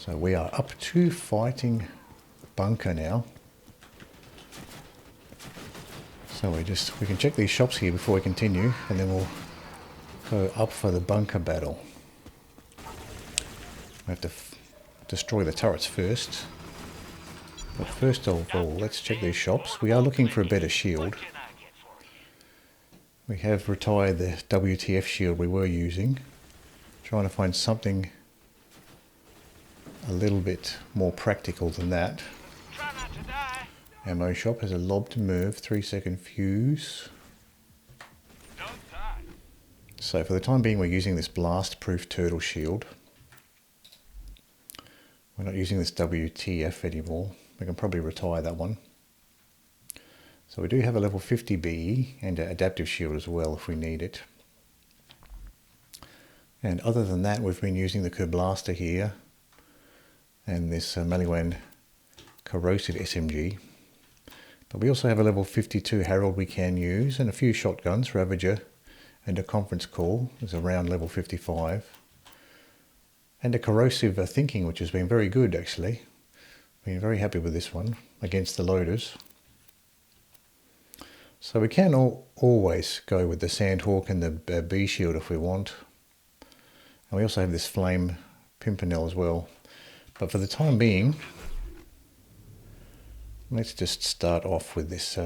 So we are up to fighting Bunkor now. So we can check these shops here before we continue, and then we'll go up for the Bunkor battle. We have to destroy the turrets first. But first of all, let's check these shops. We are looking for a better shield. We have retired the WTF shield we were using. Trying to find something a little bit more practical than that. Ammo shop has a lob to move, 3-second fuse. So for the time being we're using this blast proof turtle shield. We're not using this WTF anymore. We can probably retire that one. So we do have a level 50 BE and an adaptive shield as well if we need it. And other than that, we've been using the Kerblaster here and this Maliwan corrosive SMG. But we also have a level 52 Harold we can use, and a few shotguns, Ravager and a Confrence Cal is around level 55. And a corrosive thinking, which has been very good actually. Been very happy with this one against the loaders. So we can always go with the Sandhawk and the B shield if we want. And we also have this Flame Pimpernel as well. But for the time being, let's just start off with this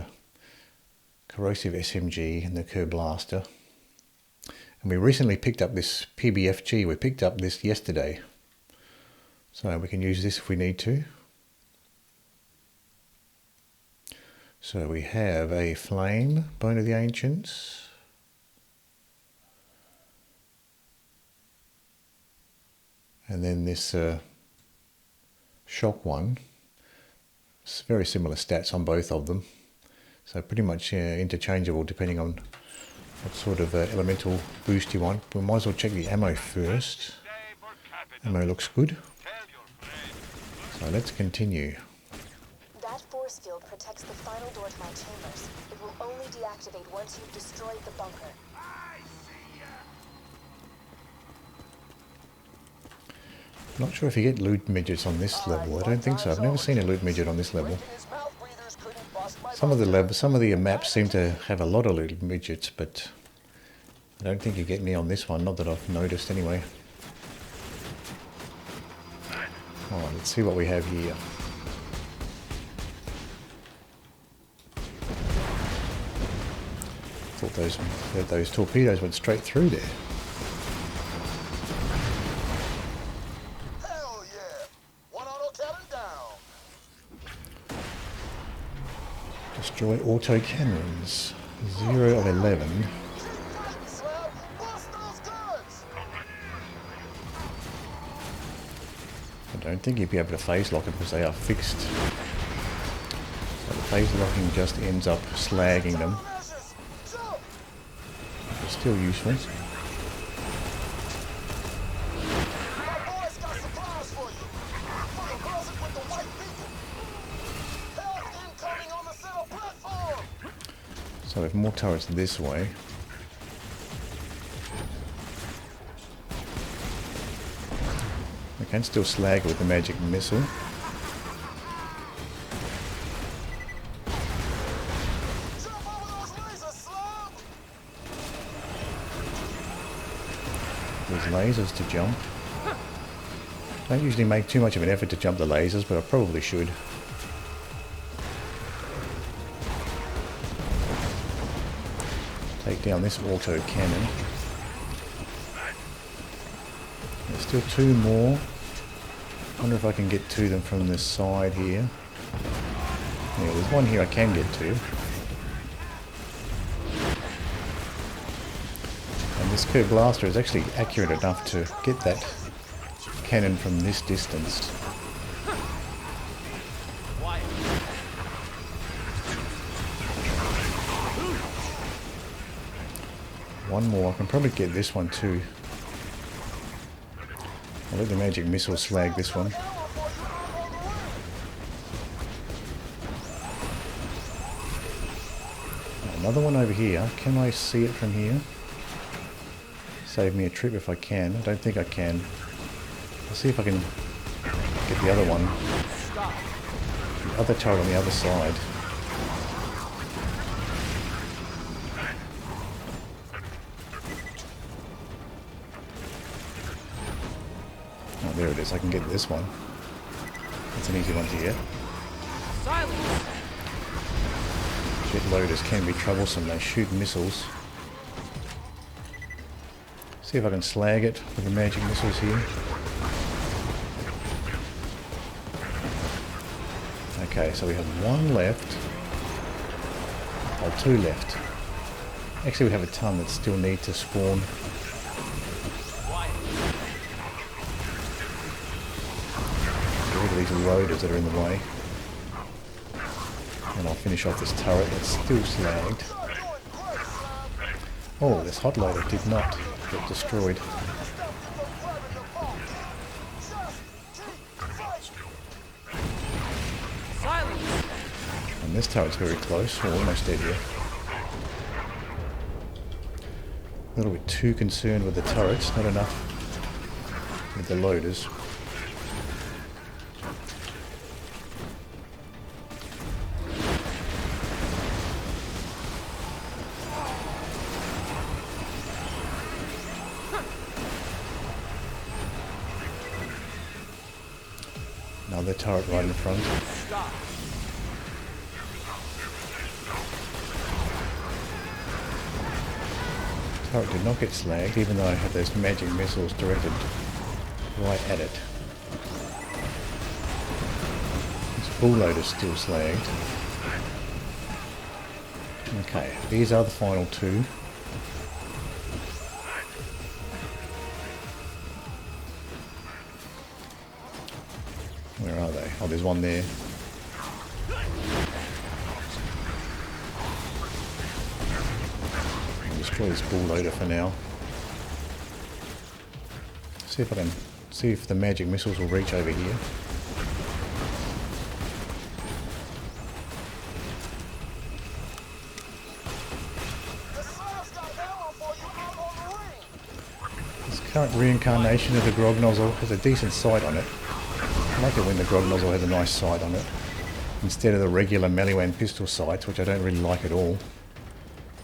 corrosive SMG and the Kerblaster. And we recently picked up this PBFG. We picked up this yesterday. So we can use this if we need to. So we have a Flame, Bone of the Ancients. And then this Shock one. It's very similar stats on both of them. So pretty much interchangeable depending on what sort of elemental boost you want. We might as well check the ammo first. Ammo looks good. So let's continue. That force field protects the final door to my chambers. It will only deactivate once you've destroyed the bunker. Not sure if you get loot midgets on this level. I don't think so. I've never seen a loot midget on this level. Some of the maps seem to have a lot of loot midgets, but I don't think you get any on this one. Not that I've noticed anyway. Alright, let's see what we have here. Thought those torpedoes went straight through there. Hell yeah! One auto cannon down. Destroy auto cannons. 0 of 11. I don't think you'd be able to phase lock it because they are fixed. So the phase locking just ends up slagging them. But still useful. So we have more turrets this way. We can still slag with the magic missile. There's lasers to jump. Don't usually make too much of an effort to jump the lasers, but I probably should. Take down this auto cannon. There's still two more. Wonder if I can get to them from this side here. Yeah, there's one here I can get to. And this Kerblaster is actually accurate enough to get that cannon from this distance. One more, I can probably get this one too. I'll let the magic missile slag this one. Another one over here. Can I see it from here? Save me a trip if I can. I don't think I can. I'll see if I can get the other one. The other turret on the other side. Oh, there it is. I can get this one. That's an easy one to get. Jet loaders can be troublesome. They shoot missiles. See if I can slag it with the magic missiles here. Okay, so we have one left. Or two left. Actually, we have a ton that still need to spawn. Get rid of these loaders that are in the way. And I'll finish off this turret that's still slagged. Oh, this hot loader did not get destroyed. And this turret's very close. We're almost dead here. A little bit too concerned with the turrets, not enough with the loaders. Another turret right in front. Turret did not get slagged, even though I had those magic missiles directed right at it. This bull loader is still slagged. Okay, these are the final two. Where are they? Oh, there's one there. I'll destroy this bull loader for now. See if I can see if the magic missiles will reach over here. This current reincarnation of the grog nozzle has a decent sight on it. I like it when the grog nozzle has a nice sight on it, instead of the regular Maliwan pistol sights, which I don't really like at all.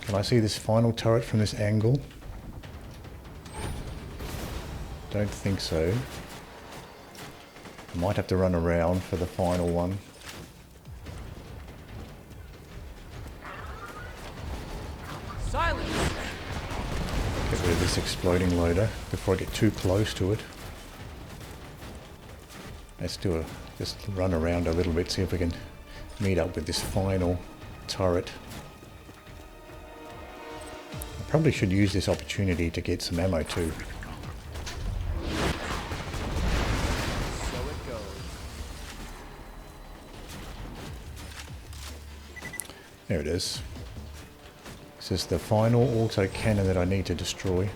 Can I see this final turret from this angle? Don't think so. I might have to run around for the final one. Silence! Get rid of this exploding loader before I get too close to it. Let's do a just run around a little bit, see if we can meet up with this final turret. I probably should use this opportunity to get some ammo too. So it goes. There it is. This is the final auto cannon that I need to destroy.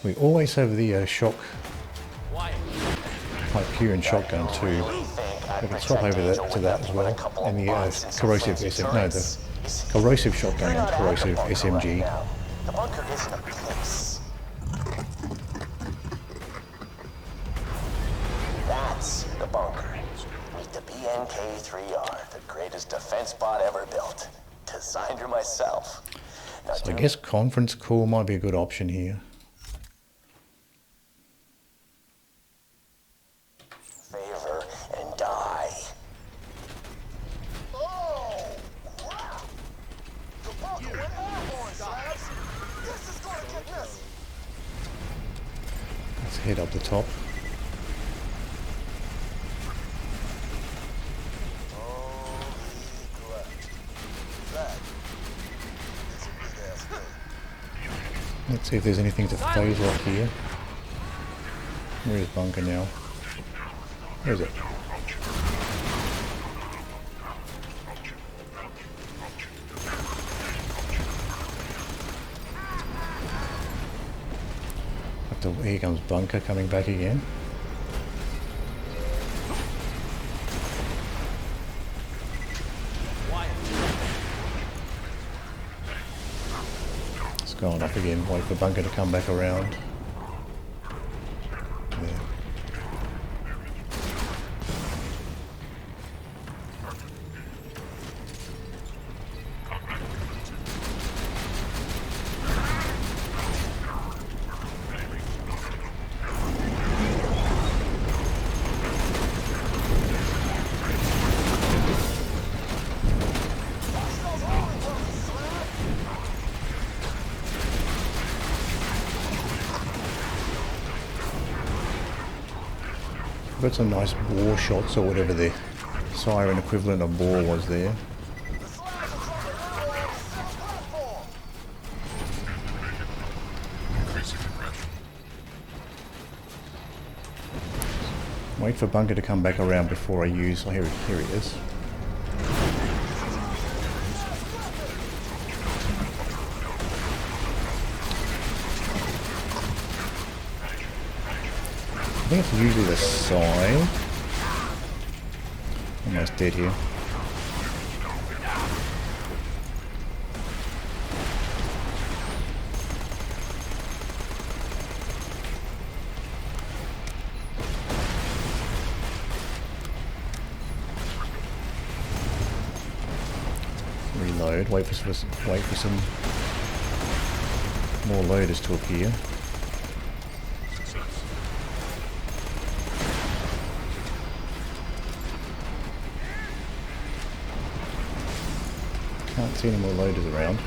We always have the shock Hyperion shotgun too. We can swap over to that as well. And the corrosive the corrosive shotgun and corrosive SMG. The bunker isn't a place. That's the bunker. Meet the BNK3R, the greatest defense bot ever built. Designed her myself. Now, So I guess Confrence Cal might be a good option here. favor and die. Oh, crap! The bunker went airborne, Slabs. This is gonna get messy. Let's head up the top. Holy crap. That is a big ass thing. Let's see if there's anything to phase lock here. Where is Bunkor now? Where is it? Here comes Bunkor coming back again. gone off again. Wait for Bunker to come back around. There. Got some nice bore shots, or whatever the Siren equivalent of bore was there. Wait for Bunker to come back around before I use... Oh, here he is. I think it's usually the side. Almost dead here. Reload. Wait for some more loaders to appear. Can't see any more loaders around.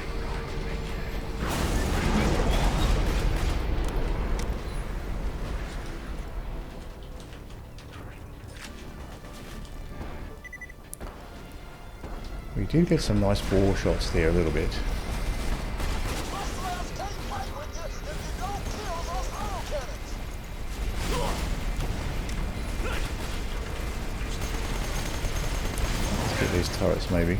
We do get some nice bore shots there a little bit. Let's get these turrets maybe.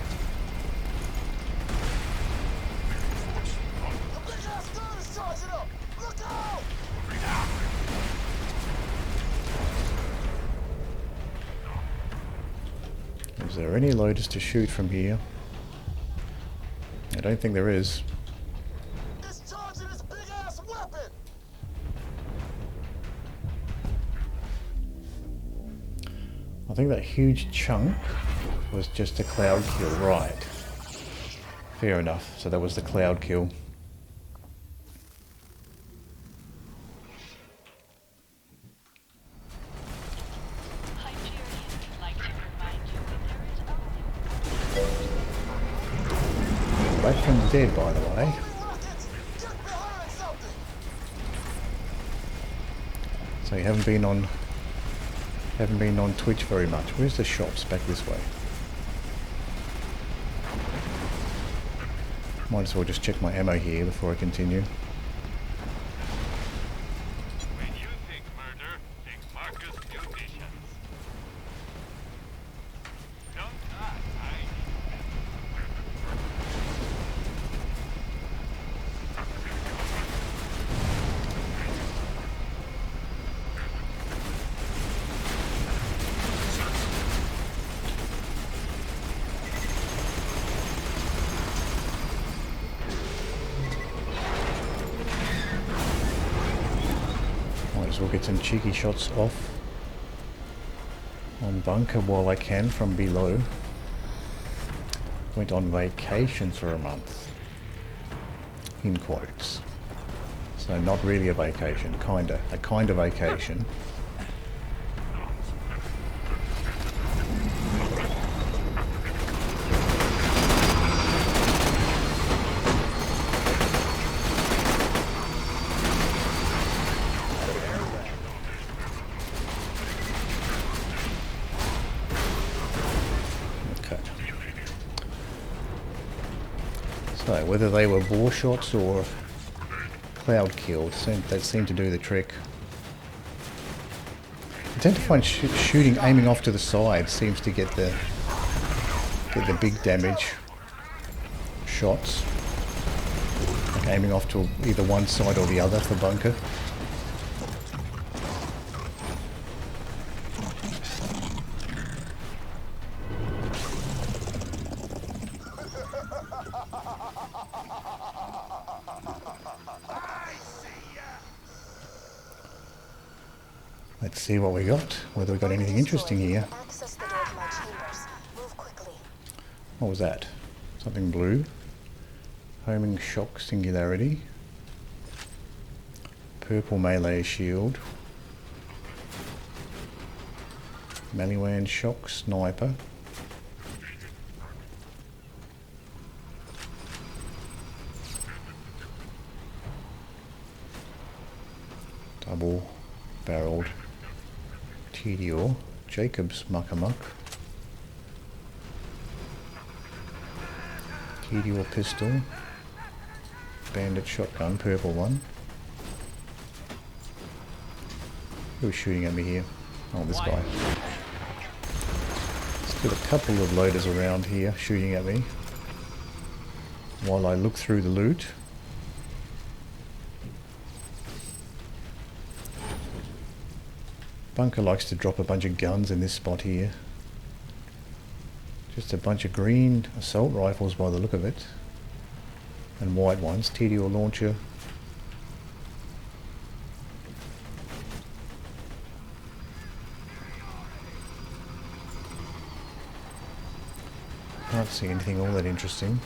Is there any loaders to shoot from here? I don't think there is. I think that huge chunk was just a cloud kill, right? Fair enough. So that was the cloud kill. Back from the dead, by the way. So you haven't been on Twitch very much. Where's the shops? Back this way. Might as well just check my ammo here before I continue. When you think murder, think Marcus Munitions. Don't die, We'll get some cheeky shots off on Bunker while I can from below. Went on vacation for a month, in quotes. So not really a vacation, a kind of vacation. So whether they were bore shots or cloud killed, that seemed to do the trick. I tend to find shooting, aiming off to the side seems to get the big damage shots. Like aiming off to either one side or the other for Bunker. Let's see what we got, whether we got anything interesting here. Access the door to my chambers. Move quickly. What was that? Something blue. Homing shock singularity. Purple melee shield. Maliwan shock sniper. Double barreled TDO. Jacob's muck-a-muck. TDO pistol. Bandit shotgun, purple one. Who's shooting at me here? Oh, this guy. Still a couple of loaders around here shooting at me while I look through the loot. Bunkor likes to drop a bunch of guns in this spot here. Just a bunch of green assault rifles by the look of it. And white ones. TDO launcher. Can't see anything all that interesting.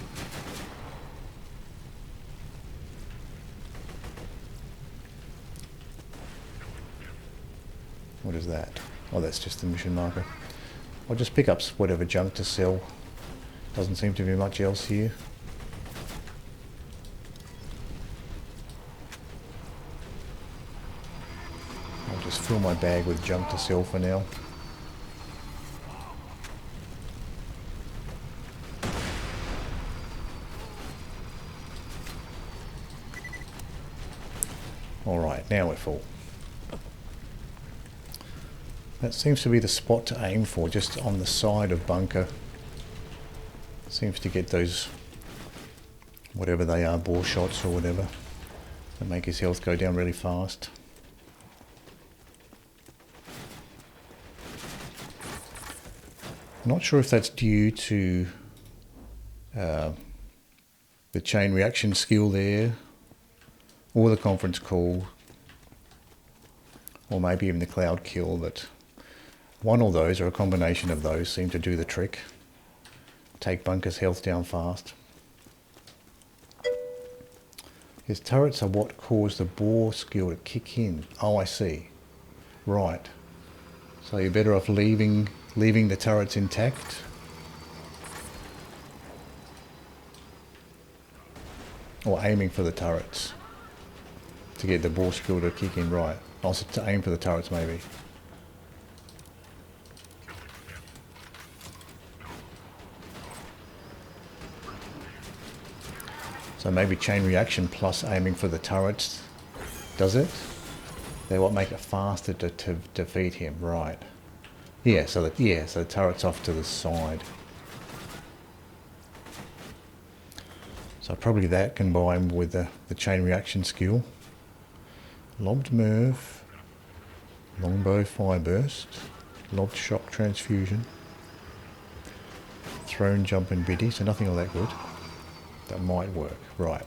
What is that? Oh, that's just the mission marker. I'll just pick up whatever junk to sell. Doesn't seem to be much else here. I'll just fill my bag with junk to sell for now. Alright, now we're full. That seems to be the spot to aim for, just on the side of Bunkor. Seems to get those, whatever they are, bore shots or whatever, that make his health go down really fast. Not sure if that's due to the chain reaction skill there, or the conference call, or maybe even the cloud kill, but one or those, or a combination of those, seem to do the trick. Take Bunkor's health down fast. His turrets are what cause the bore skill to kick in. Oh, I see. Right. So you're better off leaving the turrets intact. Or aiming for the turrets to get the bore skill to kick in, right. Also to aim for the turrets maybe. So maybe chain reaction plus aiming for the turrets does it? They what make it faster to defeat him, right? Yeah, so the turret's off to the side. So probably that combined with the chain reaction skill. Lobbed Merv, Longbow Fire Burst, Lobbed Shock Transfusion, Thrown Jump and Biddy, so nothing all that good. That might work, right.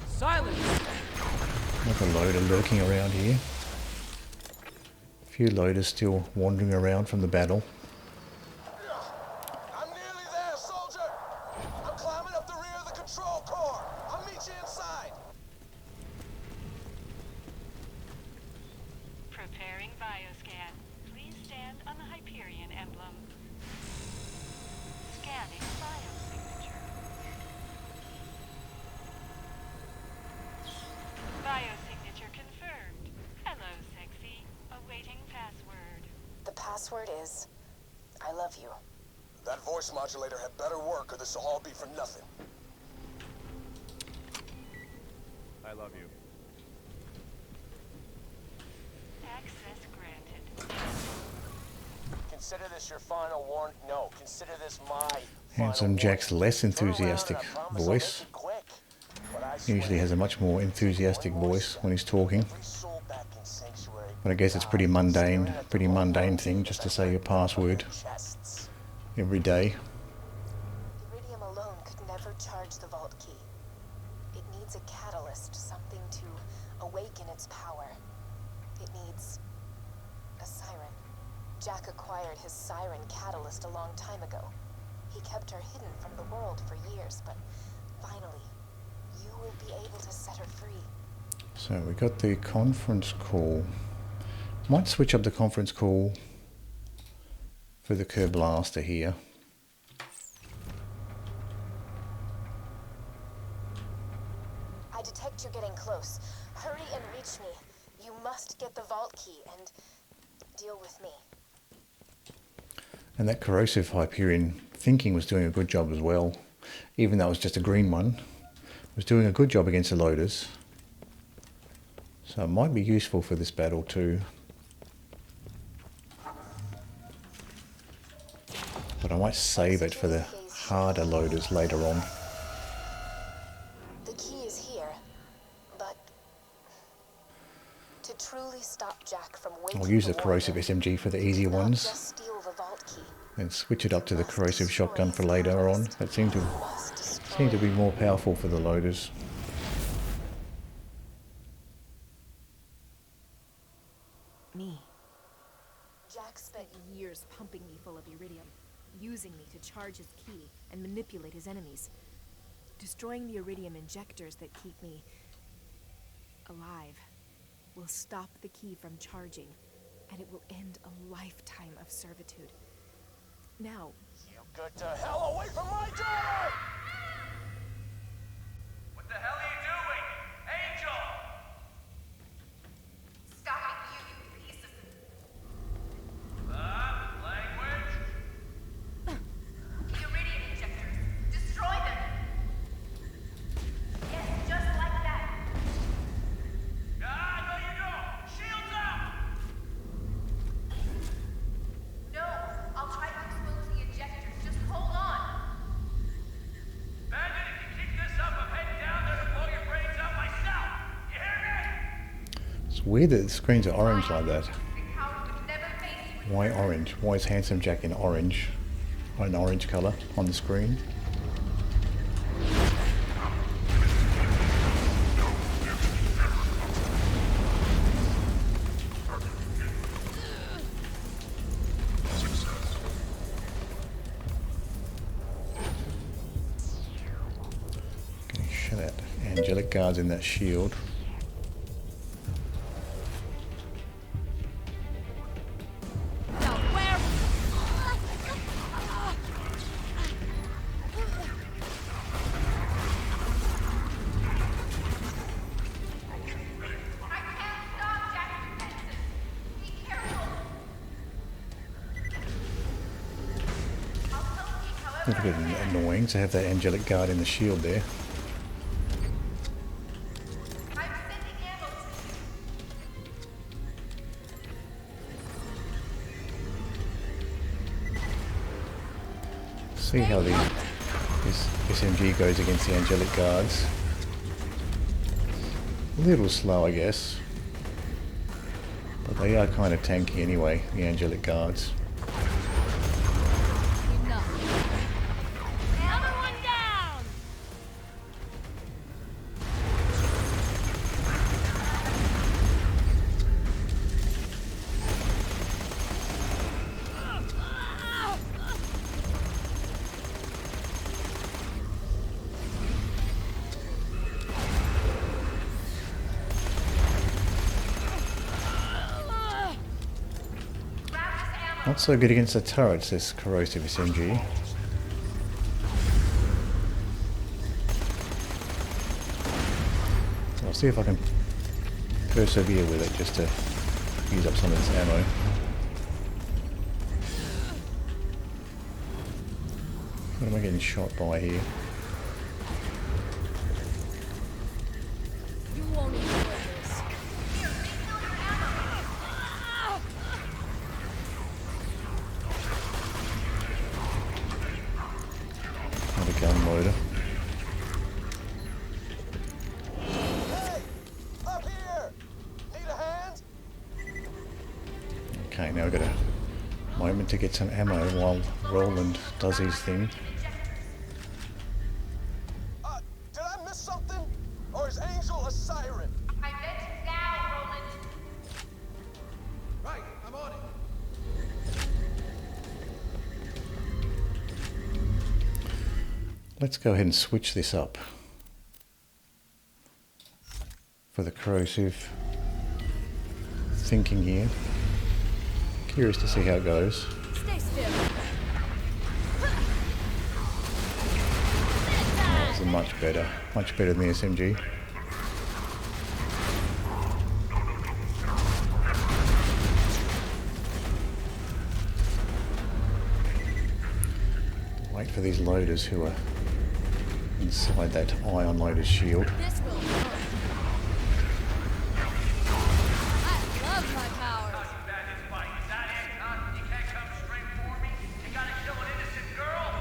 Silence! Like a loader lurking around here. A few loaders still wandering around from the battle. I'm nearly there, soldier! I'm climbing up the rear of the control core! I'll meet you inside! Preparing bioscan. Please stand on the Hyperion emblem. Scanning biosignature. Biosignature confirmed. Hello, sexy. Awaiting password. The password is, I love you. That voice modulator had better work or this will all be for nothing. I love you. Access granted. Consider this your final warning. No, consider this my Handsome Jack's less enthusiastic voice. He usually has a much more enthusiastic voice when he's talking. Every soul But I guess it's pretty mundane thing just to say your password Chests. every day. Iridium alone could never charge the vault key. It needs a catalyst, something to awaken its power. It needs a siren. Jack acquired his siren catalyst a long time ago. He kept her hidden from the world for years, but finally, you will be able to set her free. So we got the conference call. Might switch up the conference call for the Kerr blaster here. I detect you're getting close. Hurry and reach me. You must get the vault key and deal with me. And that corrosive Hyperion thinking was doing a good job as well. Even though it was just a green one, it was doing a good job against the loaders. So it might be useful for this battle too. But I might save it for the harder loaders later on. The key is here, but to truly stop Jack from waking I'll use the the corrosive warrior, SMG for the you easy cannot ones. just steal the vault key. And switch it up to the You must corrosive destroy shotgun for his later on. catalyst. That seemed You must to destroy be more powerful for the loaders. Me. Jack spent Years pumping me full of iridium, using me to charge his key and manipulate his enemies. Destroying the iridium injectors that keep me alive will stop the key from charging, and it will end a lifetime of servitude. Now, You get the hell away from my daughter! What the hell are you doing? Angel! Stopping you piece of... Language? The iridium injectors. Destroy them! Yes, just like that. Ah, no you don't! Shields up! No, I'll try to expose the injectors. Just hold on. Bandit, if you keep this up, I'm heading down there to blow your brains out myself! You hear me? It's weird that the screens are orange like that. The coward would never face you. Why orange? Why is Handsome Jack in orange? Or an orange colour on the screen? Okay, shut that. Angelic guards in that shield. I can't stop Jack's defenses. Be careful. I'll help you A however little bit annoying to have that angelic guard in the shield there. I'm sending ammo to you. See how this SMG goes against the angelic guards. A little slow, I guess. But they are kind of tanky anyway, the angelic guards. another one down! Not so good against the turrets, this corrosive SMG. I'll see if I can persevere with it just to use up some of this ammo. What am I getting shot by here? You won't enjoy this. Another gun loader. Hey! Up here! Need a hand? to get some ammo while Roland does his thing. Did I miss something? Or is Angel a siren? I bet now, Roland. Right, I'm on it. Let's go ahead and switch this up for the corrosive thinking here. Curious to see how it goes. Stay still. This is much better than the SMG. Wait for these loaders who are inside that ion loader's shield. This will work. I love my powers. Not too bad this fight. Is that it, huh? You can't come straight for me? You gotta kill an innocent girl?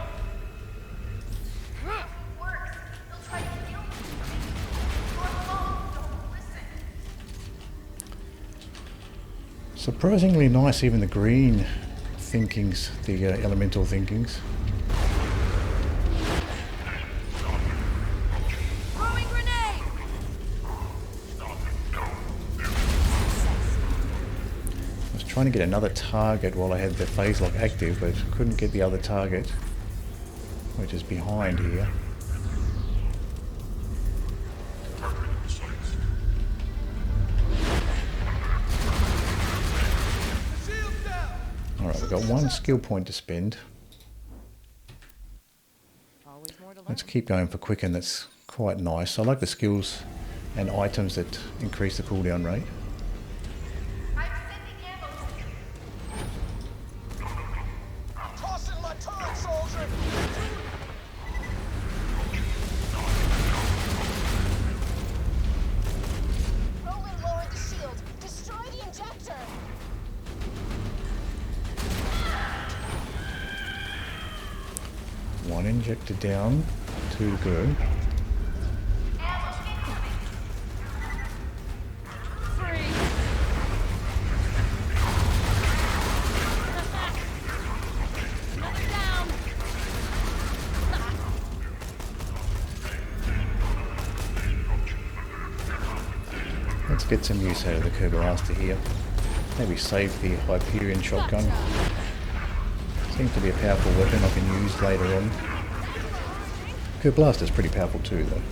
It works. They'll try to kill you. You're alone. Don't listen. Surprisingly nice, even the green thinkings, the elemental thinkings. Throwing grenade. I was trying to get another target while I had the phase lock active, but couldn't get the other target, which is behind here. Alright, we've got one skill point to spend. Let's keep going for quicken, that's quite nice. I like the skills and items that increase the cooldown rate. I'm sending ammo to you. Tossing my turret, soldier! Roland lowered the shield. Destroy the injector. One injector down, two to go. Ammo incoming. Free. Another down. Let's get some use out of the Blaster here. Maybe save the Hyperion shotgun. Seems to be a powerful weapon I can use later on. Blaster's pretty powerful too though.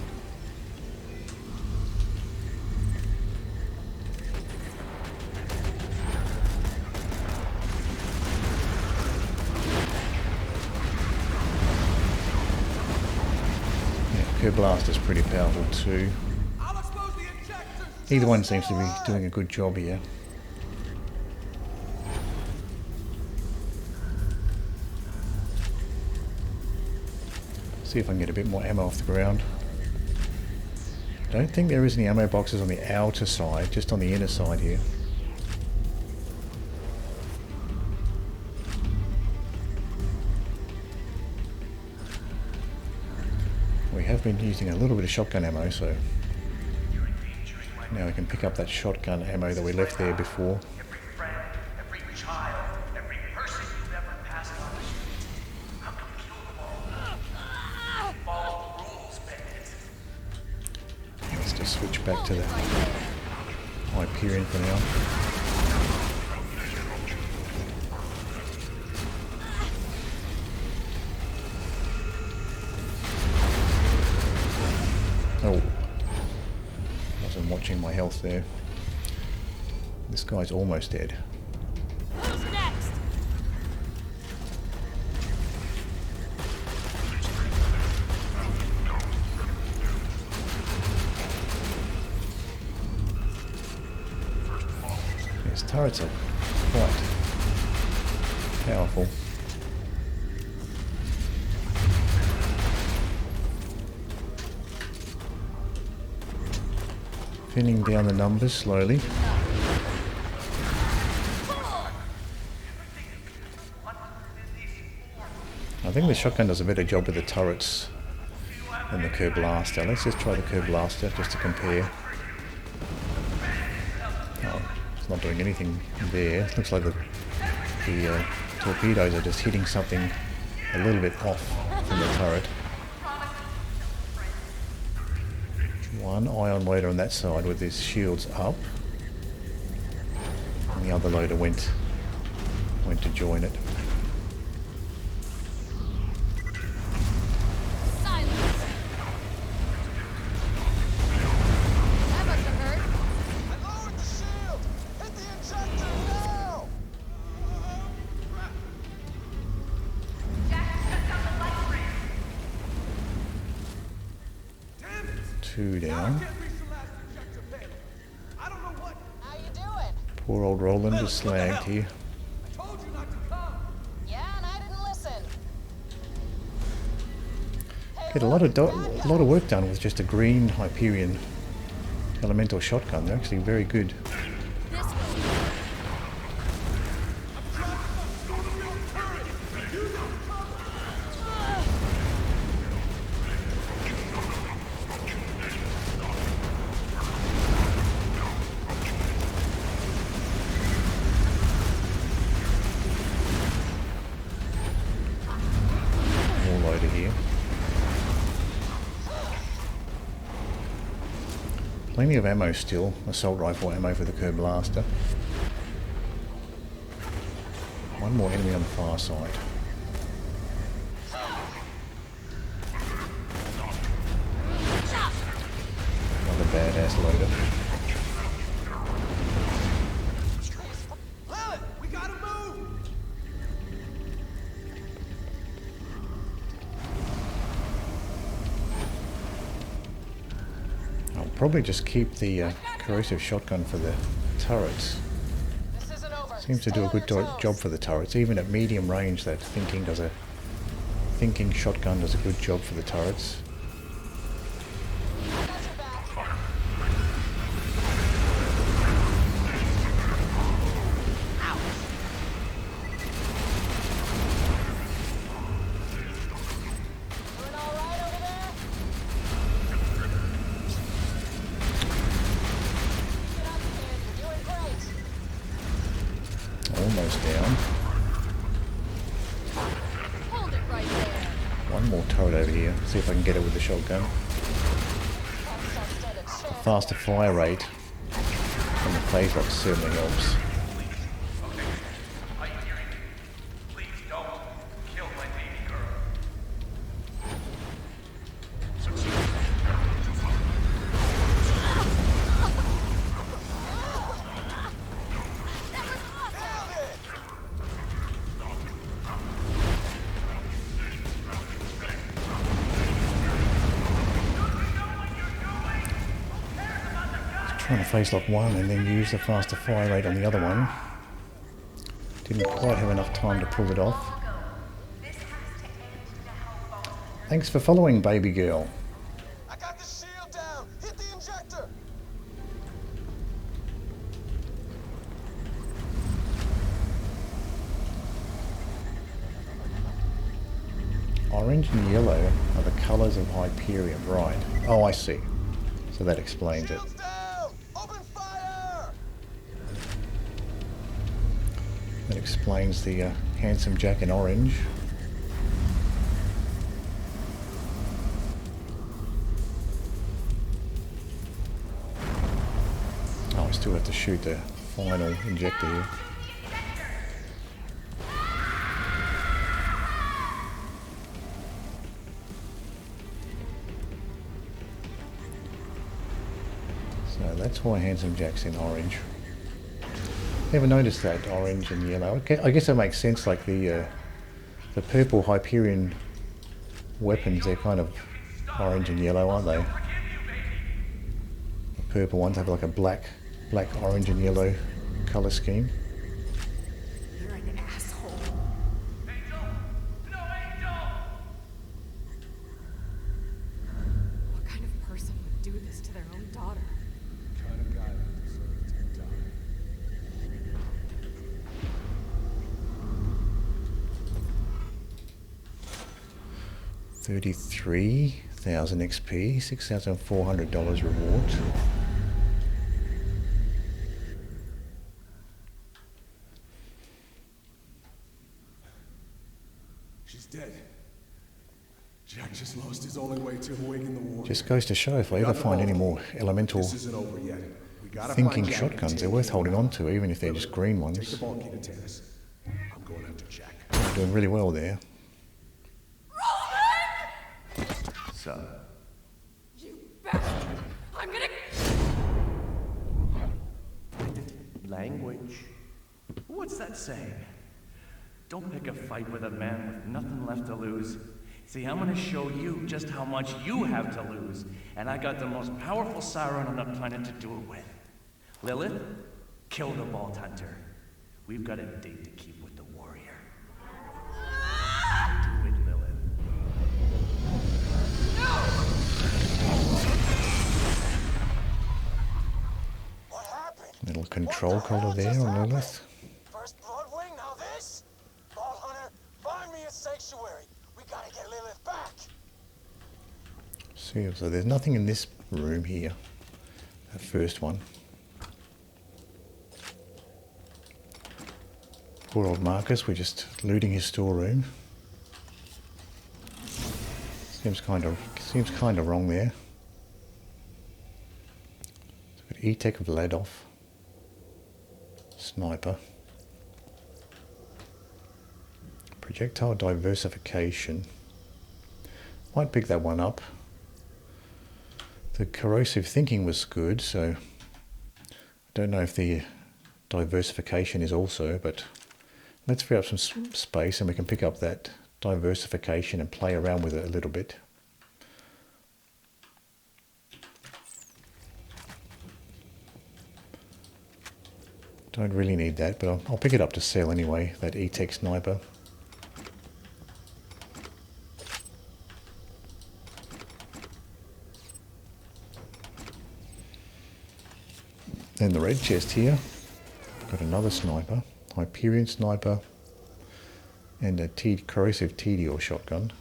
Yeah, Blaster's pretty powerful too. I'll expose the injectors! Either one seems to be doing a good job here. See if I can get a bit more ammo off the ground. Don't think there is any ammo boxes on the outer side, just on the inner side here. We have been using a little bit of shotgun ammo, so now we can pick up that shotgun ammo that we left there before. Every friend, every child, every person you've ever passed on the street. I'm gonna kill them all. Follow the rules, bandits. Let's just switch back to the Hyperion for now. Oh, wasn't watching my health there. This guy's almost dead. Who's next? These turrets are quite powerful. Thinning down the numbers slowly. I think the shotgun does a better job with the turrets than the Blaster. Let's just try the Blaster just to compare. Oh, it's not doing anything there. Looks like the torpedoes are just hitting something a little bit off from the turret. One ion loader on that side with his shields up, and the other loader went to join it. Silence! That must have hurt. I lowered the shield! Hit the injector now! Jack took down the light ring. Damn it! 2 Now I down. can't reach the last injector panel. I don't know what. How you doing? Poor old Roland is slagged here. I told you not to come. Yeah, and I didn't listen. Get a lot of work done with just a green Hyperion elemental shotgun. They're actually very good. This way. More loader here. Plenty of ammo still. Assault rifle ammo for the Kerr blaster. One more enemy on the far side. Another badass loader. Lilith, we gotta move! I'll probably just keep the corrosive shotgun for the turrets. This isn't over. Seems to Stay do a on good your toes. job for the turrets. Even at medium range, that thinking shotgun does a good job for the turrets. I got your back. Doing all right over there? Get up, kid. You're doing great. Almost down. Hold it right there. One more turret over here. See if I can get it with the shotgun. That's our stand a chance. Faster fire rate from the phase lock certainly helps. Are you hearing me? Please don't kill my baby girl. Trying to phase lock one and then use the faster fire rate on the other one. Didn't quite have enough time to pull it off. Thanks for following, baby girl. I got the shield down! Hit the injector! Orange and yellow are the colours of Hyperion, right? Oh, I see. So that explains it. Shields down! Open fire! That explains the handsome Jack in orange. Oh, I still have to shoot the final injector here. So that's why handsome Jack's in orange. Never noticed that, orange and yellow. Okay, I guess that makes sense. Like the purple Hyperion weapons, they're kind of orange and yellow, aren't they? The purple ones have like a black, orange and yellow color scheme. You're an asshole. Angel! No, Angel! What kind of person would do this to their own daughter? Kind of guy that deserves to die. 33,000 XP, $6,400 reward. He's dead. Jack just lost his only way to awaken the warrior. Just goes to show if I ever find any more elemental This isn't over yet. We gotta thinking find Jack and shotguns, take they're worth him holding out. on to, even if they're just green Take the ones. ball key to Tannis. I'm going after Jack. They're doing really well there. Son. You bastard! I'm gonna... Language. What's that saying? Don't pick a fight with a man with nothing left to lose. See, I'm gonna show you just how much you have to lose. And I got the most powerful Siren on the planet to do it with. Lilith, kill the Vault Hunter. We've got a date to keep with the warrior. Do it, Lilith. What happened? Little control collar there on Lilith. First Bloodwing, now this? Vault Hunter, find me a sanctuary. We gotta get Lilith back. See, so there's nothing in this room here. That first one. Poor old Marcus, we're just looting his storeroom. Seems kind of wrong there. Got E-Tech of Ladoff. Sniper. Projectile diversification. Might pick that one up. The corrosive thinking was good, so I don't know if the diversification is also, but let's free up some space and we can pick up that diversification and play around with it a little bit. Don't really need that, but I'll pick it up to sell anyway, that E-Tech sniper. Then the red chest here, got another sniper, Hyperion sniper, and a corrosive TD shotgun.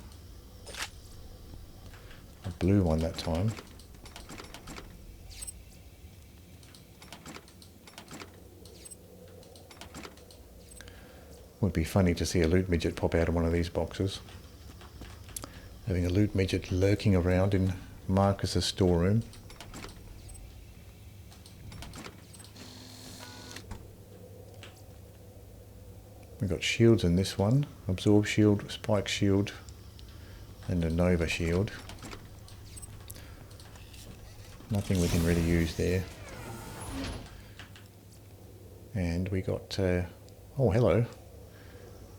A blue one that time. Would be funny to see a loot midget pop out of one of these boxes. Having a loot midget lurking around in Marcus's storeroom. We've got shields in this one. Absorb shield, spike shield, and a Nova shield. Nothing we can really use there. And we got, oh hello.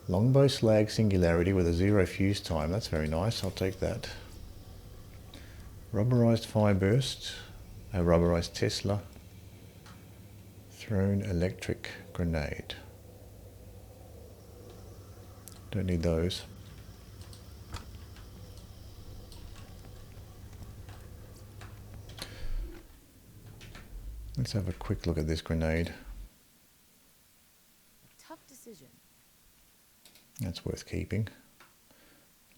Longbow slag singularity with a 0 fuse time. That's very nice, I'll take that. Rubberized fire burst, a rubberized Tesla. Thrown electric grenade. Don't need those. Let's have a quick look at this grenade. Tough decision. That's worth keeping.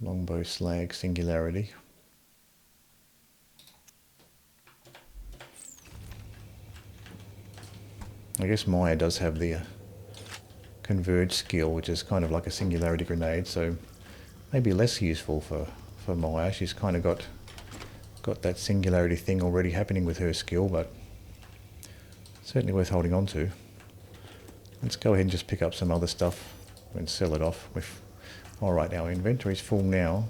Longbow slag singularity. I guess Maya does have the converge skill, which is kind of like a singularity grenade, so maybe less useful for Maya. She's kind of got that singularity thing already happening with her skill, but certainly worth holding on to. Let's go ahead and just pick up some other stuff and sell it off. Alright, our inventory's full now.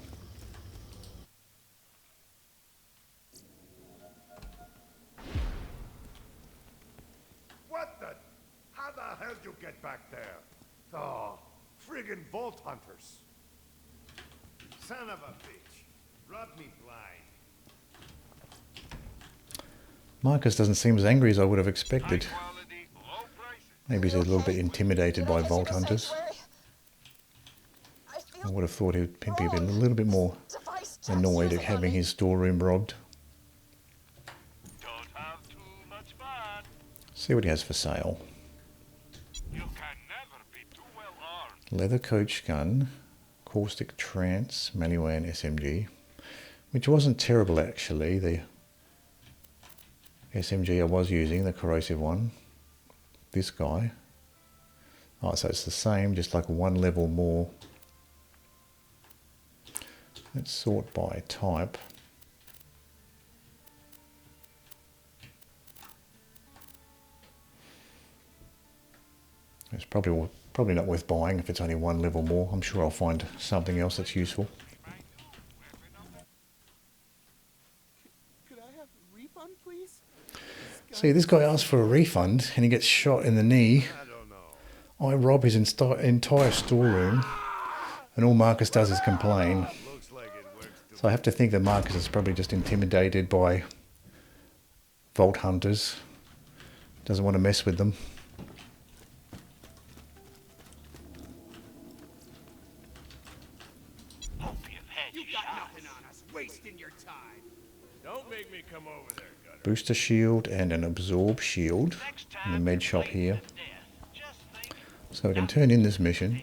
What the? How the hell did you get back there? Oh, friggin' Vault Hunters. Son of a bitch. Rubbed me blind. Marcus doesn't seem as angry as I would have expected. Maybe he's a little bit intimidated by Vault Hunters. I would have thought he'd be a little bit more annoyed at having his storeroom robbed. Don't have too much fun. See what he has for sale. You can never be too well armed. Leather coach gun, caustic trance, Maliwan SMG, which wasn't terrible actually. The SMG I was using, the corrosive one, this guy. Oh, so it's the same, just like one level more. Let's sort by type. It's probably not worth buying if it's only one level more. I'm sure I'll find something else that's useful. Could I have a refund, please? See, this guy asks for a refund and he gets shot in the knee. I rob his entire storeroom and all Marcus does is complain. So I have to think that Marcus is probably just intimidated by vault hunters. Doesn't want to mess with them. You got nothing on us, wasting your time. Don't make me come over there, Gunner. Booster shield and an absorb shield in the med shop here. So we can turn in this mission.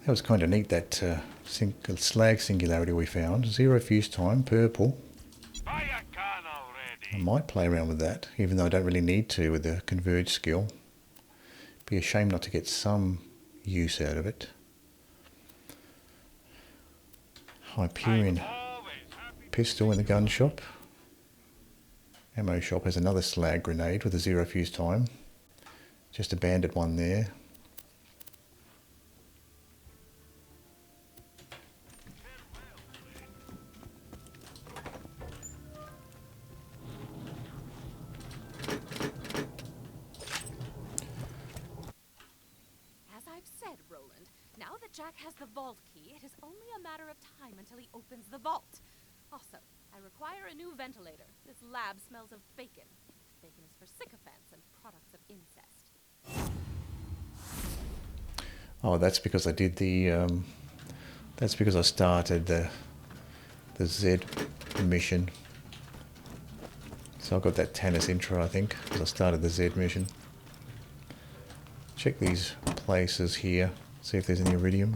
That was kind of neat, that slag singularity we found. 0 fuse time, purple. I might play around with that, even though I don't really need to with the converge skill. Be a shame not to get some use out of it. Hyperion pistol in the gun shop. Ammo shop has another slag grenade with a 0 fuse time. Just a bandit one there. Now that Jack has the vault key, it is only a matter of time until he opens the vault. Also, I require a new ventilator. This lab smells of bacon. Bacon is for sycophants and products of incest. Oh, that's because I did the. That's because I started the Z mission. So I got that Tannis intro, I think, because I started the Z mission. Check these places here. See if there's any iridium.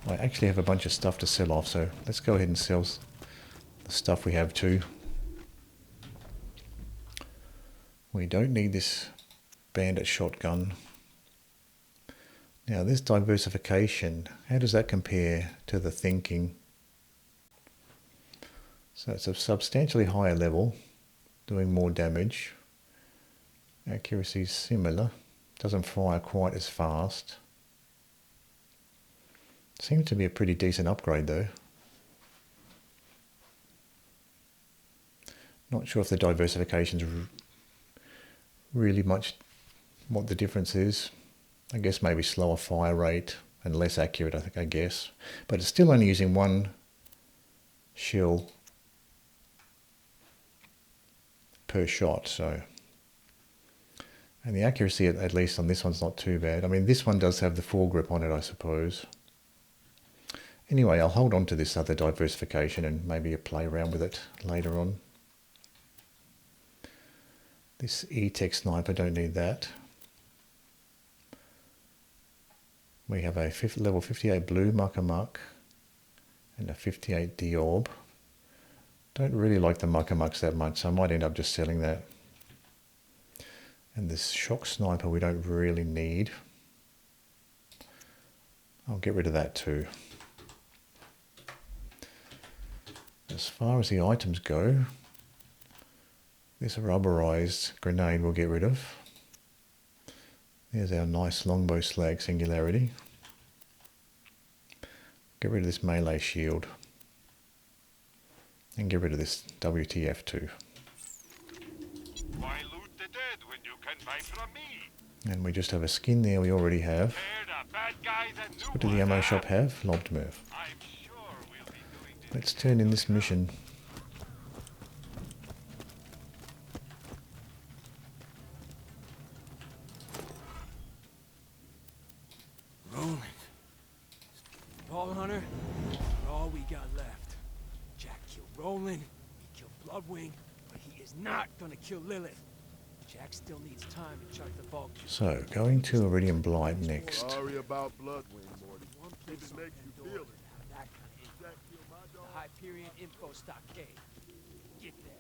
I actually have a bunch of stuff to sell off, so let's go ahead and sell the stuff we have too. We don't need this bandit shotgun. Now this diversification, how does that compare to the thinking? So it's a substantially higher level, doing more damage. Accuracy is similar. Doesn't fire quite as fast. Seems to be a pretty decent upgrade though. Not sure if the diversification's really much what the difference is. I guess maybe slower fire rate and less accurate, I guess. But it's still only using one shell per shot, so. And the accuracy, at least on this one's not too bad. I mean, this one does have the foregrip on it, I suppose. Anyway, I'll hold on to this other diversification and maybe play around with it later on. This E-Tech sniper, don't need that. We have a level 58 blue muck and a 58 Deorb. Don't really like the mucks that much, so I might end up just selling that. And this shock sniper we don't really need. I'll get rid of that too. As far as the items go, this rubberized grenade we'll get rid of. There's our nice longbow slag singularity. Get rid of this melee shield. And get rid of this WTF too. Why loot the dead when you can buy from me? And we just have a skin there we already have. What do the ammo shop have? Lobbed Murph. Let's turn in this mission. Rolling. Ball Hunter, all we got left. Jack killed Roland, he killed Bloodwing, but he is not gonna kill Lilith. Jack still needs time to chart the vault. So, going to Iridium Blight next. Sorry about Bloodwing, Morty. Did it make you feel it? That kind of the Hyperion info stockade. Get there.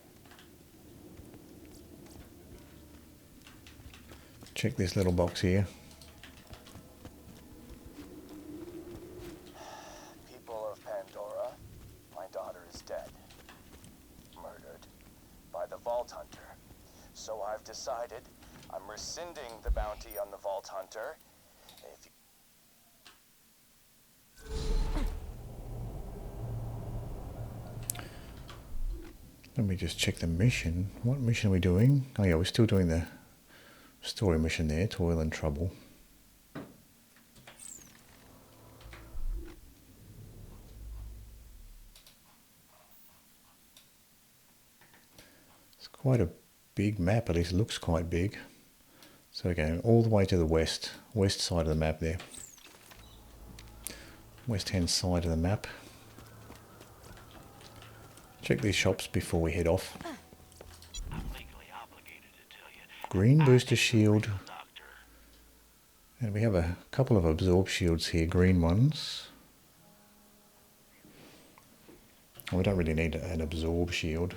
check this little box here. People of Pandora, my daughter is dead. Murdered by the Vault Hunter. So I've decided I'm rescinding the bounty on the Vault Hunter. If Let me just check the mission. What mission are we doing? Oh yeah, we're still doing the story mission there, Toil and Trouble. It's quite a big map, at least it looks quite big. So we're going all the way to the west side of the map there. West hand side of the map. Check these shops before we head off. Green booster shield. And we have a couple of absorb shields here, green ones. And we don't really need an absorb shield.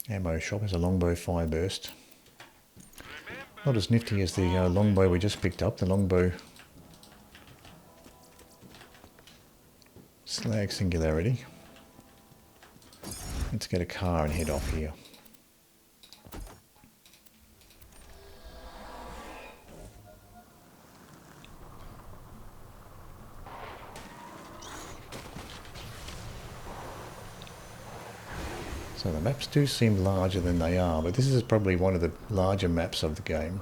Ammo shop has a longbow fire burst. Not as nifty as the longbow we just picked up, the longbow slag singularity. Let's get a car and head off here. So the maps do seem larger than they are, but this is probably one of the larger maps of the game.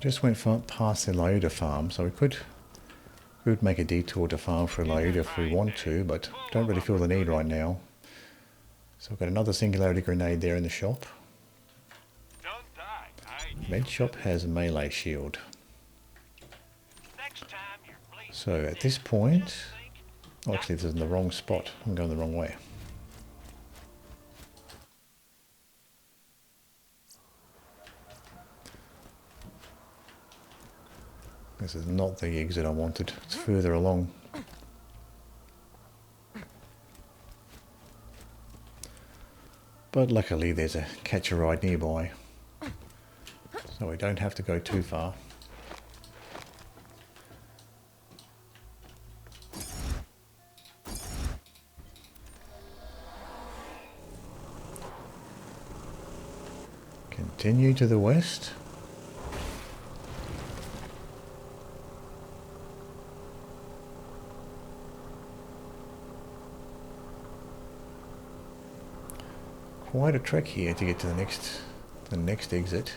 Just went past the Lyuda farm, so we could make a detour to farm for Lyuda if we want to, but don't really feel the need right now. So we've got another singularity grenade there in the shop. Med shop has a melee shield. So at this point, oh, actually this is in the wrong spot. I'm going the wrong way. This is not the exit I wanted. It's further along. But luckily there's a catch a ride nearby, so we don't have to go too far. Continue to the west. Quite a trek here to get to the next exit.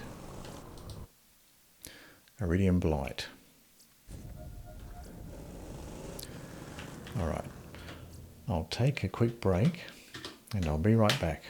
Iridium Blight. Alright, I'll take a quick break and I'll be right back.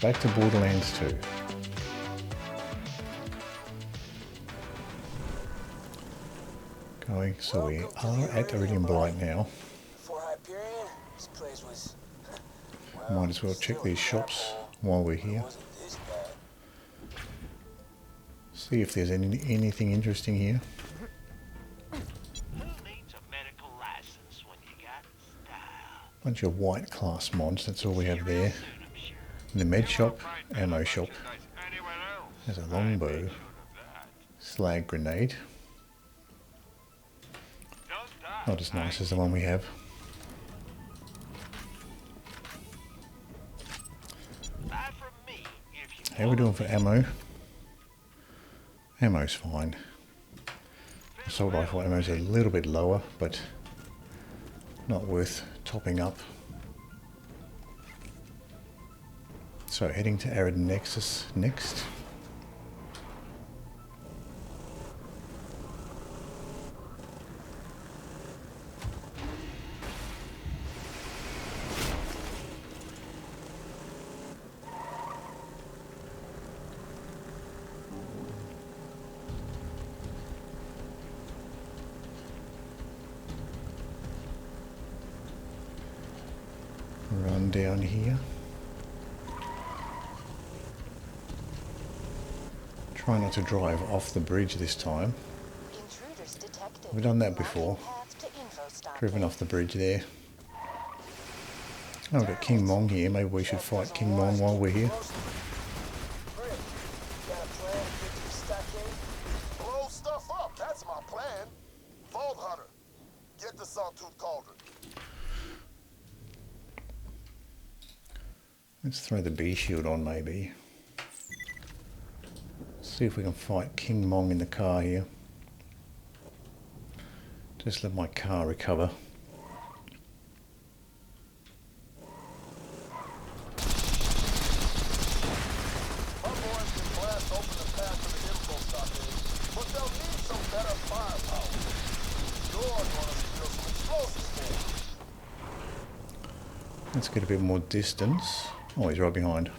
back to Borderlands 2. Going, so we are at Iridium Blight now. Before Hyperion, this place was... Might as well check these shops while we're here. This bad. See if there's anything interesting here. Who needs a medical license when you got style? Bunch of white class mods, that's all we have there. In the med shop, ammo shop, there's a longbow, slag grenade. Not as nice as the one we have. How are we doing for ammo? Ammo's fine. Assault rifle ammo's a little bit lower, but not worth topping up. So heading to Arid Nexus next. Run down here. Try not to drive off the bridge this time. Intruders detected. We've done that before. Path to info stock. Driven off the bridge there. Oh, we've got King Mong here. Maybe we should fight King Mong while we're here. Blow stuff up, that's my plan. Vault Hunter, get the Sawtooth Cauldron. Let's throw the B shield on maybe. See if we can fight King Mong in the car here. Just let my car recover. My boys can blast open the path to the info stockade, but they'll need some better firepower. You're gonna steal some explosives for. Let's get a bit more distance. Oh, he's right behind.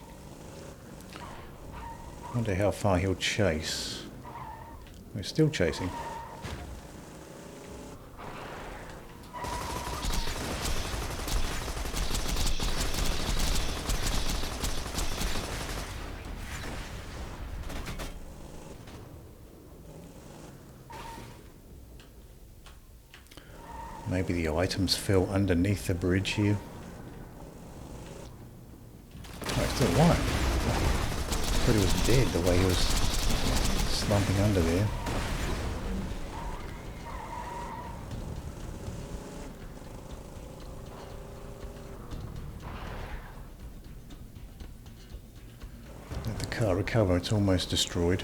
Wonder how far he'll chase. We're still chasing. Maybe the items fell underneath the bridge here. Oh, it's still alive. I thought he was dead the way he was slumping under there. Let the car recover, it's almost destroyed.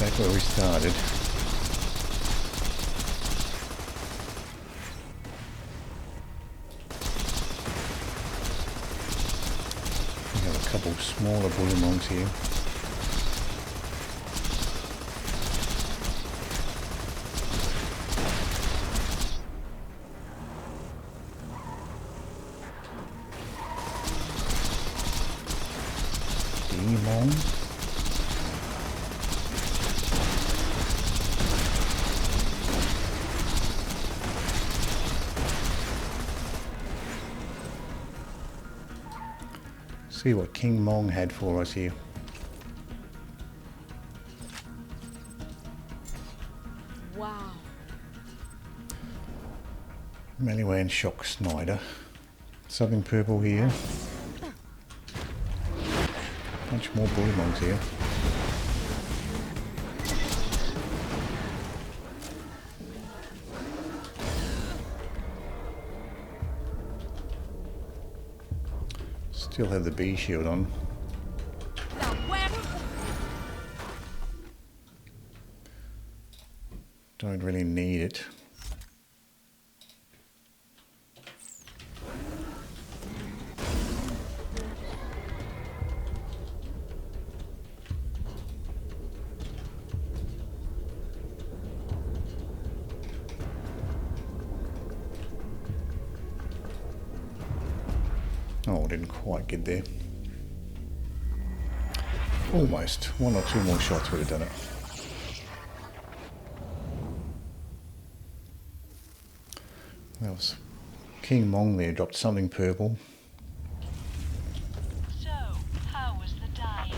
Back where we started. We have a couple smaller bully monks here. Demon. See what King Mong had for us here. Wow. Maliwan Shock Snyder. Something purple here. Bunch more bully monks here. Still have the B shield on. Don't really need it. Oh, didn't quite get there. Almost. 1 or 2 more shots would have done it. That was King Mong there, dropped something purple. So, how was the dying?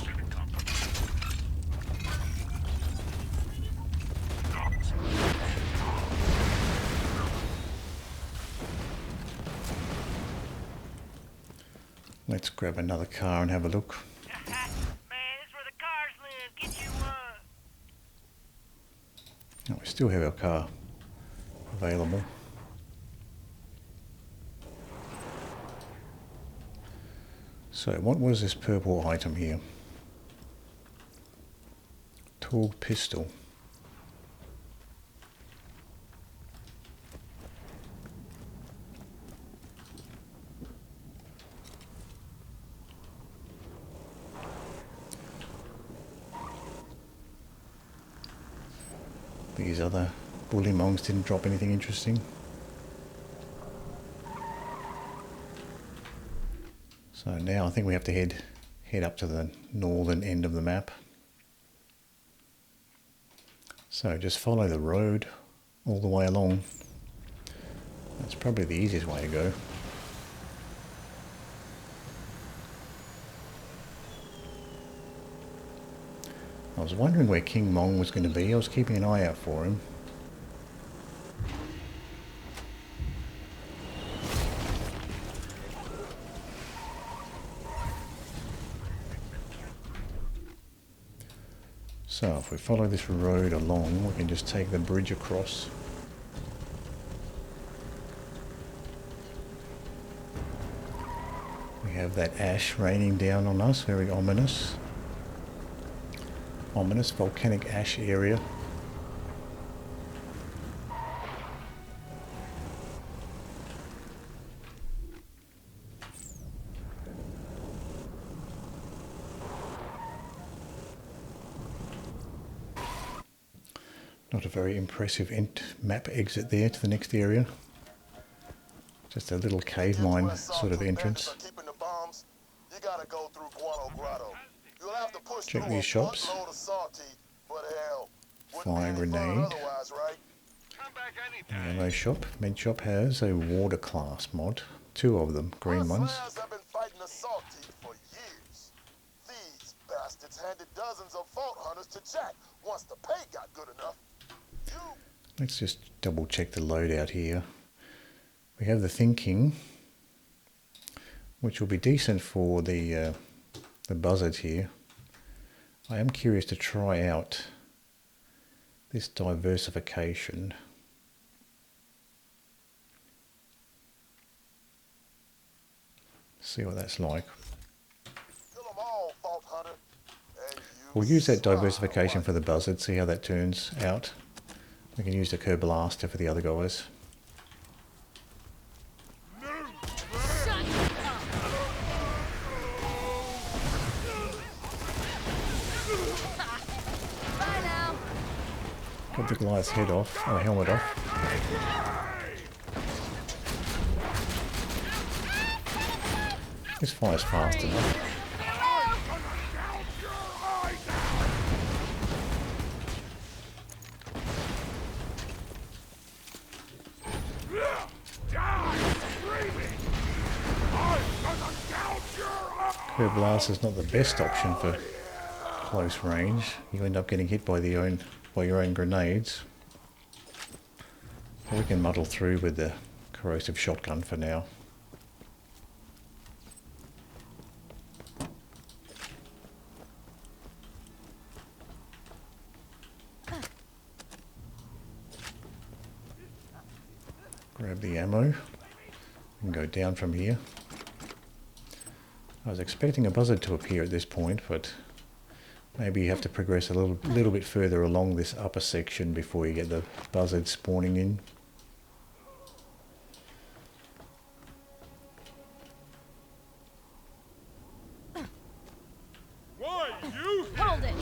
Let's grab another car and have a look. Man, this is where the cars live. Get you one. Oh, we still have our car available. So what was this purple item here? Torg pistol. These other bully monks didn't drop anything interesting. So now I think we have to head up to the northern end of the map. So just follow the road all the way along. That's probably the easiest way to go. I was wondering where King Mong was going to be. I was keeping an eye out for him. So if we follow this road along, we can just take the bridge across. We have that ash raining down on us, very ominous. Ominous volcanic ash area. Not a very impressive map exit there to the next area. Just a little cave mine sort of entrance. Check these shops. Fire grenade. The ammo shop. Med shop has a water class mod. 2 of them, green ones. These bastards handed dozens of vault hunters to Jack once the pay got good enough. Let's just double check the loadout here. We have the thinking, which will be decent for the buzzards here. I am curious to try out this diversification. See what that's like. We'll use that diversification for the buzzard, see how that turns out. We can use the Kerr Blaster for the other guys. Got the Goliath's head off, or helmet off. This fires fast enough. Kerr Blast is not the best option for close range. You end up getting hit by your own grenades. We can muddle through with the corrosive shotgun for now. Grab the ammo and go down from here. I was expecting a buzzard to appear at this point, but maybe you have to progress a little bit further along this upper section before you get the buzzard spawning in. Why, you? Hold it!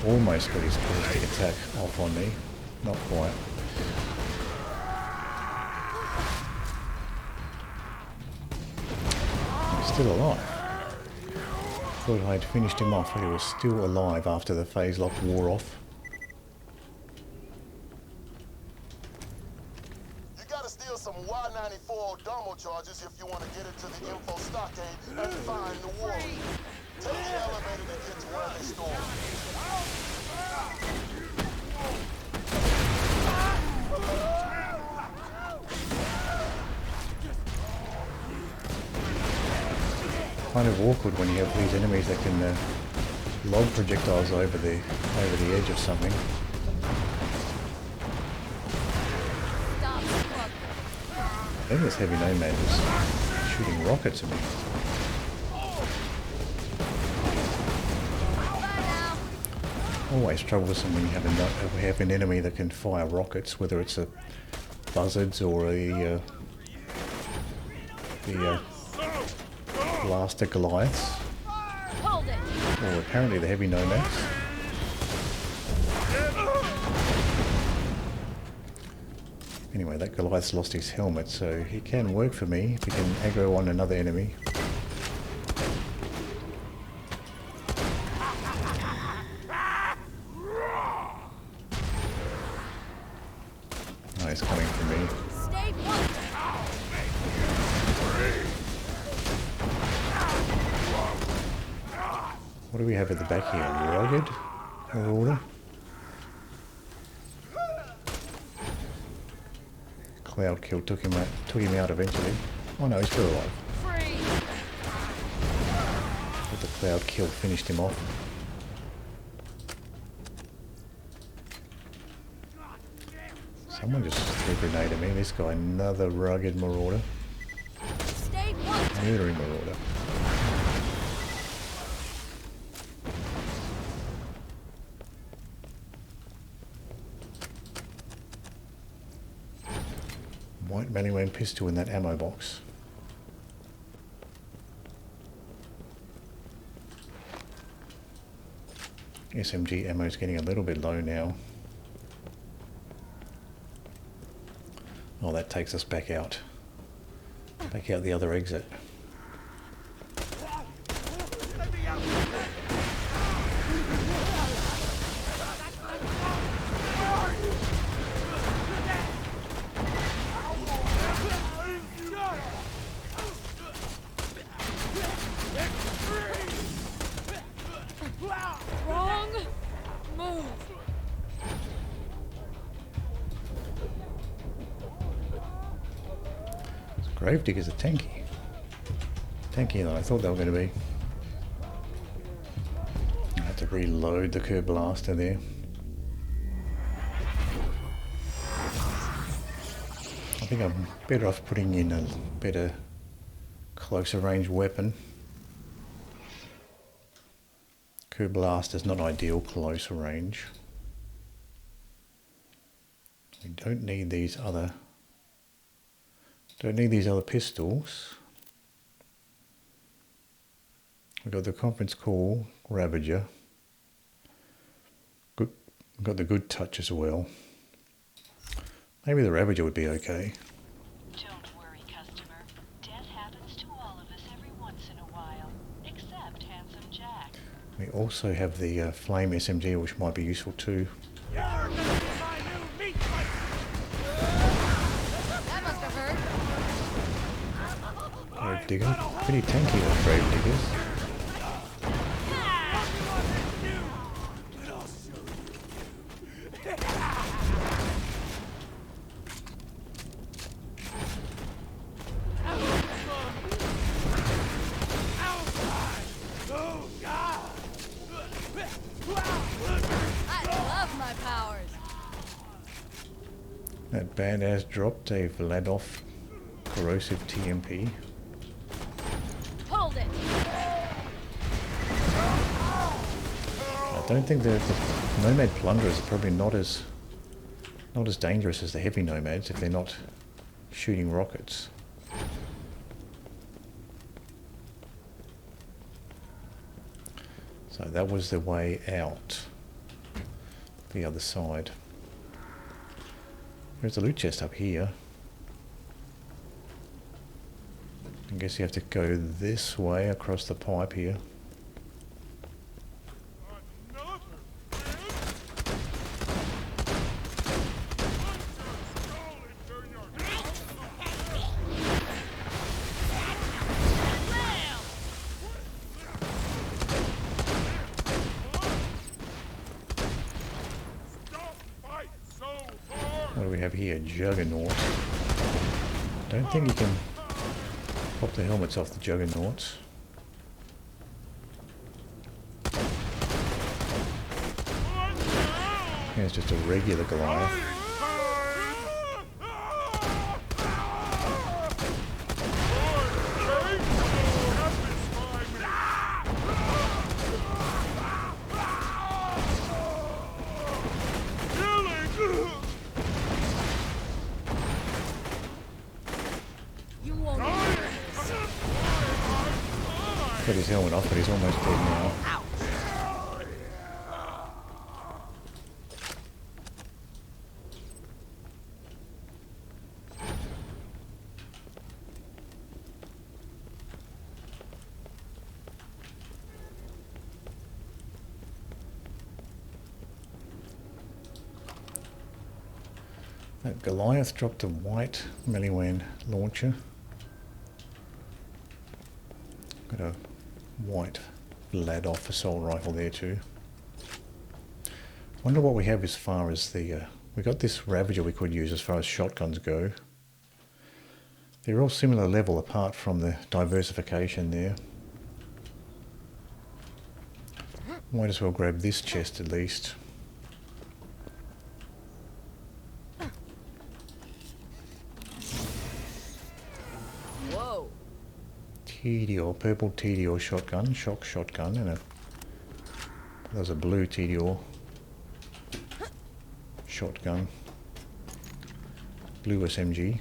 almost got his ballistic attack off on me. Not quite. He's still alive. Thought I'd finished him off, but he was still alive after the phase lock wore off. You gotta steal some Y94 Domo charges if you want to get into the info stockade and find the war. Take the elevator to get to where they store. Kind of awkward when you have these enemies that can lob projectiles over the edge of something. I think this heavy nomad was shooting rockets at me. Always troublesome when you have an enemy that can fire rockets, whether it's a buzzards or the blaster Goliaths, or apparently the heavy nomads. Anyway, that Goliath's lost his helmet, so he can work for me if he can aggro on another enemy. Oh, he's coming for me. What do we have at the back here? Rugged? Marauder? Cloud kill took him out eventually. Oh no, he's still alive. But the cloud kill finished him off. Someone just threw a grenade at me. This guy, another rugged marauder. Murdering marauder. White Maliwan pistol in that ammo box. SMG ammo is getting a little bit low now. Oh, that takes us back out. Back out the other exit. Gravediggers are tanky. Tankier than I thought they were going to be. I had to reload the curb blaster there. I think I'm better off putting in a better closer range weapon. Curb blaster is not ideal closer range. We don't need these other pistols. We've got the Confrence Cal Ravager. We've got the good touch as well. Maybe the Ravager would be okay. Don't worry, customer. Death happens to all of us every once in a while, except Handsome Jack. We also have the Flame SMG, which might be useful too. You're gonna be my new meat fight. That must have hurt. Gravedigger. Pretty tanky, those Gravediggers. That badass dropped a Vladov corrosive TMP. Hold it. I don't think the Nomad Plunderers are probably not as dangerous as the heavy Nomads if they're not shooting rockets. So that was the way out. the other side. There's a loot chest up here. I guess you have to go this way across the pipe here. What do we have here? Juggernaut. Don't think you can pop the helmets off the Juggernauts. Here's just a regular Goliath. Got his helmet off, but he's almost dead now. That Goliath dropped a white Meliwan launcher. Got a white Vlad-off assault rifle there too. Wonder what we have as far as the we got this Ravager we could use as far as shotguns go. They're all similar level apart from the diversification there. Might as well grab this chest at least. TDR, purple TDR shotgun, shock shotgun, and there's a blue TDR shotgun, blue SMG.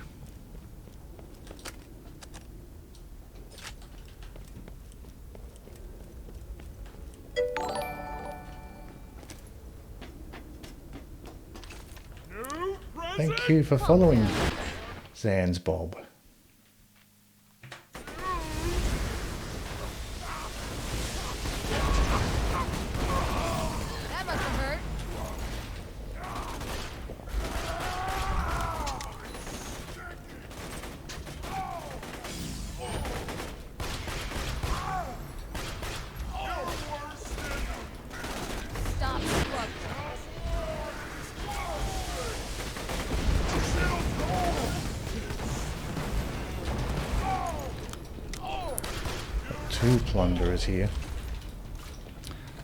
Thank you for following, Zan's Bob. Two plunderers here.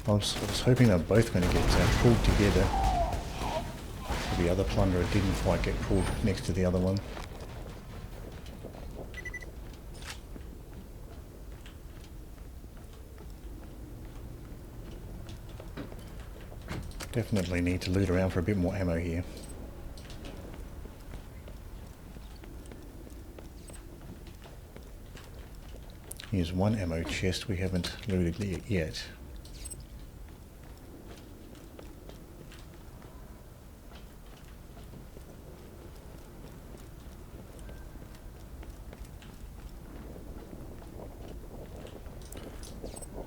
I was hoping they're both going to get pulled together. The other plunderer didn't quite get pulled next to the other one. Definitely need to loot around for a bit more ammo here. Here's one ammo chest we haven't looted yet.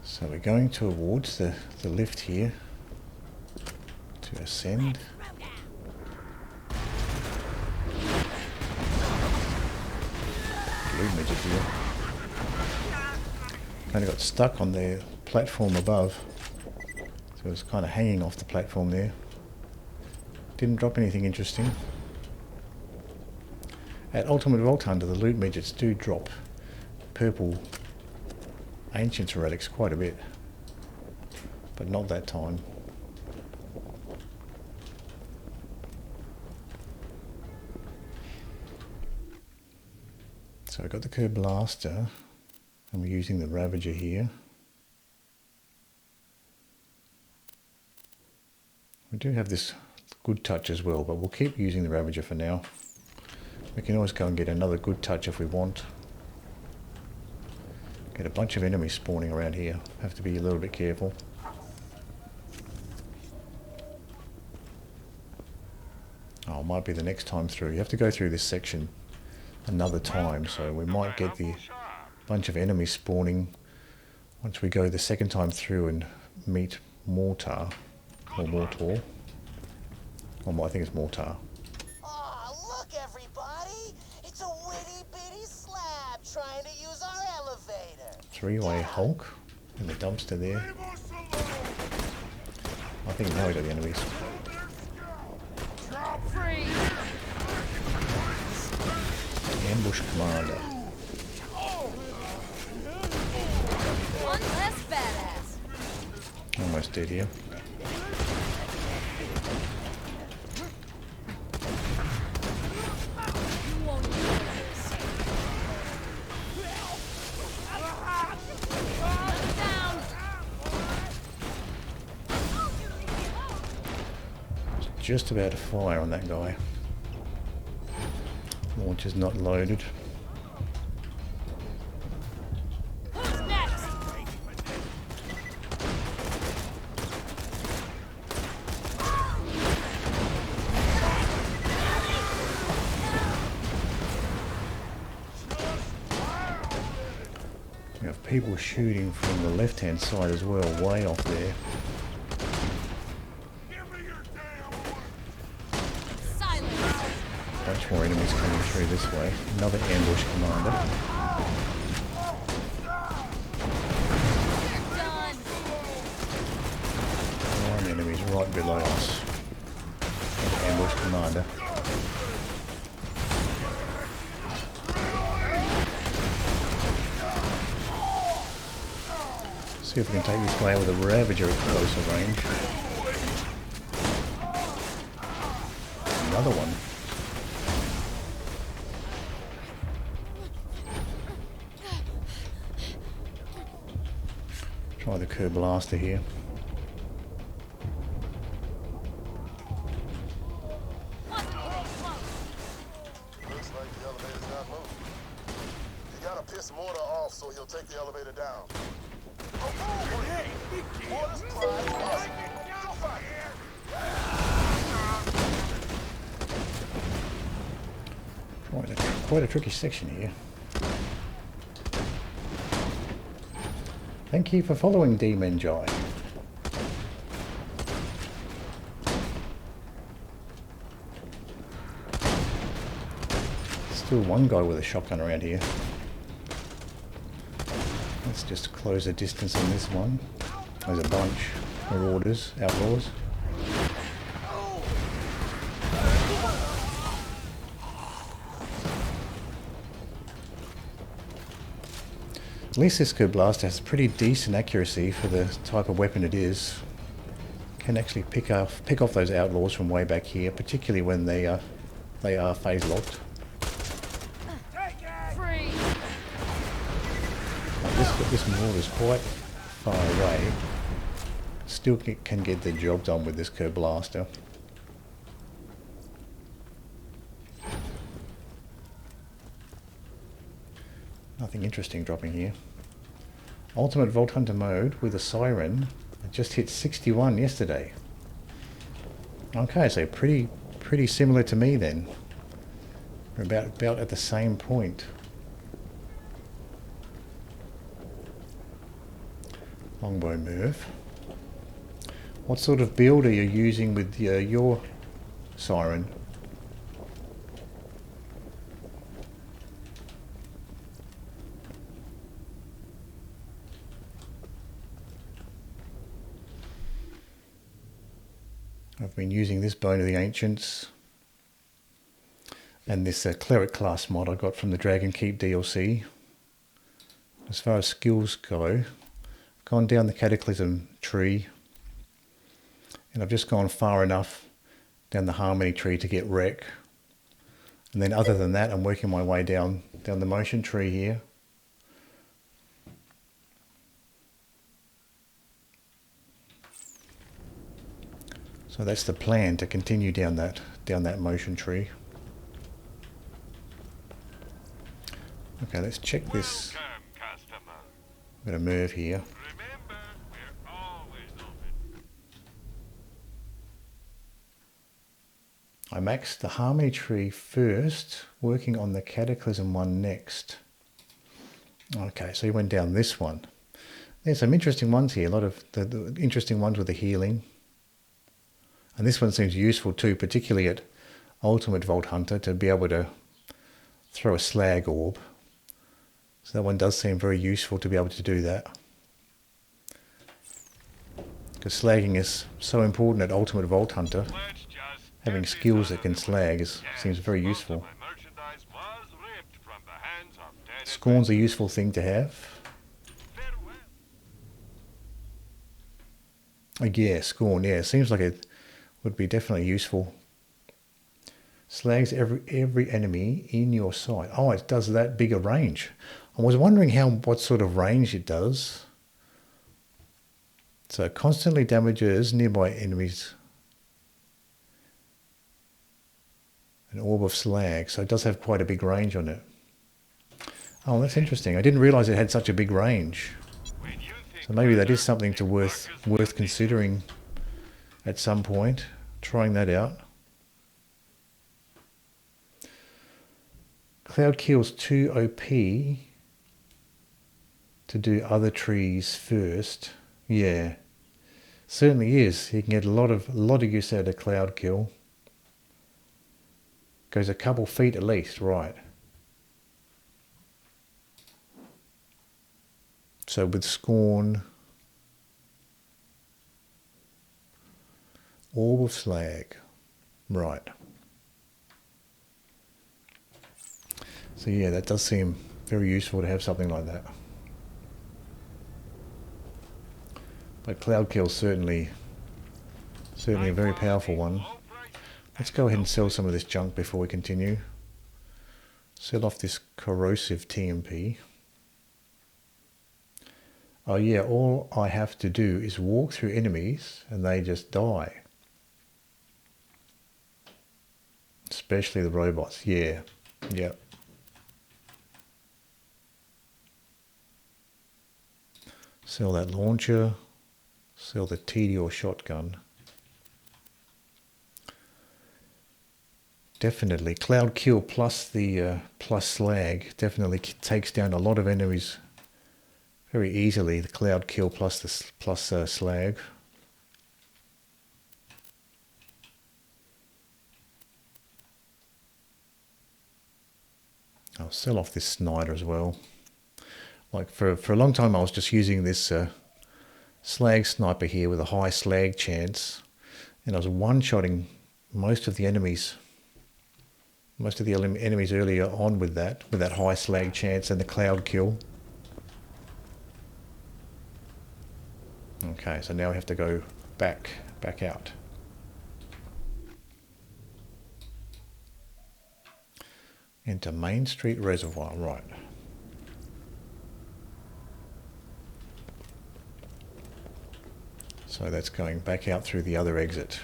So we're going towards the lift here to ascend. Blue midget here. Kind of got stuck on the platform above, so it was kind of hanging off the platform there. Didn't drop anything interesting. At Ultimate Vault Hunter, the loot midgets do drop purple ancient relics quite a bit, but not that time. So I got the Curb Blaster. And we're using the Ravager here. We do have this good touch as well, but we'll keep using the Ravager for now. We can always go and get another good touch if we want. Get a bunch of enemies spawning around here. Have to be a little bit careful. it might be the next time through. You have to go through this section another time, so we might get the bunch of enemies spawning once we go the second time through and meet Mortar, or Mortor. Or I think it's Mortar. Oh, look, everybody! It's a witty-bitty slab trying to use our elevator. Three-way Hulk in the dumpster there. I think now we got the enemies. Ambush Commander. One less badass. Almost dead here. You won't enjoy this. Down. Just about to fire on that guy. Launch is not loaded. Who's next? We have people shooting from the left-hand side as well, way off there. Bunch more enemies coming through this way. Another ambush commander. Done. One enemy's right below us. Another ambush commander. See if we can take this guy out with a Ravager at closer range. Another one. Try the Kerr blaster here. Looks like the elevator's not moving. You gotta piss Mortar off so he'll take the elevator down. Mortar's pride lost. Too far. Quite a tricky section here. Thank you for following Demon Joy. Still one guy with a shotgun around here. Let's just close the distance on this one. There's a bunch. Marauders, outlaws. At least this Kerr blaster has pretty decent accuracy for the type of weapon it is. Can actually pick off those outlaws from way back here, particularly when they are phase locked. Free. This mortar is quite far away. Still can get the job done with this Kerr blaster. Nothing interesting dropping here. Ultimate Vault Hunter mode with a Siren. It just hit 61 yesterday. Okay, so pretty similar to me then. We're about at the same point. Longbow move. What sort of build are you using with your Siren? I've been using this Bone of the Ancients and this Cleric class mod I got from the Dragon Keep DLC. As far as skills go, I've gone down the Cataclysm tree and I've just gone far enough down the Harmony tree to get Wreck. And then other than that, I'm working my way down the Motion tree here. So that's the plan, to continue down that Motion tree. Okay, let's check this. I'm going to move here. Remember, we're always open. I maxed the Harmony tree first, working on the Cataclysm one next. Okay, so you went down this one. There's some interesting ones here, a lot of the interesting ones with the healing. And this one seems useful too, particularly at Ultimate Vault Hunter, to be able to throw a slag orb. So that one does seem very useful to be able to do that. Because slagging is so important at Ultimate Vault Hunter. Having skills that can slag seems very useful. Scorn's a useful thing to have. Yeah, Scorn, yeah, seems like it would be definitely useful. Slags every enemy in your sight. Oh, it does that bigger range. I was wondering what sort of range it does. So constantly damages nearby enemies. An orb of slag, so it does have quite a big range on it. Oh, that's interesting. I didn't realise it had such a big range. So maybe that is something to worth considering at some point. Trying that out. Cloud Kill's too OP to do other trees first. Yeah, certainly is. You can get a lot of use out of Cloud Kill. Goes a couple feet at least, right? So with Scorn, Orb of Slag, right? So yeah, that does seem very useful to have something like that. But Cloud Kill's certainly a very powerful one. Let's go ahead and sell some of this junk before we continue. Sell off this corrosive TMP. Oh yeah, all I have to do is walk through enemies and they just die. Especially the robots, yeah. Yep. Sell that launcher. Sell the TD or shotgun. Definitely, Cloud Kill plus the plus slag definitely takes down a lot of enemies very easily. The Cloud Kill plus the slag. I'll sell off this Snider as well. Like for a long time, I was just using this slag sniper here with a high slag chance, and I was one-shotting most of the enemies earlier on with that high slag chance and the Cloud Kill. Okay, so now we have to go back out. Into Main Street Reservoir, right. So that's going back out through the other exit.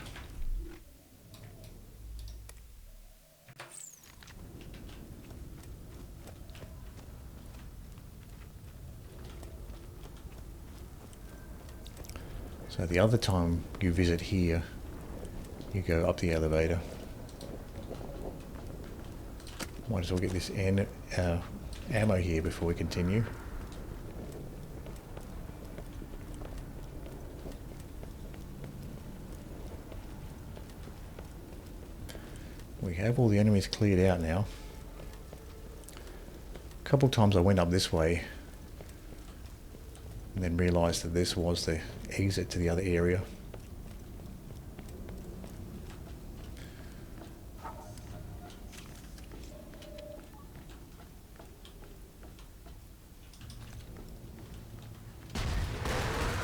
So the other time you visit here, you go up the elevator. Might as well get this ammo here before we continue. We have all the enemies cleared out now. A couple times I went up this way and then realised that this was the exit to the other area.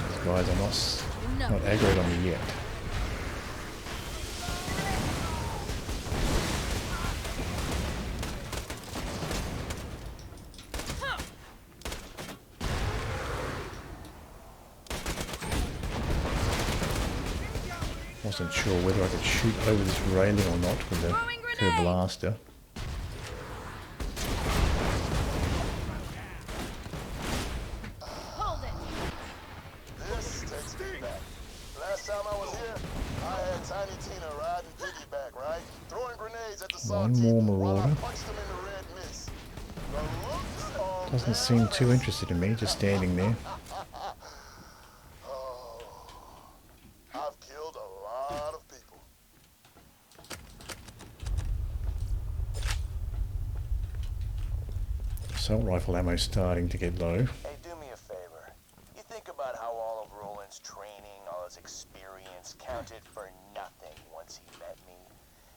These guys are not aggroed on me yet. Wasn't sure whether I could shoot over this railing or not with the curb blaster. This takes me back. Last time I was here, I had Tiny Tina riding piggyback, right? Throw One more marauder. Doesn't seem too interested in me, just standing there. I've killed a lot of people. Assault rifle ammo's starting to get low. Hey, do me a favor. You think about how all of Roland's training, all his experience counted for nothing once he met me.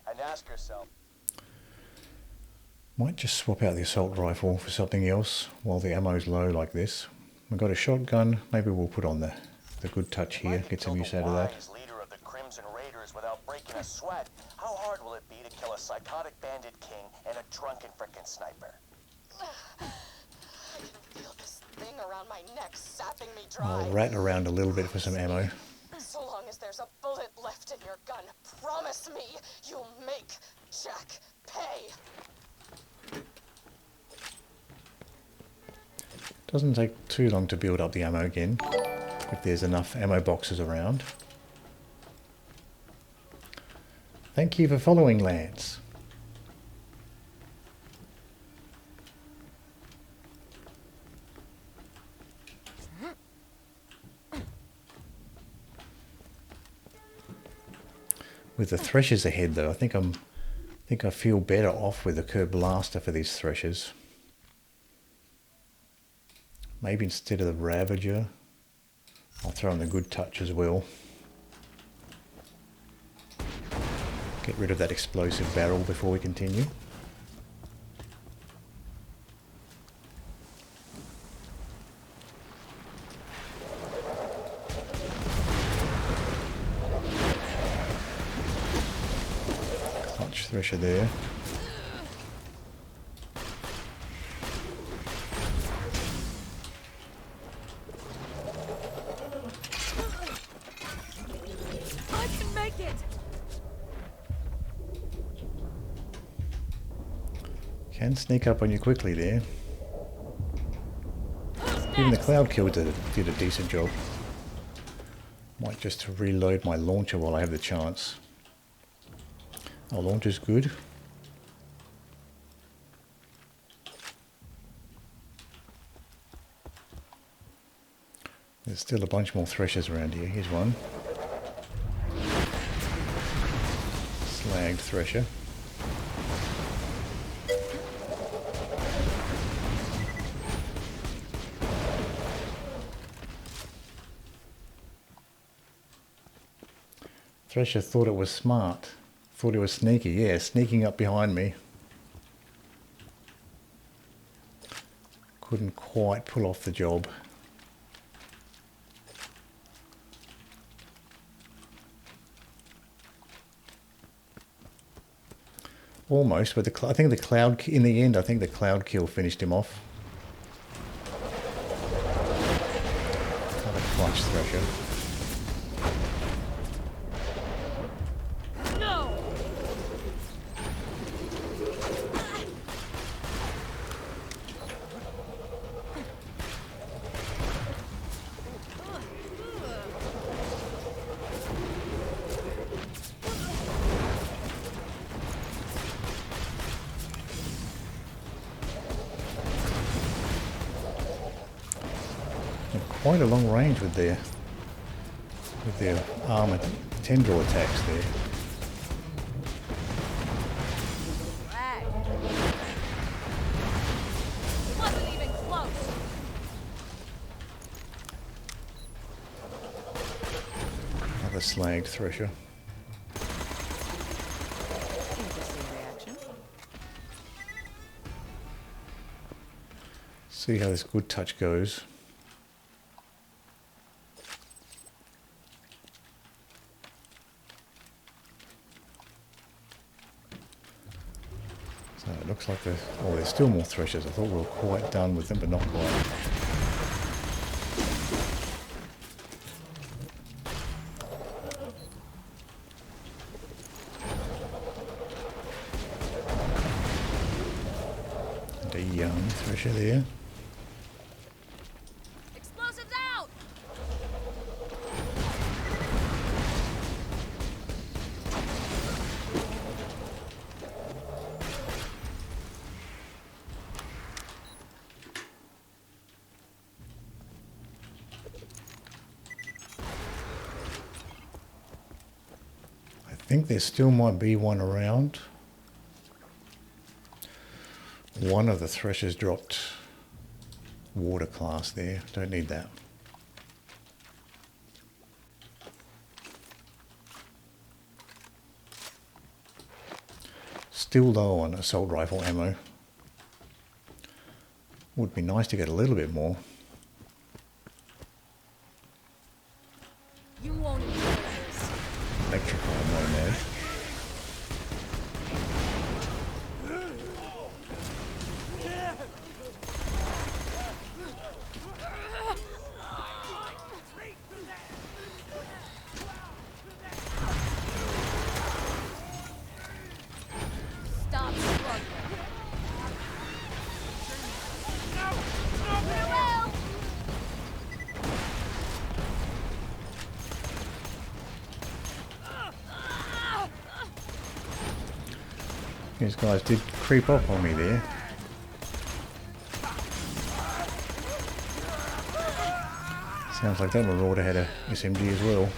And ask yourself, Might just swap out the assault rifle for something else while the ammo's low like this. We've got a shotgun, maybe we'll put on the good touch here, get some use out of that. leader of the Crimson Raiders without breaking a sweat, how hard will it be to kill a psychotic bandit king and a drunken frickin' sniper? I can feel this thing around my neck sapping me dry. I'll rat around a little bit for some ammo. So long as there's a bullet left in your gun, promise me you'll make Jack pay. Doesn't take too long to build up the ammo again, if there's enough ammo boxes around. Thank you for following, Lance. With the threshers ahead though, I think I feel better off with the curb blaster for these threshers. Maybe instead of the Ravager, I'll throw in the good touch as well. Get rid of that explosive barrel before we continue. Clutch thresher there. Can sneak up on you quickly there. Even the cloud kill did a decent job. Might just reload my launcher while I have the chance. Our launcher's good. There's still a bunch more threshers around here. Here's one. Slagged thresher. Thresher thought it was smart. Thought it was sneaky. Yeah, sneaking up behind me. Couldn't quite pull off the job. Almost, but I think the cloud, in the end, I think the cloud kill finished him off. Another clutch thresher. Quite a long range with their armored tendril attacks there. Wasn't even close. Another slagged thresher. Interesting reaction. See how this good touch goes. So it looks like there's still more threshers. I thought we were quite done with them, but not quite. And a young thresher there. Explosives out! think there still might be one around. One of the threshers dropped water class there. Don't need that. Still low on assault rifle ammo. Would be nice to get a little bit more. You won't enjoy this. Electrical ammo now. Stop struggling. These guys did creep up on me there. Sounds like that Marauder had a SMG as well.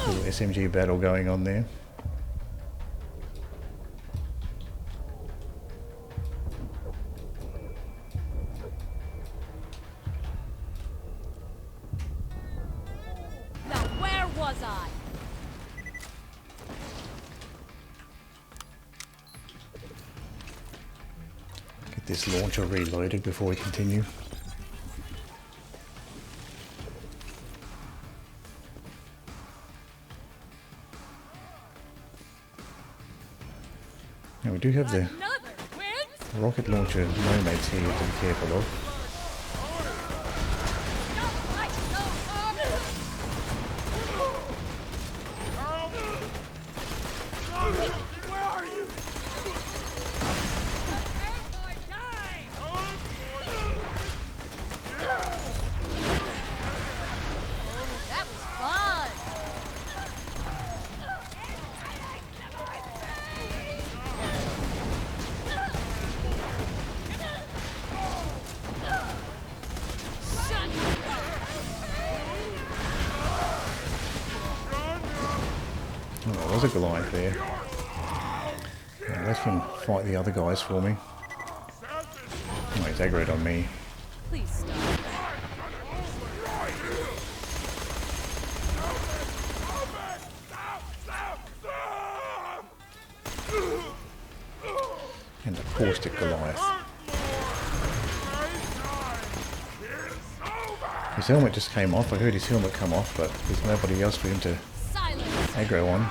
Little SMG battle going on there. Now where was I? Get this launcher reloaded before we continue. Now we do have the rocket launcher nomads here to be careful of. Where are you? That was fun. Oh, there was a Goliath there. Now let him fight the other guys for me. Oh, he's aggroed on me. Please stop. And a caustic Goliath. His helmet just came off. I heard his helmet come off, but there's nobody else for him to aggro on.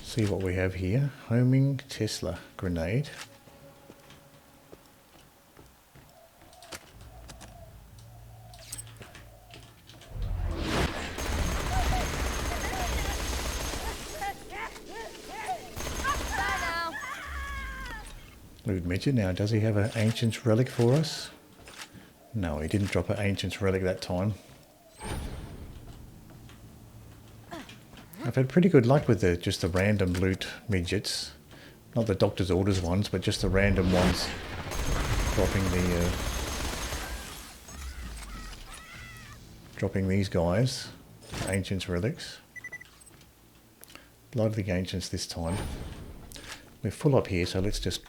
See what we have here. Homing Tesla grenade. Loot midget. Now, does he have an Ancient's Relic for us? No, he didn't drop an Ancient's Relic that time. I've had pretty good luck with just the random loot midgets. Not the Doctor's Orders ones, but just the random ones dropping these guys. Ancient's Relics. Blood of the Ancients this time. We're full up here, so let's just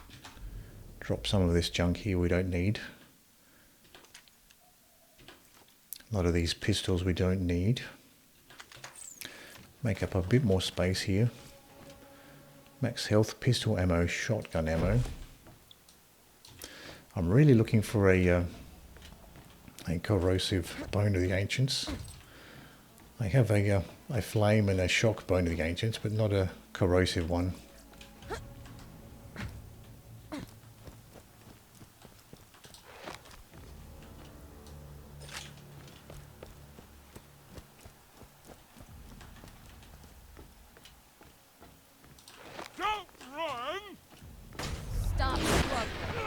drop some of this junk here we don't need. A lot of these pistols we don't need. Make up a bit more space here. Max health, pistol ammo, shotgun ammo. I'm really looking for a corrosive bone of the ancients. I have a flame and a shock bone of the ancients, but not a corrosive one.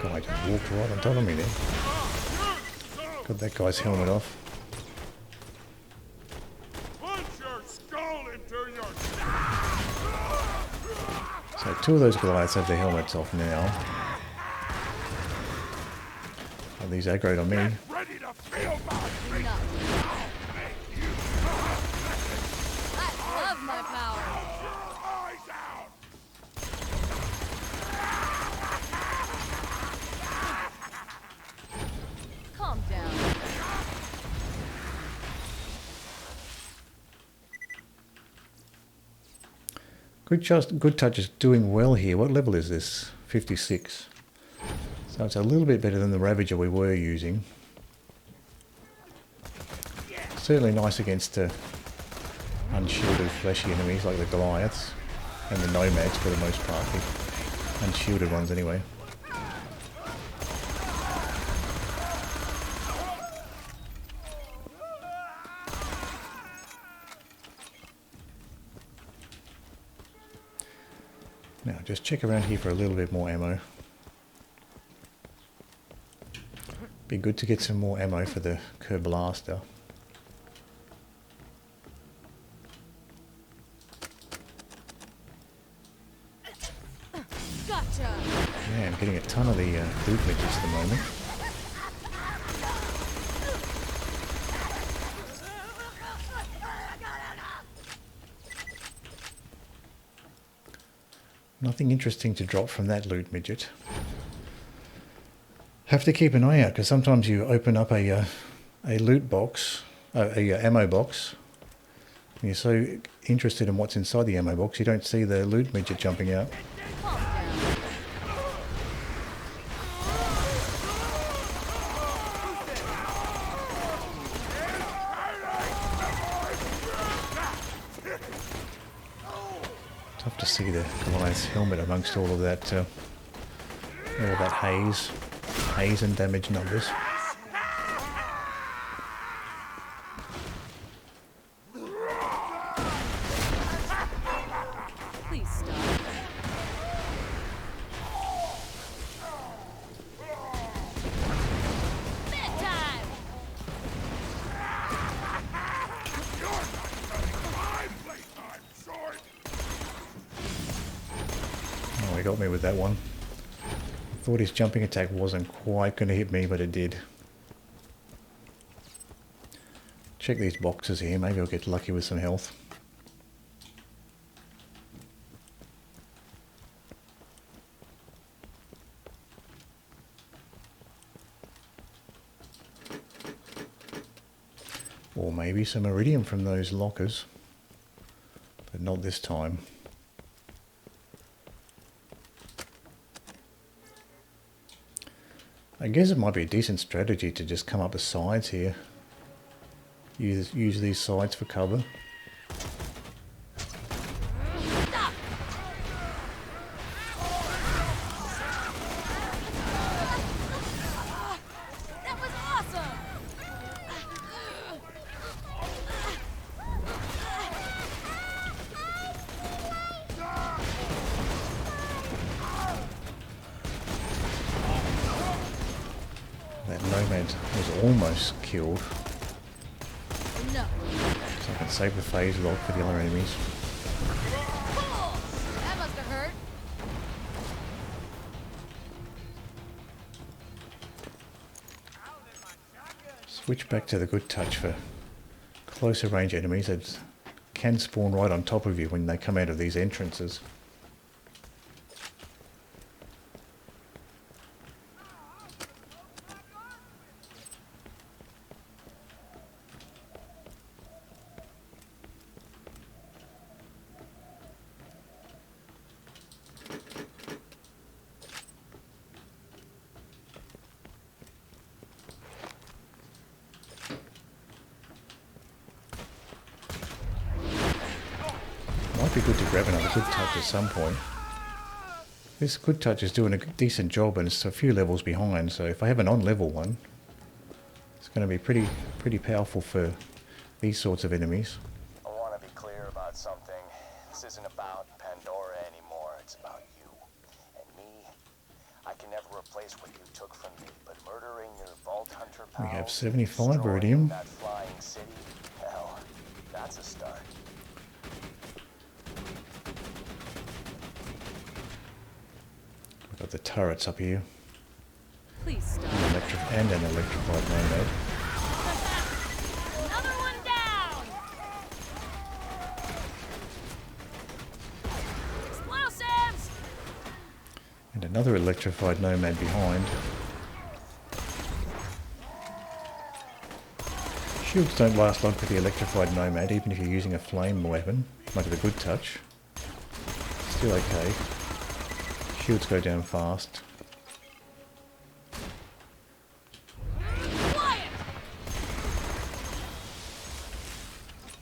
I just walked right on top of me there. Got that guy's helmet off. So two of those Goliaths have their helmets off now. Oh, these aggroed on me. Ready to feel my feet. I love my power. Eyes out. Calm down. Good Touch is doing well here. What level is this? 56. So it's a little bit better than the Ravager we were using. Certainly nice against unshielded fleshy enemies like the Goliaths and the Nomads for the most part. The unshielded ones anyway. Now just check around here for a little bit more ammo. Be good to get some more ammo for the Kerr Blaster. Gotcha. Yeah, I'm getting a ton of the loot midgets at the moment. Nothing interesting to drop from that loot midget. Have to keep an eye out because sometimes you open up a loot box, a ammo box, and you're so interested in what's inside the ammo box you don't see the loot midget jumping out. Tough to see the Goliath's helmet amongst all of that haze and damage numbers. Please stop. Bedtime. Oh, he got me with that one. Thought his jumping attack wasn't quite going to hit me, but it did. Check these boxes here, maybe I'll get lucky with some health. Or maybe some iridium from those lockers, but not this time. I guess it might be a decent strategy to just come up the sides here. Use these sides for cover. Stop. That was awesome. That Nomad was almost killed. No. So I can save the phase lock for the other enemies. Cool. That must have hurt. Switch back to the Good Touch for closer range enemies that can spawn right on top of you when they come out of these entrances. Might be good to grab another Good Touch at some point. This Good Touch is doing a decent job and it's a few levels behind, so if I have an on level one, it's going to be pretty powerful for these sorts of enemies. I want to be clear about something. This isn't about Pandora anymore. It's about you and me. I can never replace what you took from me, but murdering your Vault Hunter pals, We have 75 destroying iridium. that flying city, hell, that's a start. We've got the turrets up here. Please stop. And an electrified nomad. Another one down! Explosives! And another electrified nomad behind. Shields don't last long with the electrified nomad, even if you're using a flame weapon. Might have a good touch. Still okay. Shields go down fast.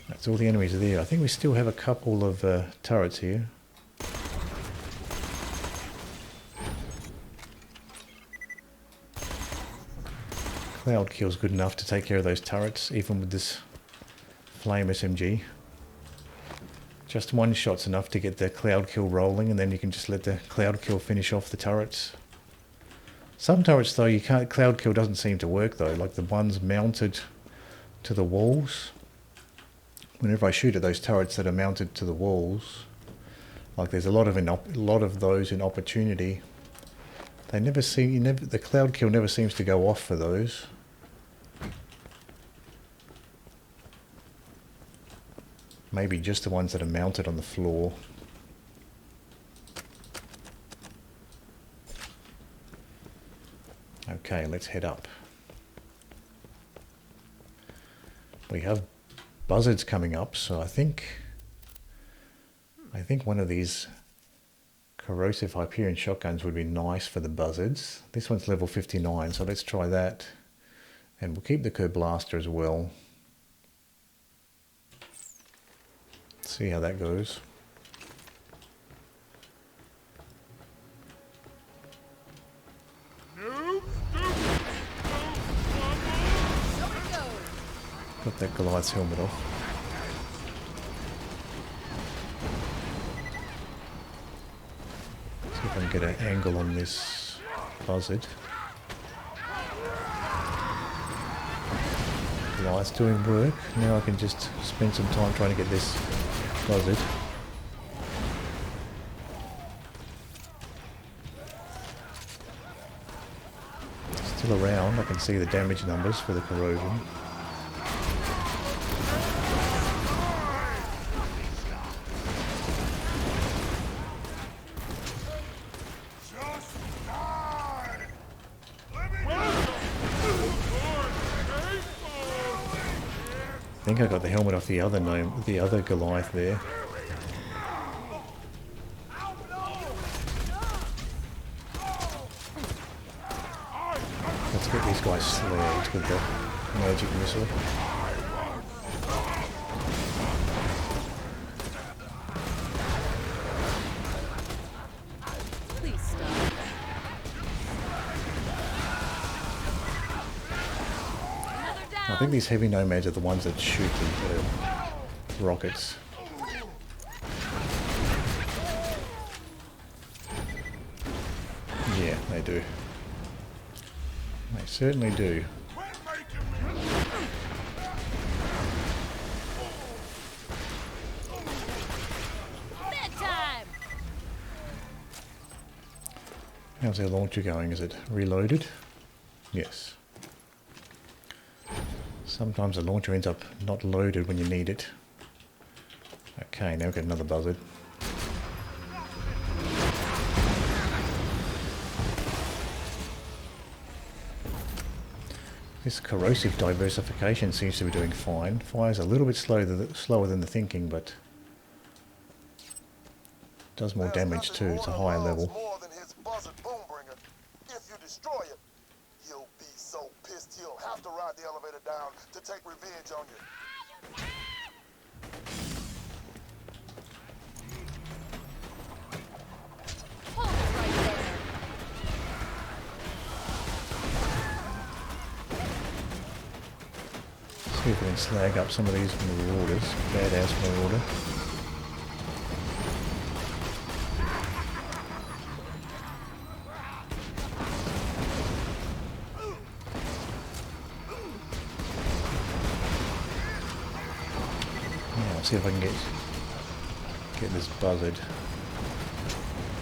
That's all the enemies are there. I think we still have a couple of turrets here. Cloud kill's good enough to take care of those turrets, even with this flame SMG. Just one shot's enough to get the cloud kill rolling, and then you can just let the cloud kill finish off the turrets. Some turrets though, you can't. Cloud kill doesn't seem to work though, like the ones mounted to the walls. Whenever I shoot at those turrets that are mounted to the walls, like there's a lot of those in opportunity. They never seem. The cloud kill never seems to go off for those. Maybe just the ones that are mounted on the floor. Okay, let's head up. We have buzzards coming up, so I think one of these corrosive Hyperion shotguns would be nice for the buzzards. This one's level 59, so let's try that. And we'll keep the Kerr blaster as well. See how that goes. Got that Goliath's helmet off. See if I can get an angle on this buzzard. Goliath's doing work. Now I can just spend some time trying to get this buzzard. Still around. I can see the damage numbers for the corrosion. I think I got the helmet off the other Goliath there. Let's get these guys slagged with the magic missile. Please stop. I think these heavy nomads are the ones that shoot the rockets. Yeah, they do. They certainly do. Bedtime! How's our launcher going? Is it reloaded? Yes. Sometimes the launcher ends up not loaded when you need it. Okay, now we've got another buzzard. This corrosive diversification seems to be doing fine. Fire's a little bit slower than the thinking, but does more damage too. It's a higher level. More than his buzzard boombringer. If you destroy it, he'll be so pissed he'll have to ride the elevator down to take revenge on you. Hold it right there. See if we can slag up some of these marauders. Badass marauder. See if I can get this buzzard.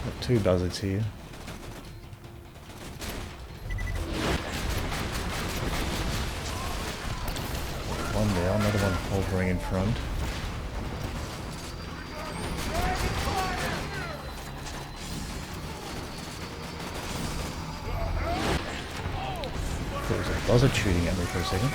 Got two buzzards here. one down, another one hovering in front. There was a buzzard shooting at me for a second.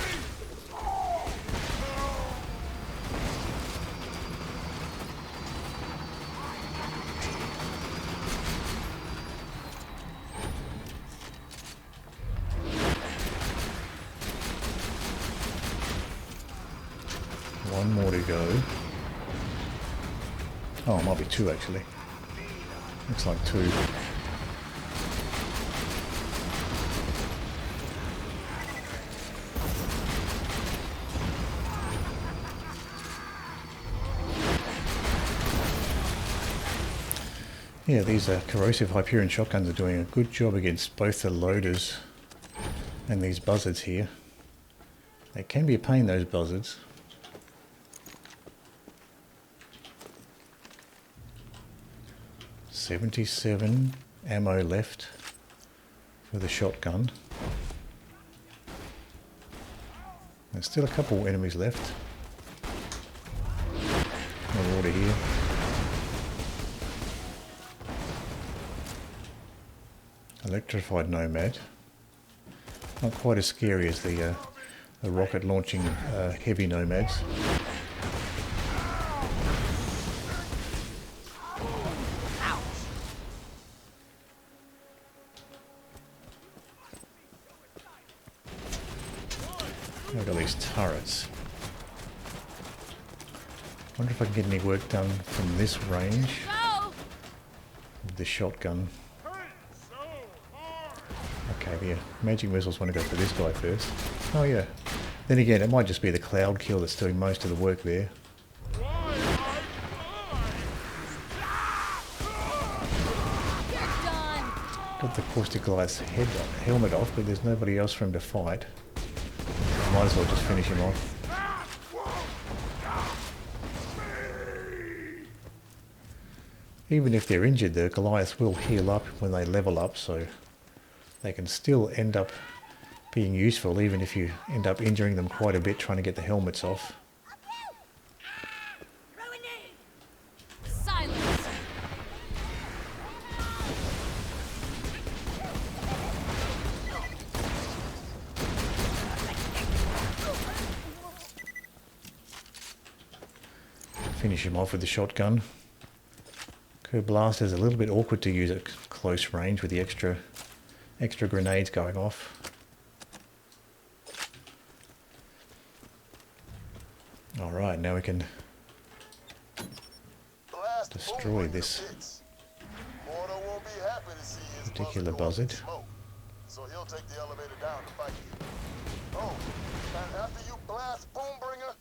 One more to go. Oh, it might be two actually. Looks like two. Yeah, these corrosive Hyperion shotguns are doing a good job against both the loaders and these buzzards here. They can be a pain, those buzzards. $77 ammo left for the shotgun. There's still a couple enemies left. More water here. Electrified nomad. Not quite as scary as the rocket launching heavy nomads. Look at these turrets. Wonder if I can get any work done from this range with the shotgun. Okay, the magic missiles want to go for this guy first. Oh yeah. Then again, it might just be the cloud kill that's doing most of the work there. Got the caustic guy's helmet off, but there's nobody else for him to fight. Might as well just finish him off. Even if they're injured, the Goliath will heal up when they level up, so they can still end up being useful even if you end up injuring them quite a bit trying to get the helmets off. Silence. Finish him off with the shotgun. Blast is a little bit awkward to use at close range with the extra grenades going off. Alright, now we can destroy this particular buzzard. So he'll take the elevator down to fight you. Oh, and after you blast Boombringer,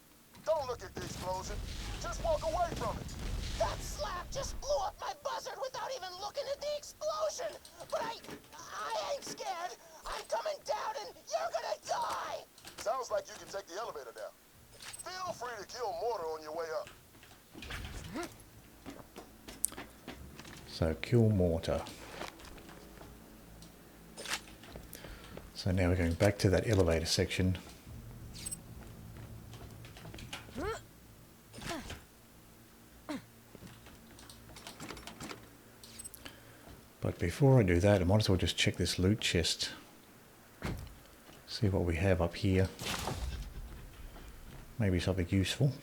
don't look at the explosion. Just walk away from it. That slap just blew up my buzzard without even looking at the explosion! But I ain't scared! I'm coming down and you're gonna die! Sounds like you can take the elevator down. Feel free to kill Mortar on your way up. So kill Mortar. So now we're going back to that elevator section. But before I do that, I might as well just check this loot chest. See what we have up here. Maybe something useful.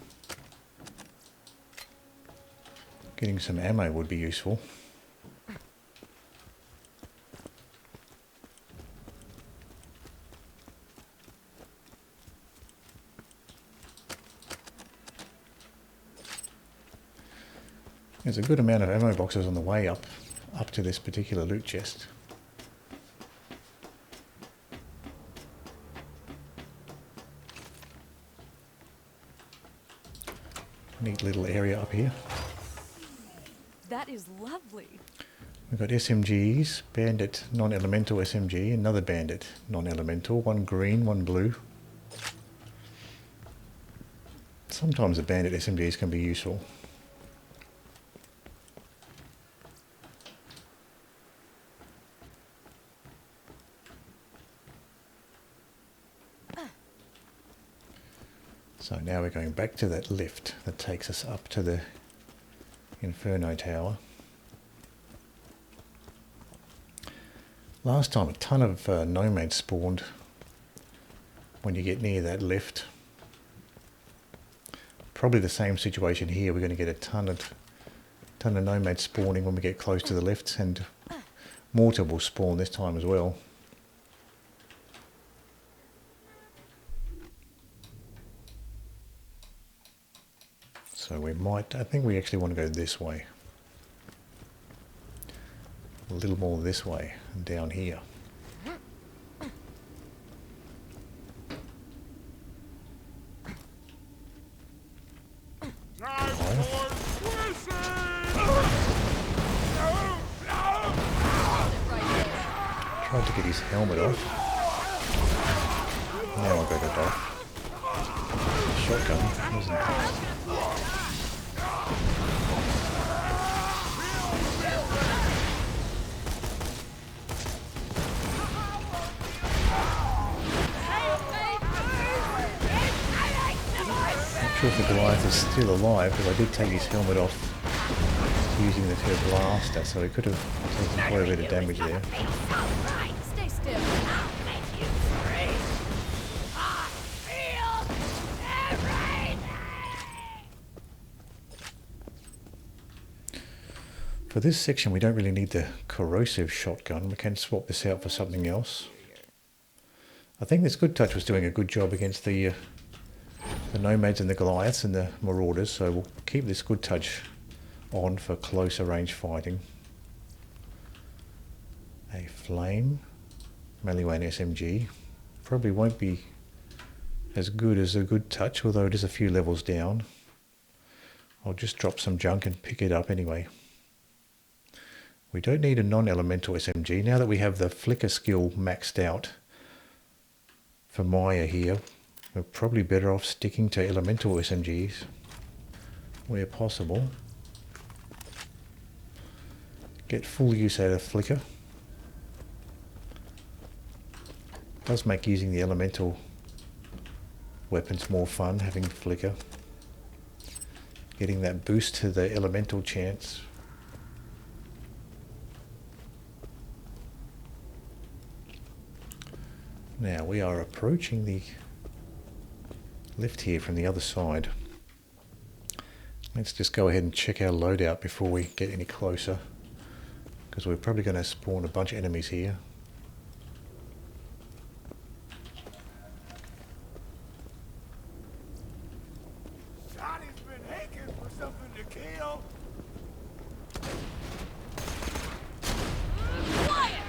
Getting some ammo would be useful. There's a good amount of ammo boxes on the way up to this particular loot chest. Neat little area up here. That is lovely. We've got SMGs, Bandit non-elemental SMG, another Bandit non-elemental, one green, one blue. Sometimes the Bandit SMGs can be useful. So now we're going back to that lift that takes us up to the Inferno Tower. Last time a ton of nomads spawned when you get near that lift. Probably the same situation here. We're going to get a ton of nomads spawning when we get close to the lift, and mortar will spawn this time as well. So we might, I think we actually want to go this way. A little more this way and down here. Tried to get his helmet off. Now I got it off. Shotgun wasn't not sure if the Goliath is still alive, because I did take his helmet off using the Curb Blaster, so he could have taken quite a bit of damage there. Stay still. I'll make you free. I feel everything. For this section, we don't really need the corrosive shotgun. We can swap this out for something else. I think this Good Touch was doing a good job against the Nomads and the Goliaths and the Marauders, so we'll keep this Good Touch on for closer range fighting. A flame Maliwan SMG probably won't be as good as a Good Touch, although it is a few levels down. I'll just drop some junk and pick it up anyway. We don't need a non-elemental SMG now that we have the flicker skill maxed out for Maya here. We're probably better off sticking to elemental SMGs where possible. Get full use out of flicker. Does make using the elemental weapons more fun, having flicker. Getting that boost to the elemental chance. Now we are approaching the lift here from the other side. Let's just go ahead and check our loadout before we get any closer, because we're probably going to spawn a bunch of enemies here. Johnny's been aching for something to kill. Quiet!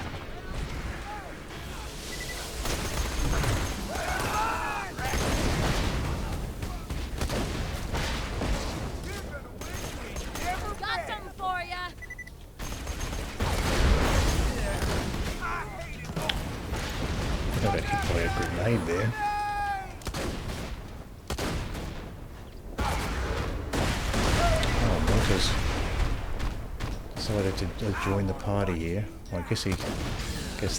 Got something for ya. I got hit by a grenade there. Oh, Mortar's decided to join the party here. Well, I guess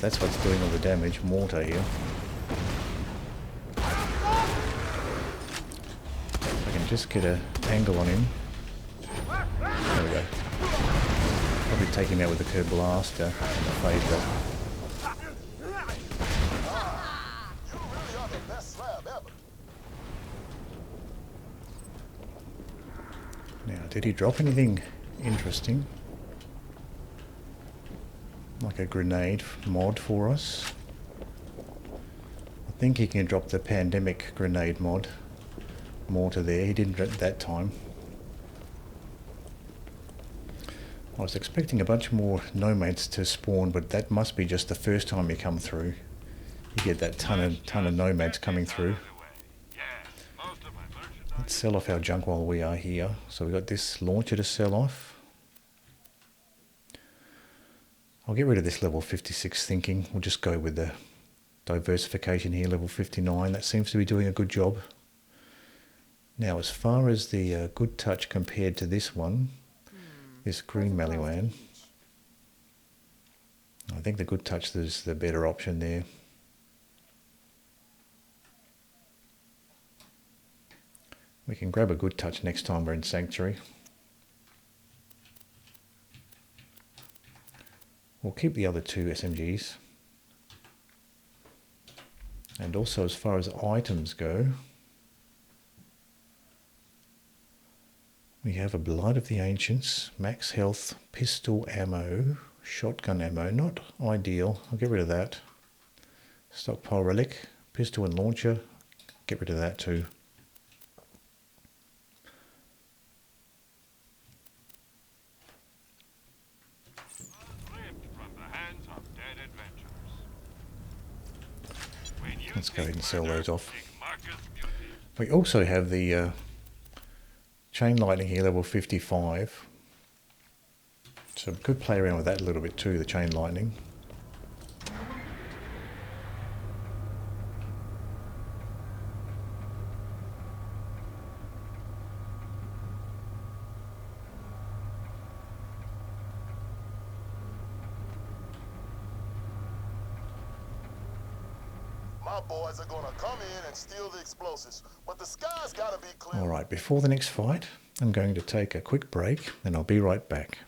that's what's doing all the damage. Mortar here. If I can just get an angle on him. There we go. Probably take him out with the Curb Blaster and the Phaser. You really are the best slab ever. Now, did he drop anything interesting? Like a grenade mod for us? I think he can drop the pandemic grenade mod. Mortar there. He didn't that time. I was expecting a bunch more nomads to spawn, but that must be just the first time you come through. You get that ton of nomads coming through. Let's sell off our junk while we are here. So we've got this launcher to sell off. I'll get rid of this level 56 thinking. We'll just go with the diversification here, level 59. That seems to be doing a good job. Now, as far as the Good Touch compared to this one, this green Maliwan, I think the Good Touch is the better option there. We can grab a good touch next time we're in Sanctuary. We'll keep the other 2 SMGs. And also, as far as items go, we have a Blood of the Ancients, max health, pistol ammo, shotgun ammo, not ideal, I'll get rid of that. Stockpile relic, pistol and launcher, get rid of that too. Let's go ahead and sell those off. We also have the chain lightning here, level 55. So we could play around with that a little bit too, the chain lightning. My boys are gonna come in and steal the explosives, but the sky's gotta be clear. Alright, before the next fight, I'm going to take a quick break and I'll be right back.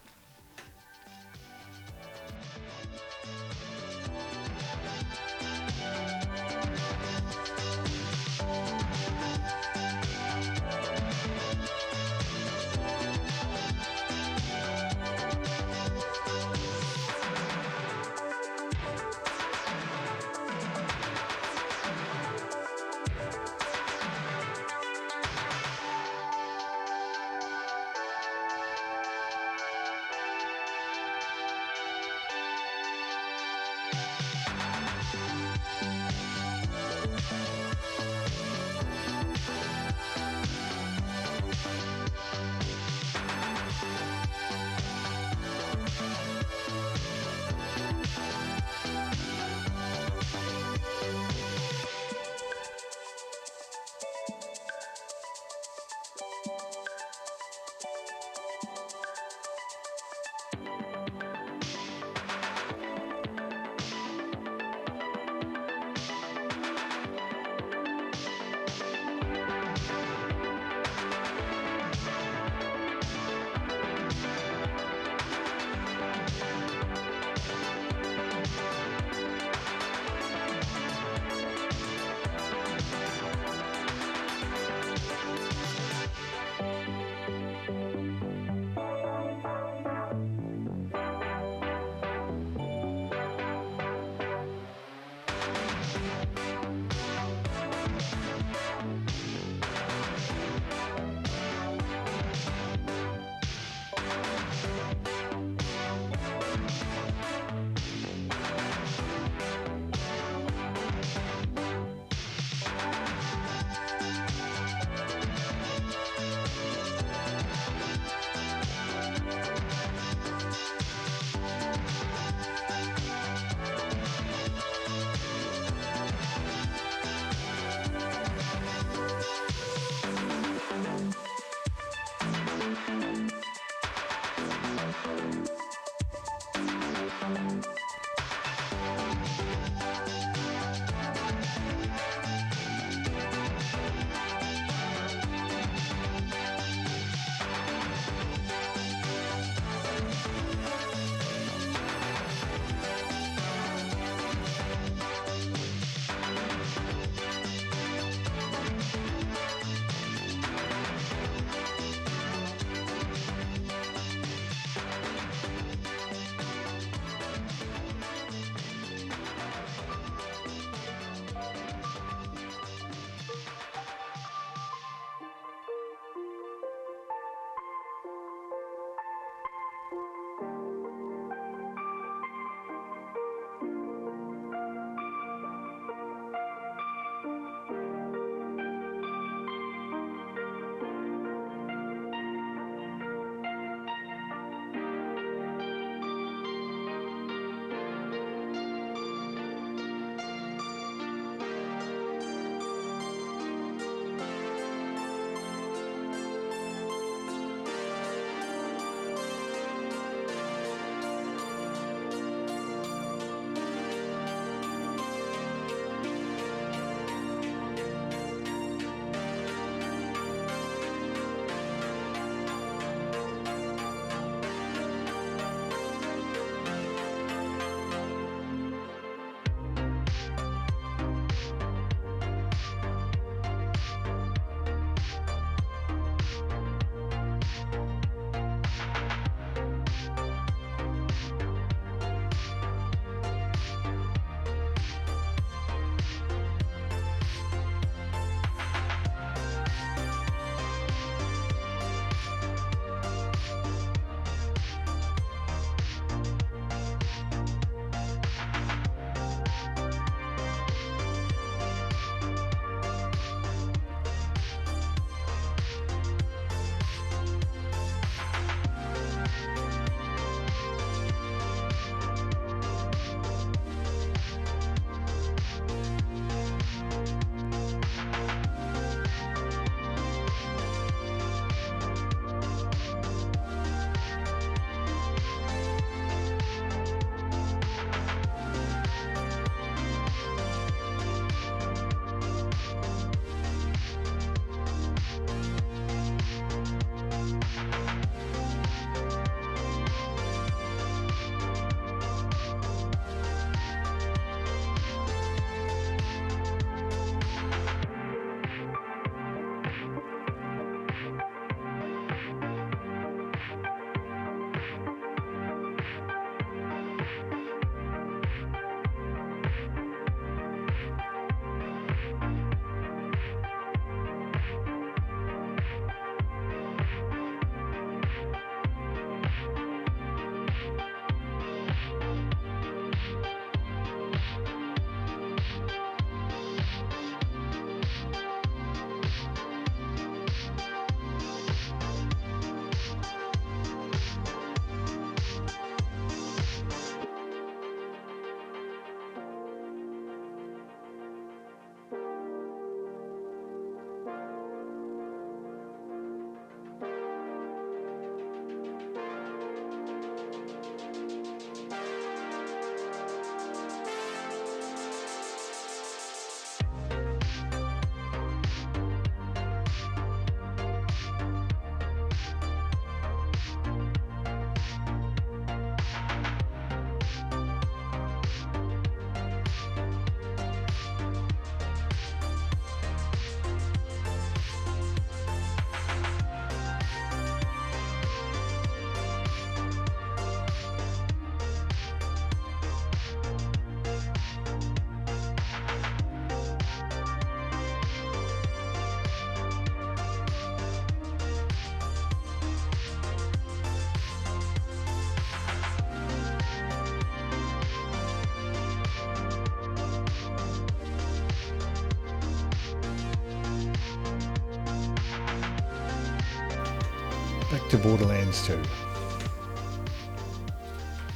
Back to Borderlands 2.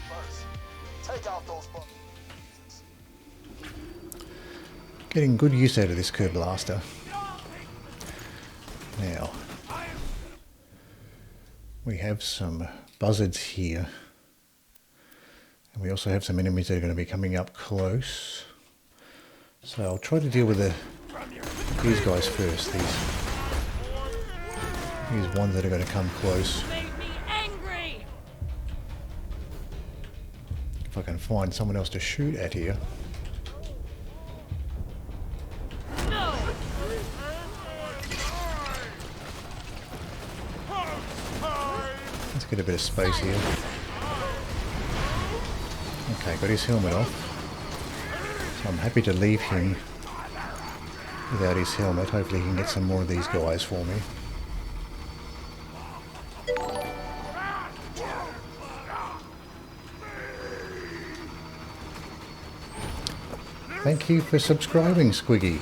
First, take out those buttons. Getting good use out of this curb blaster. Now, we have some buzzards here. And we also have some enemies that are going to be coming up close. So I'll try to deal with these guys first. These ones that are going to come close. If I can find someone else to shoot at here. Let's get a bit of space here. Okay, got his helmet off. So I'm happy to leave him without his helmet. Hopefully he can get some more of these guys for me. Thank you for subscribing, Squiggy.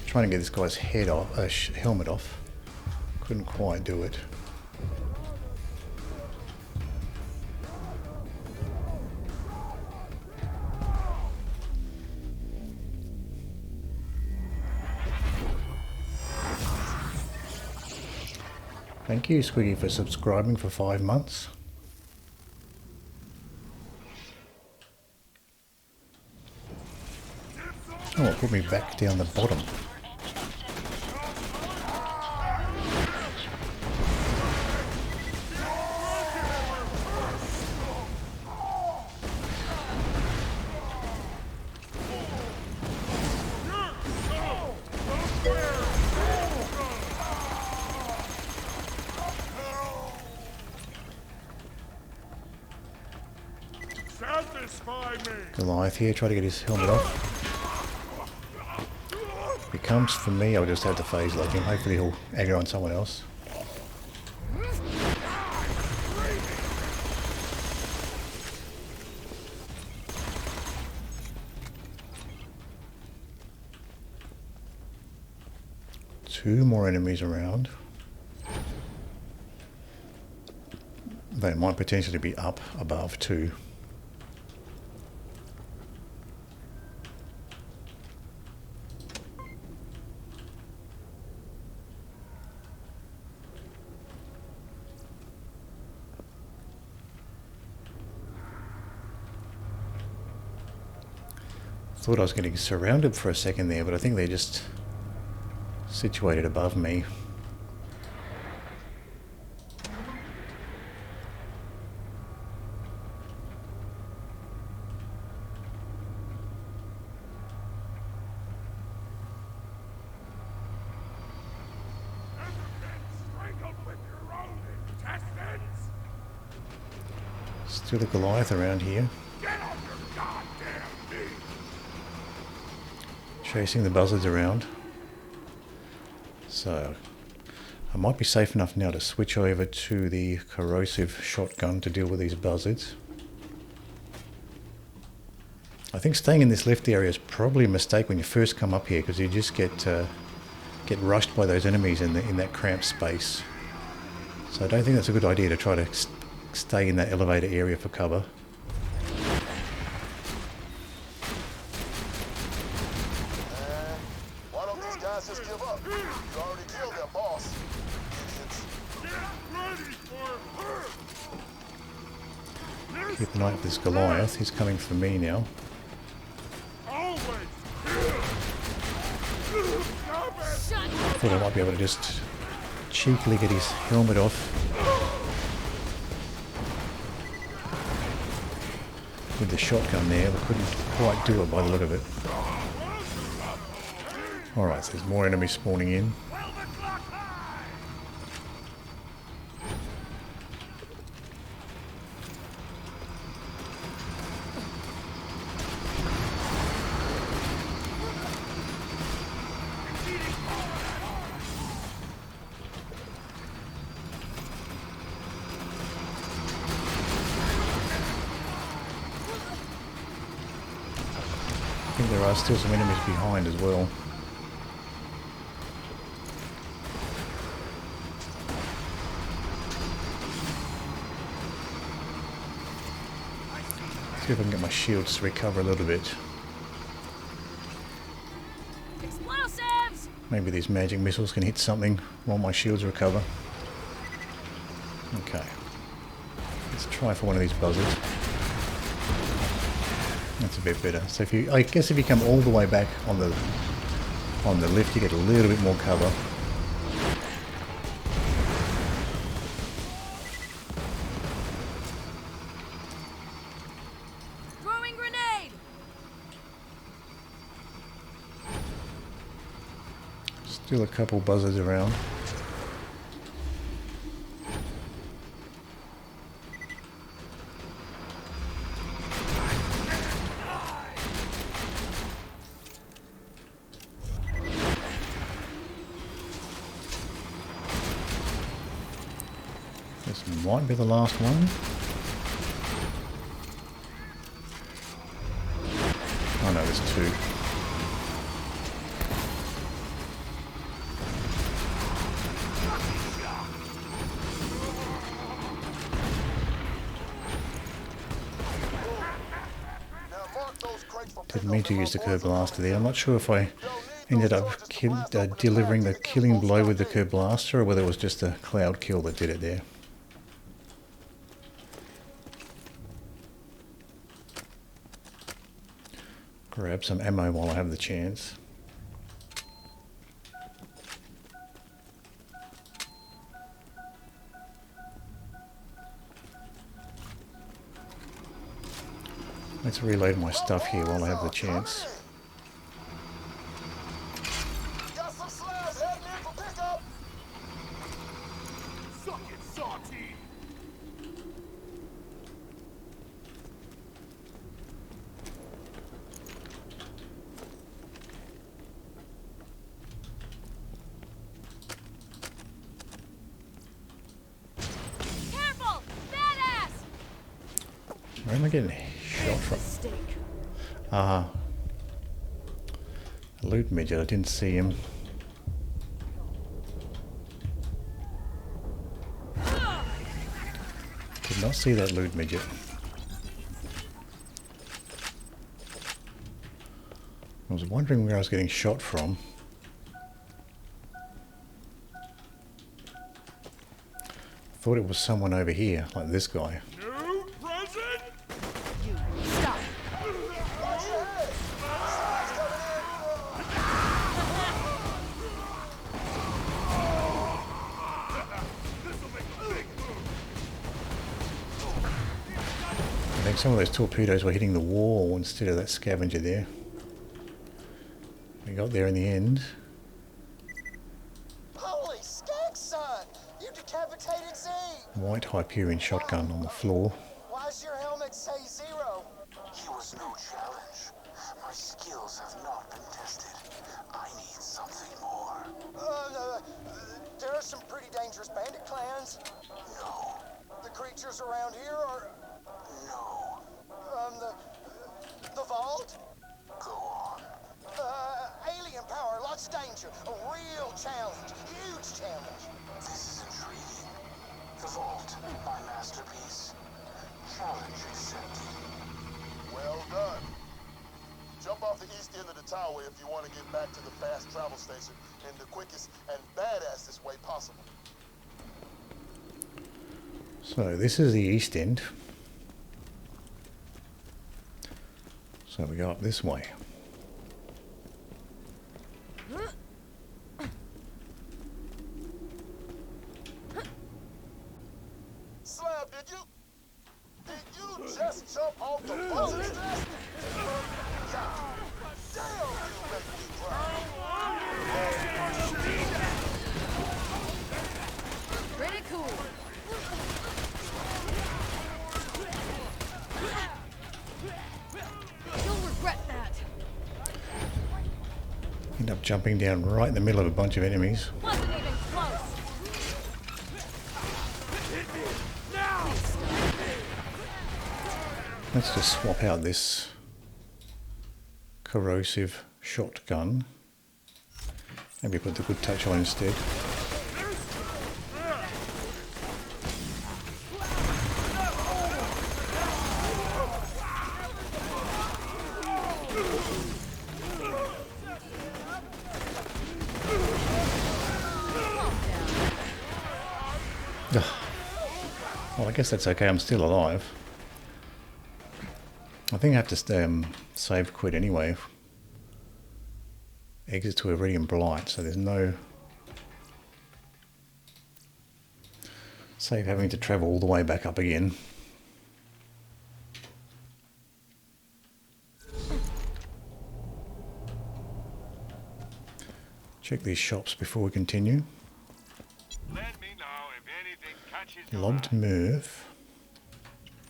Trying to get this guy's head off, helmet off. Couldn't quite do it. Thank you, Squiggy, for subscribing for 5 months. Oh, it put me back down the bottom. Goliath here, try to get his helmet off. If he comes for me, I'll just have to phase lock him. Hopefully he'll aggro on someone else. Two more enemies around. They might potentially be up above too. Thought I was getting surrounded for a second there, but I think they're just situated above me. Still a Goliath around here. Chasing the buzzards around. So I might be safe enough now to switch over to the corrosive shotgun to deal with these buzzards. I think staying in this lift area is probably a mistake when you first come up here, because you just get rushed by those enemies in that cramped space. So I don't think that's a good idea to try to stay in that elevator area for cover. Just give up. You already killed their boss. Keep an eye out for this Goliath. He's coming for me now. Thought I might be able to just cheekily get his helmet off. With the shotgun there, but couldn't quite do it by the look of it. Alright, so there's more enemies spawning in. there are still some enemies behind as well. See if I can get my shields to recover a little bit. Explosives! Maybe these magic missiles can hit something while my shields recover. Okay. Let's try for one of these buzzards. That's a bit better. So if you, I guess if you come all the way back on the lift, you get a little bit more cover. Throwing grenade! Still a couple buzzards around. This might be the last one. Oh no, there's two. Didn't mean to use the curb blaster there. I'm not sure if I ended up delivering the killing blow with the curb blaster or whether it was just a cloud kill that did it there. Grab some ammo while I have the chance. Let's reload my stuff here while I have the chance. Got some slabs heading in for pickup. Suck it, Sawteeth! Careful! Badass! Where am I getting shot from? Ah. A loot midget, I didn't see him. Did not see that loot midget. I was wondering where I was getting shot from. Thought it was someone over here, like this guy. New present? Stop! Watch your head. Slabs This'll make a big move. I think some of those torpedoes were hitting the wall instead of that scavenger there. We got there in the end. Holy skag, son! You decapitated Z! White Hyperion shotgun on the floor. Why's your helmet say 0? He was no challenge. My skills have not been tested. I need something more. There are some pretty dangerous bandit clans. No. The creatures around here are... No. The vault? Go on. Alien power, lots of danger. A real challenge. Huge challenge. This is intriguing. The vault, my masterpiece. Challenge accepted. Well done. Jump off the east end of the tower if you want to get back to the fast travel station in the quickest and badassest way possible. So this is the east end. So we go up this way. Slab, did you just jump off the boat? God damn, you make me cry. Pretty cool. You'll regret that. End up jumping down right in the middle of a bunch of enemies. Wasn't even close. Let's just swap out this corrosive shotgun. Maybe put the good touch on instead. Well, I guess that's okay. I'm still alive. I think I have to save quit anyway. Exit to Iridium Blight, so there's no save having to travel all the way back up again. Check these shops before we continue. Let me know if anything catches your Lobbed eye. move.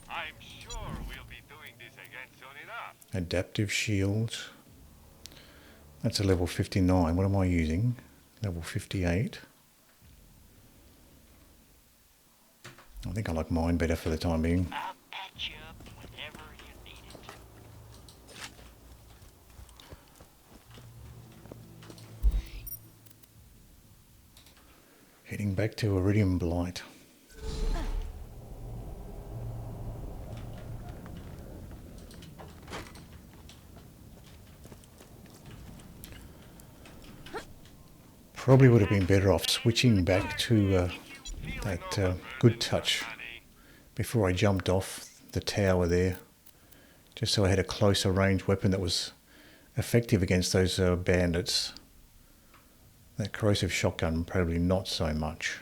I'm sure we'll be doing this again soon enough. Adaptive shield. That's a level 59. What am I using? Level 58. I think I like mine better for the time being. I'll patch you up whenever you need it. Heading back to Iridium Blight. Probably would have been better off switching back to that good touch before I jumped off the tower there, just so I had a closer range weapon that was effective against those bandits. That corrosive shotgun probably not so much.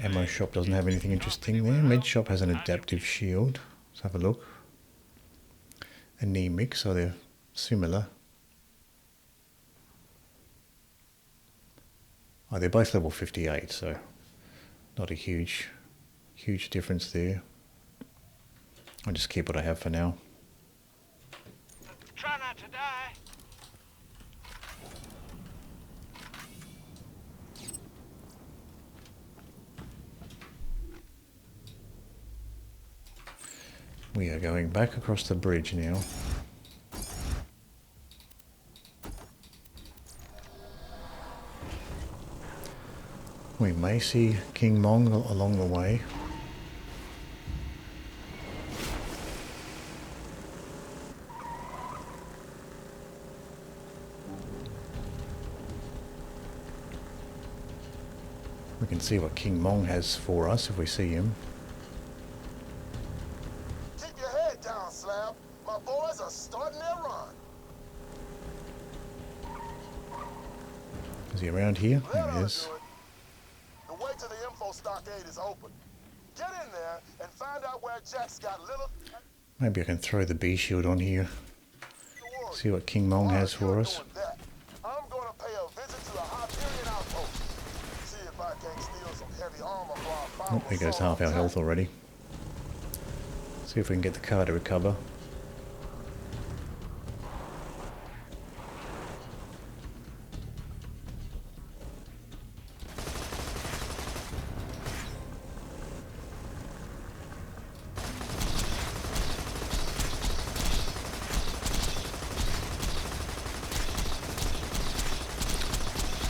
Ammo shop doesn't have anything interesting there. Med shop has an adaptive shield. Let's have a look. Anemic, so they're similar. Oh, they're both level 58, so not a huge difference there. I'll just keep what I have for now. Try not to die. We are going back across the bridge now. We may see King Mong along the way. We can see what King Mong has for us if we see him. Keep your head down, Slab. My boys are starting their run. Is he around here? There he is. The way to the info stockade is open. Get in there and find out where Jack's got little... Maybe I can throw the B shield on here. See what King Mong has for us. I'm going to pay a visit to the Hyperion outpost. See if I can steal some heavy armor for our Oh, there goes half our health already. See if we can get the car to recover.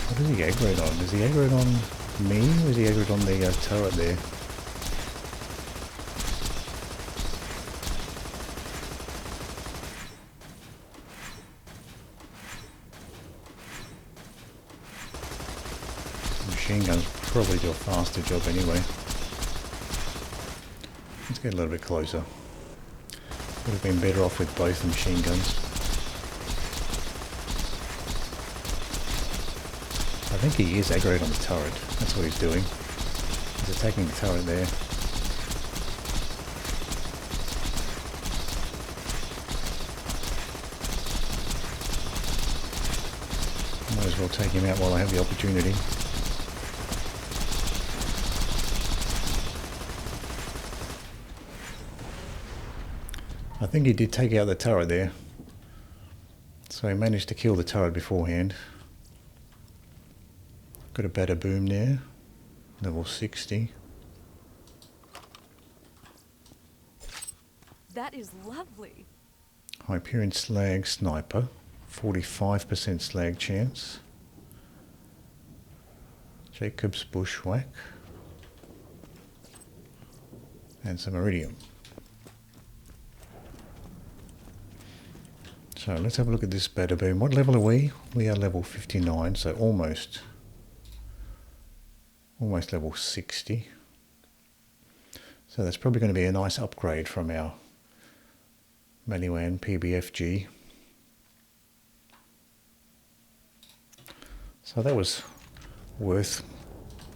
What is he aggroed on? Is he aggroed on me or is he aggroed on the turret there? Machine guns probably do a faster job anyway. Let's get a little bit closer. Would have been better off with both machine guns. I think he is aggroed on the turret. That's what he's doing. He's attacking the turret there. Might as well take him out while I have the opportunity. I think he did take out the turret there. So he managed to kill the turret beforehand. Got a better boom there, level 60. That is lovely. Hyperion slag sniper, 45% slag chance. Jacob's bushwhack. And some iridium. So let's have a look at this beta boom. What level are we? We are level 59, so almost level 60. So that's probably going to be a nice upgrade from our Maliwan PBFG. So that was worth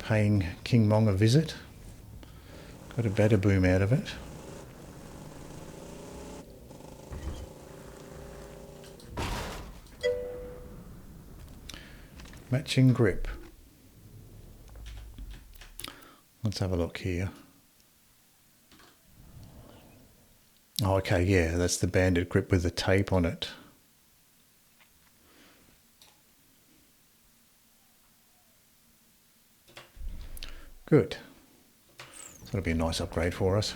paying King Mong a visit. Got a beta boom out of it. Matching grip. Let's have a look here. Oh, okay, yeah, that's the bandit grip with the tape on it. Good. So that'll be a nice upgrade for us.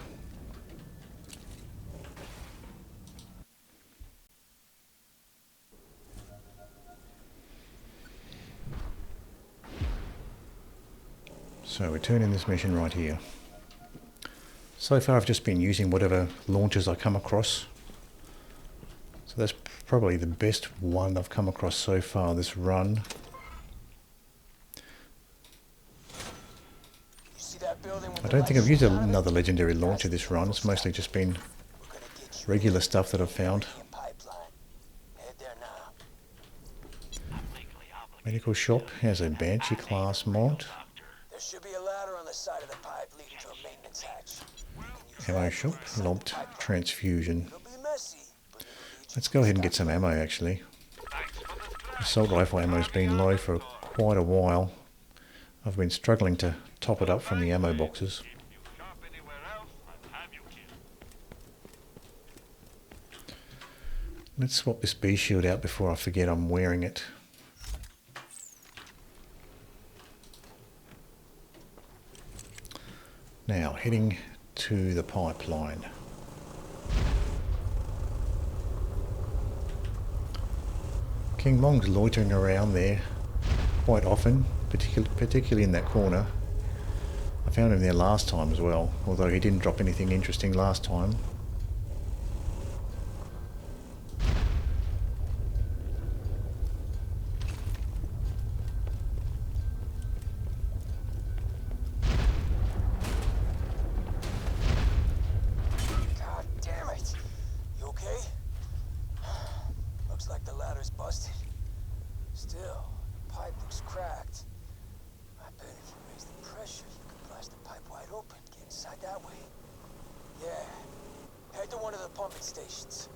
So we're turning this mission right here. So far I've just been using whatever launchers I come across. So that's probably the best one I've come across so far this run. I don't think I've used another legendary launcher this run. It's mostly just been regular stuff that I've found. Medical shop has a Banshee class mod. There should be a ladder on the side of the pipe leading to a maintenance hatch. Ammo shop, lobbed transfusion. Let's go ahead and get some ammo actually. Assault rifle ammo's been low for quite a while. I've been struggling to top it up from the ammo boxes. Let's swap this B shield out before I forget I'm wearing it. Now heading to the pipeline. King Mong's loitering around there quite often, particularly in that corner. I found him there last time as well, although he didn't drop anything interesting last time. God damn it! You okay? Looks like the ladder's busted. Still, the pipe looks cracked. I bet if you raise the pressure, you could blast the pipe wide open, get inside that way. Yeah. Head to one of the pumping stations.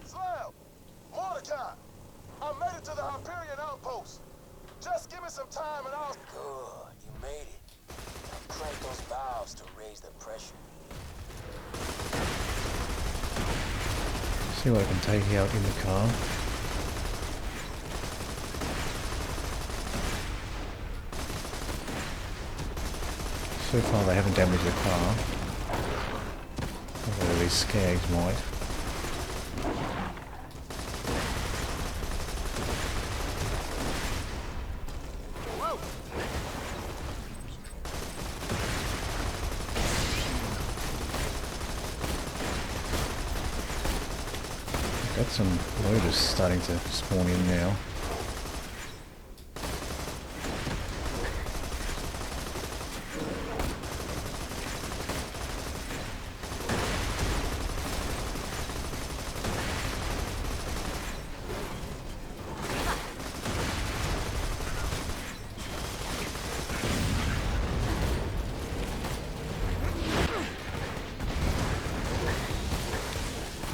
Slam! Mordecai! I made it to the Hyperion outpost. Just give me some time and I'll... Good, you made it. Now crank those valves to raise the pressure. See what I can take out in the car. So far they haven't damaged the car, although these skags might. Got some loaders starting to spawn in now.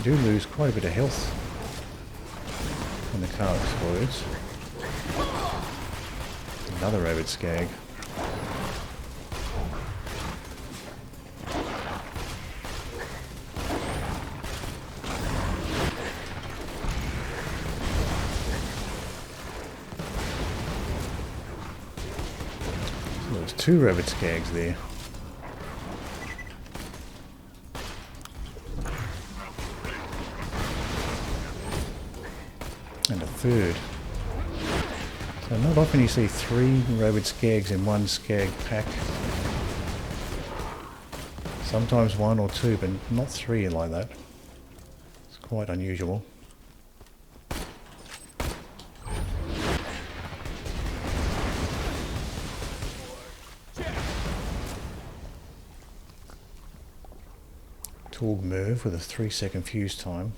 You do lose quite a bit of health when the car explodes. Another rabid skag. So there's two rabid skags there. And a third. So not often you see 3 rabid skags in one skag pack. Sometimes 1 or 2, but not 3 like that. It's quite unusual. Torg Merv with a 3-second fuse time.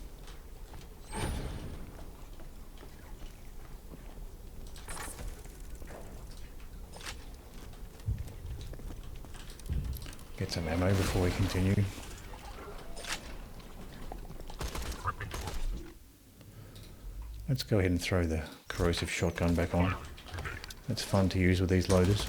Get some ammo before we continue. Let's go ahead and throw the corrosive shotgun back on. It's fun to use with these loaders.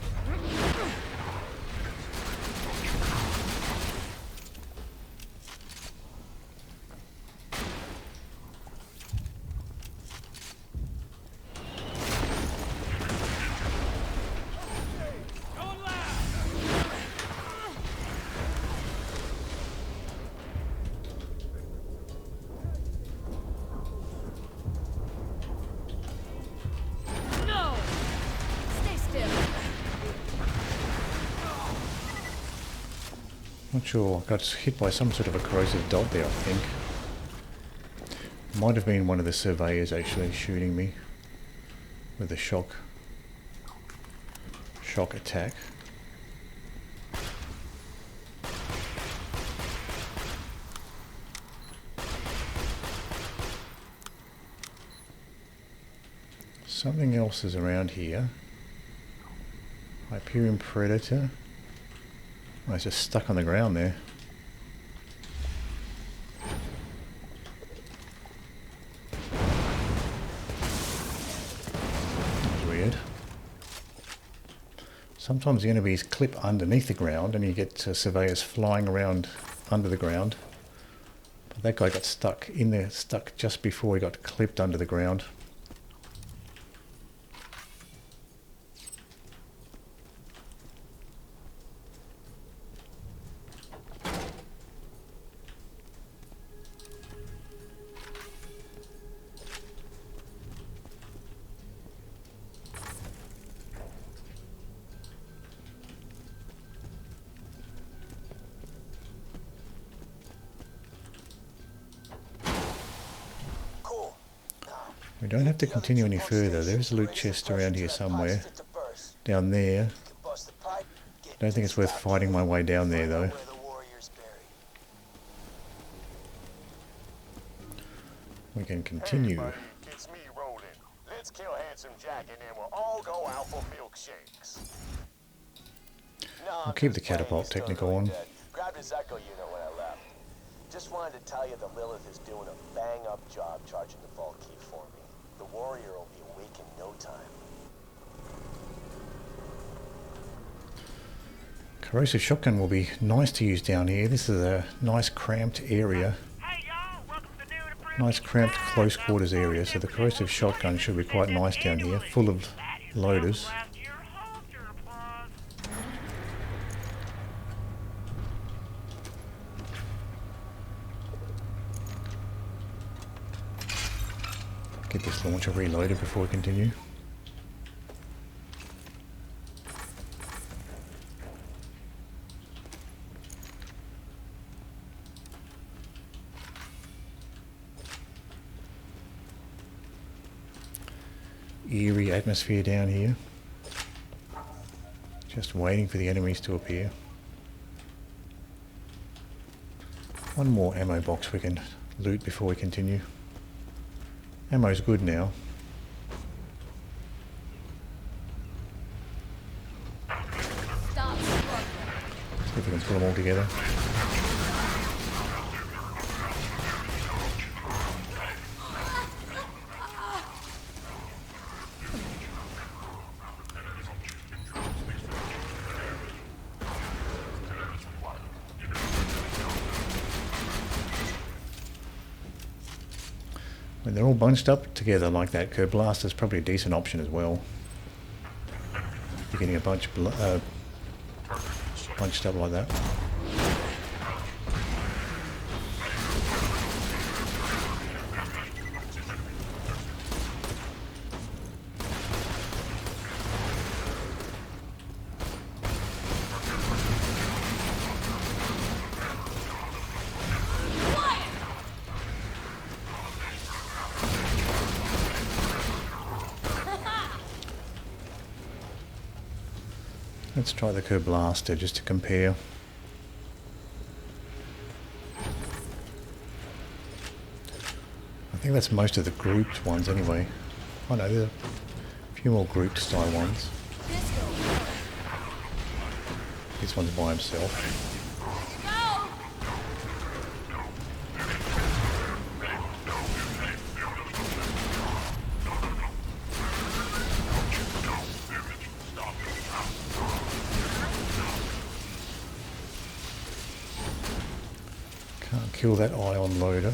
Not sure, I got hit by some sort of a corrosive dot there, I think. Might have been one of the surveyors actually shooting me with a shock attack. Something else is around here. Hyperion Predator. Oh, it's just stuck on the ground there. That's weird. Sometimes the enemies clip underneath the ground and you get surveyors flying around under the ground. But that guy got stuck in there, stuck just before he got clipped under the ground. We don't have to continue any further. There's a loot chest around here somewhere. Down there. Don't think it's worth fighting my way down there though. We can continue. It's me, Roland. Let's kill Handsome Jack and then we'll all go out for milkshakes. I'll keep the catapult technical on. Grabbed his echo unit when I left. Just wanted to tell you that Lilith is doing a bang-up job charging the vault key for me. The warrior will be awake in no time. Corrosive shotgun will be nice to use down here. This is a nice cramped area. Nice cramped close quarters area, so the corrosive shotgun should be quite nice down here, full of loaders. Get this launcher reloaded before we continue. Eerie atmosphere down here. Just waiting for the enemies to appear. One more ammo box we can loot before we continue. Ammo's good now. See if we can pull them all together. When they're all bunched up together like that, Curb Blaster's probably a decent option as well. You're getting a bunch bunched up like that. Let's try the Kerr Blaster just to compare. I think that's most of the grouped ones anyway. Oh no, there's a few more grouped style ones. This one's by himself. Can't kill that ion loader.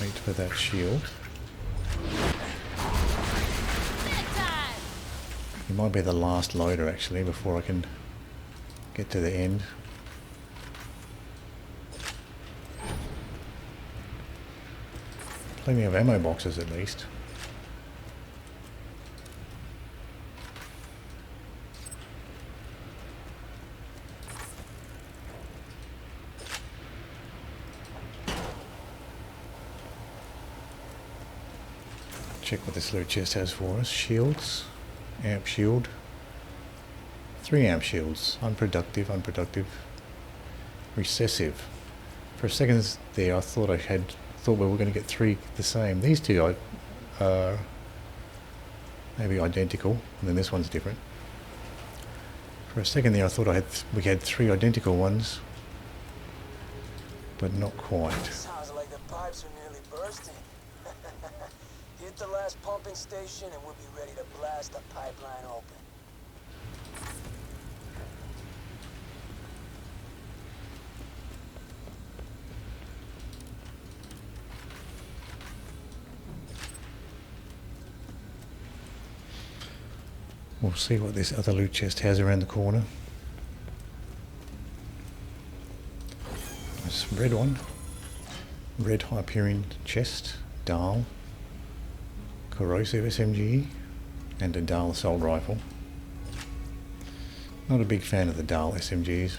Wait for that shield. It might be the last loader actually before I can get to the end. Plenty of ammo boxes at least. Check what this loot chest has for us. Shields. Amp shield. 3 amp shields. Unproductive, unproductive. Recessive. For a second there I thought we were going to get 3 the same. These two are maybe identical, and then this one's different. For a second there I thought we had 3 identical ones, but not quite. Sounds like the pipes are nearly bursting. Hit the last pumping station and we'll be ready to blast the pipeline open. We'll see what this other loot chest has around the corner. This red one. Red Hyperion chest. Dahl. Corrosive SMG. And a Dahl assault rifle. Not a big fan of the Dahl SMGs.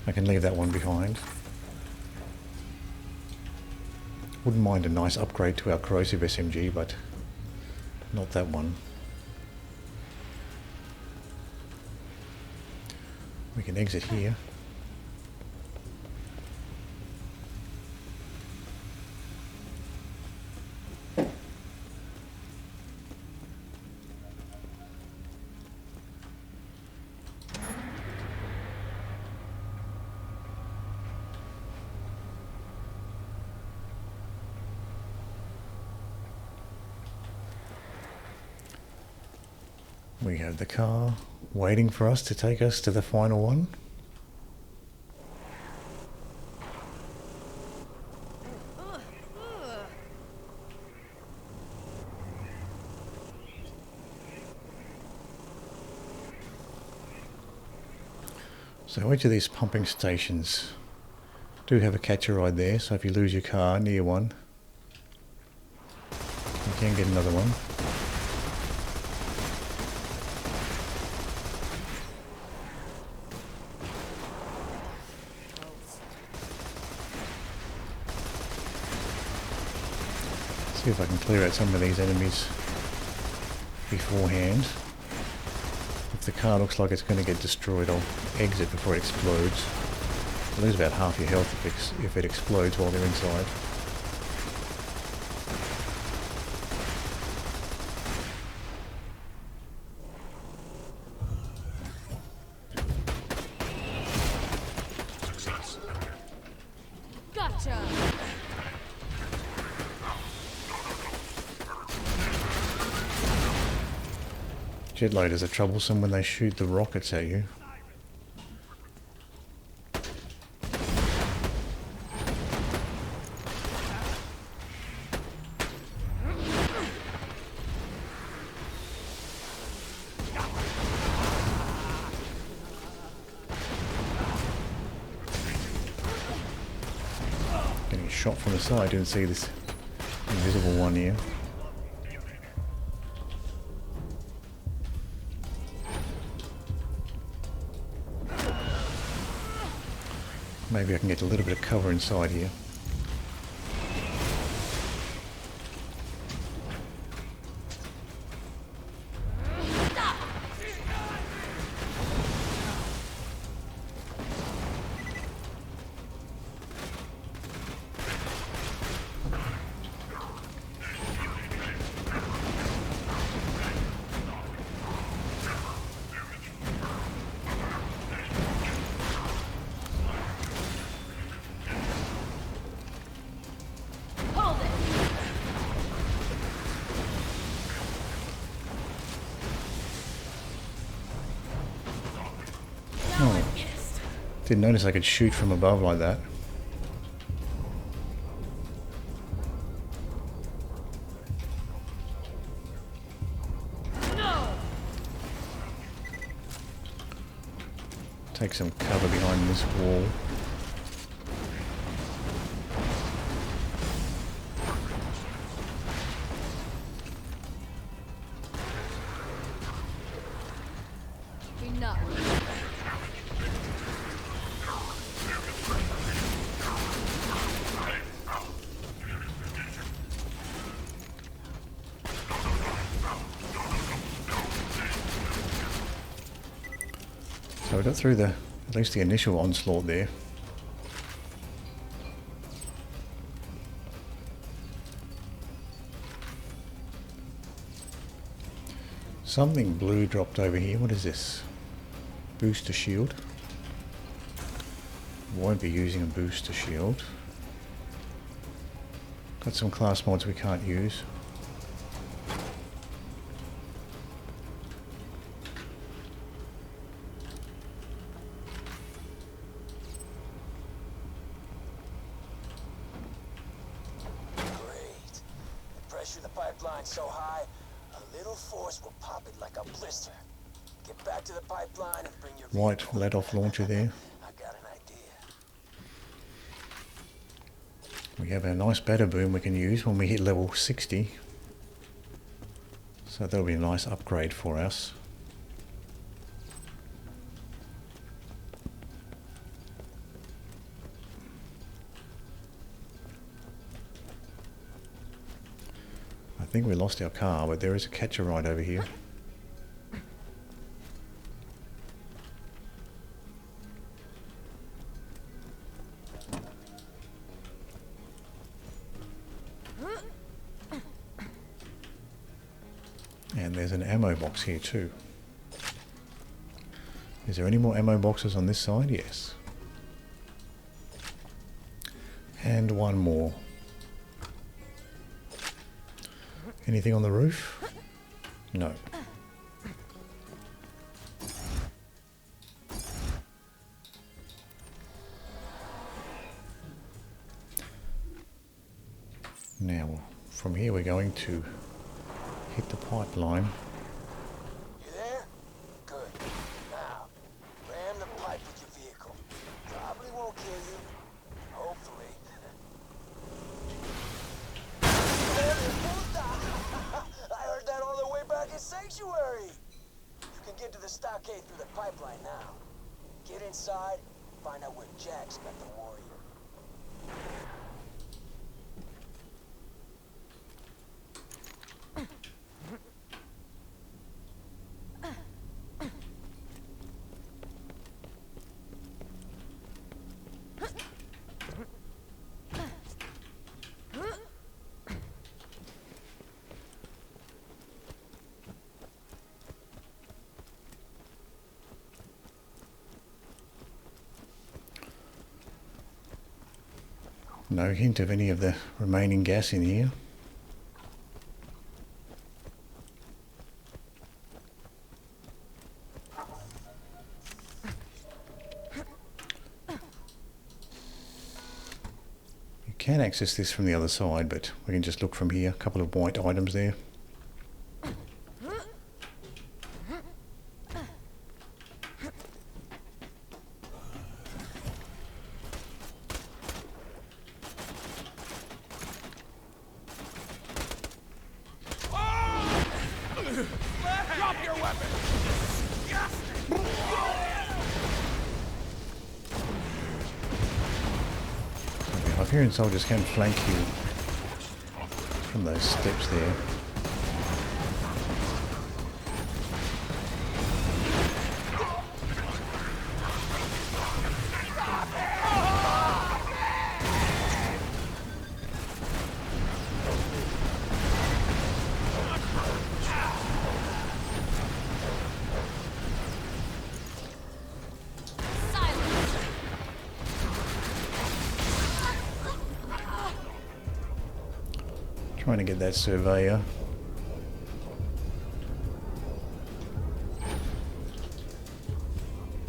I can leave that one behind. Wouldn't mind a nice upgrade to our corrosive SMG, but not that one. We can exit here. We have the car waiting for us to take us to the final one. So each of these pumping stations do have a catch a ride there, so if you lose your car near one, you can get another one. See if I can clear out some of these enemies beforehand. If the car looks like it's going to get destroyed, I'll exit before it explodes. You lose about half your health if it explodes while they're inside. Gotcha! Jet loaders are troublesome when they shoot the rockets at you. Getting shot from the side, didn't see this invisible one here. Maybe I can get a little bit of cover inside here. Oh, didn't notice I could shoot from above like that. Take some cover behind this wall. Enough. So we got through at least the initial onslaught there. Something blue dropped over here. What is this? Booster shield. Won't be using a booster shield. Got some class mods we can't use. Great. The pressure of the pipeline's so high, a little force will pop it like a blister. Get back to the pipeline and bring your White let-off launcher there. I got an idea. We have a nice batter boom we can use when we hit level 60. So that'll be a nice upgrade for us. I think we lost our car, but there is a catcher right over here. And there's an ammo box here too. Is there any more ammo boxes on this side? Yes. And one more. Anything on the roof? No. Now, from here we're going to hit the pipeline. You there? Good. Now, ram the pipe with your vehicle. Probably won't kill you. Hopefully. I heard that all the way back in Sanctuary. You can get to the stockade through the pipeline now. Get inside, find out where Jack's got the warrior. No hint of any of the remaining gas in here. You can access this from the other side, but we can just look from here. A couple of white items there. Drop your weapon! The Hyperion soldiers can flank you from those steps there. Trying to get that surveyor.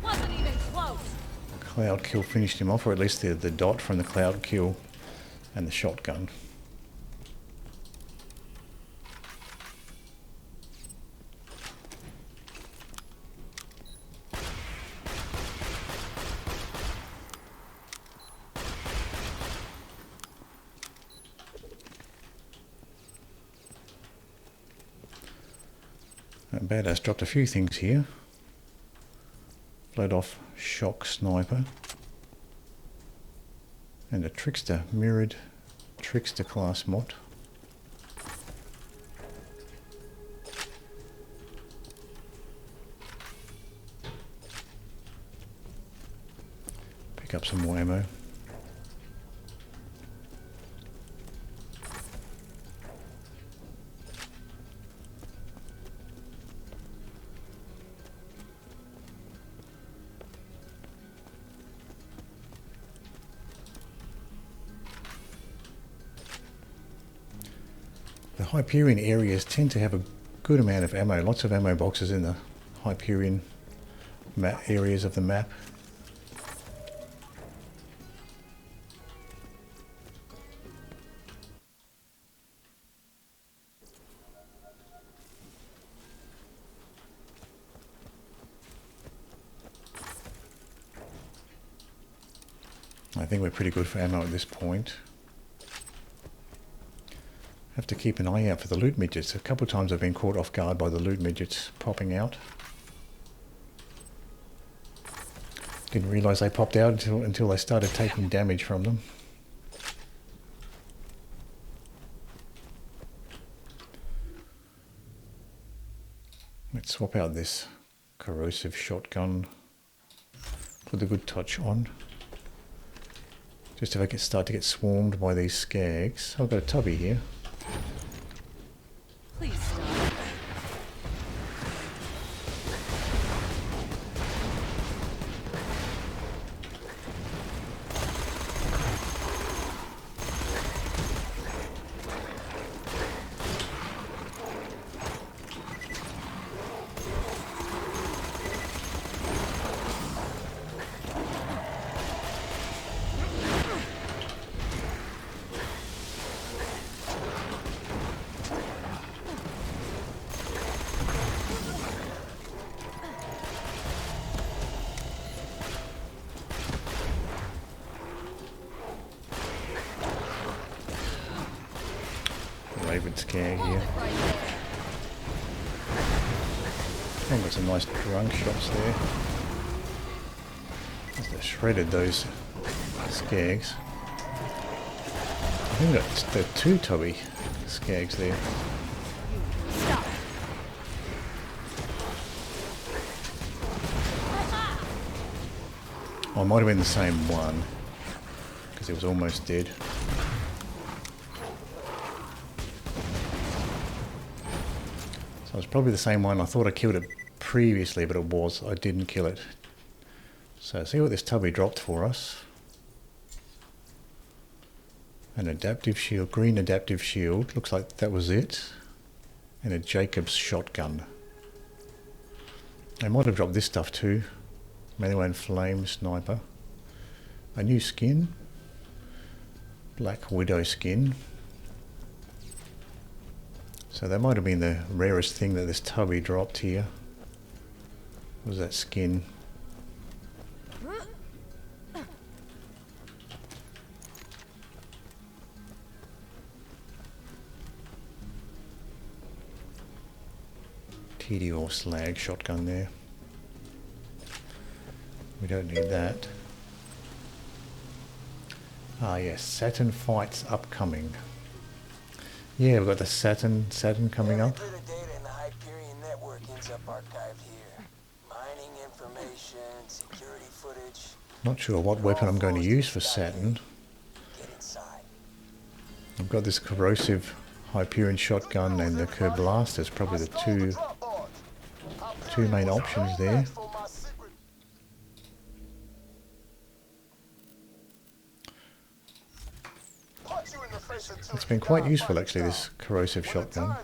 Wasn't even Cloud kill finished him off, or at least the dot from the cloud kill and the shotgun. Badass dropped a few things here. Blowed off shock sniper. And a trickster, mirrored trickster class mod. Pick up some more ammo. The Hyperion areas tend to have a good amount of ammo, lots of ammo boxes in the Hyperion areas of the map. I think we're pretty good for ammo at this point. Have to keep an eye out for the loot midgets. A couple of times I've been caught off guard by the loot midgets popping out. Didn't realise they popped out until I started taking damage from them. Let's swap out this corrosive shotgun. Put the good touch on. Just if I can start to get swarmed by these skags. I've got a tubby here. Please stop. Raven scare here. And got some nice drunk shots there. Just they shredded those skags. I think that's the two tubby skags there. Stop. Oh, it might have been the same one because it was almost dead. So it's probably the same one. I thought I killed it previously, but it was. I didn't kill it. So see what this tubby dropped for us. An adaptive shield, green adaptive shield. Looks like that was it. And a Jacob's shotgun. I might have dropped this stuff too. Melee and flame sniper. A new skin. Black Widow skin. So that might have been the rarest thing that this tubby dropped here. Was that skin. TD or slag shotgun there. We don't need that. Ah yes, Saturn fights upcoming. Yeah, we've got the Saturn coming up. Every bit of data in the Hyperion network ends up archived here. Mining information, security footage. Not sure what weapon I'm going to use for Saturn. Get inside. I've got this corrosive Hyperion shotgun and the Kerr blaster. It's probably the two main options there. It's been quite useful actually, this corrosive shotgun.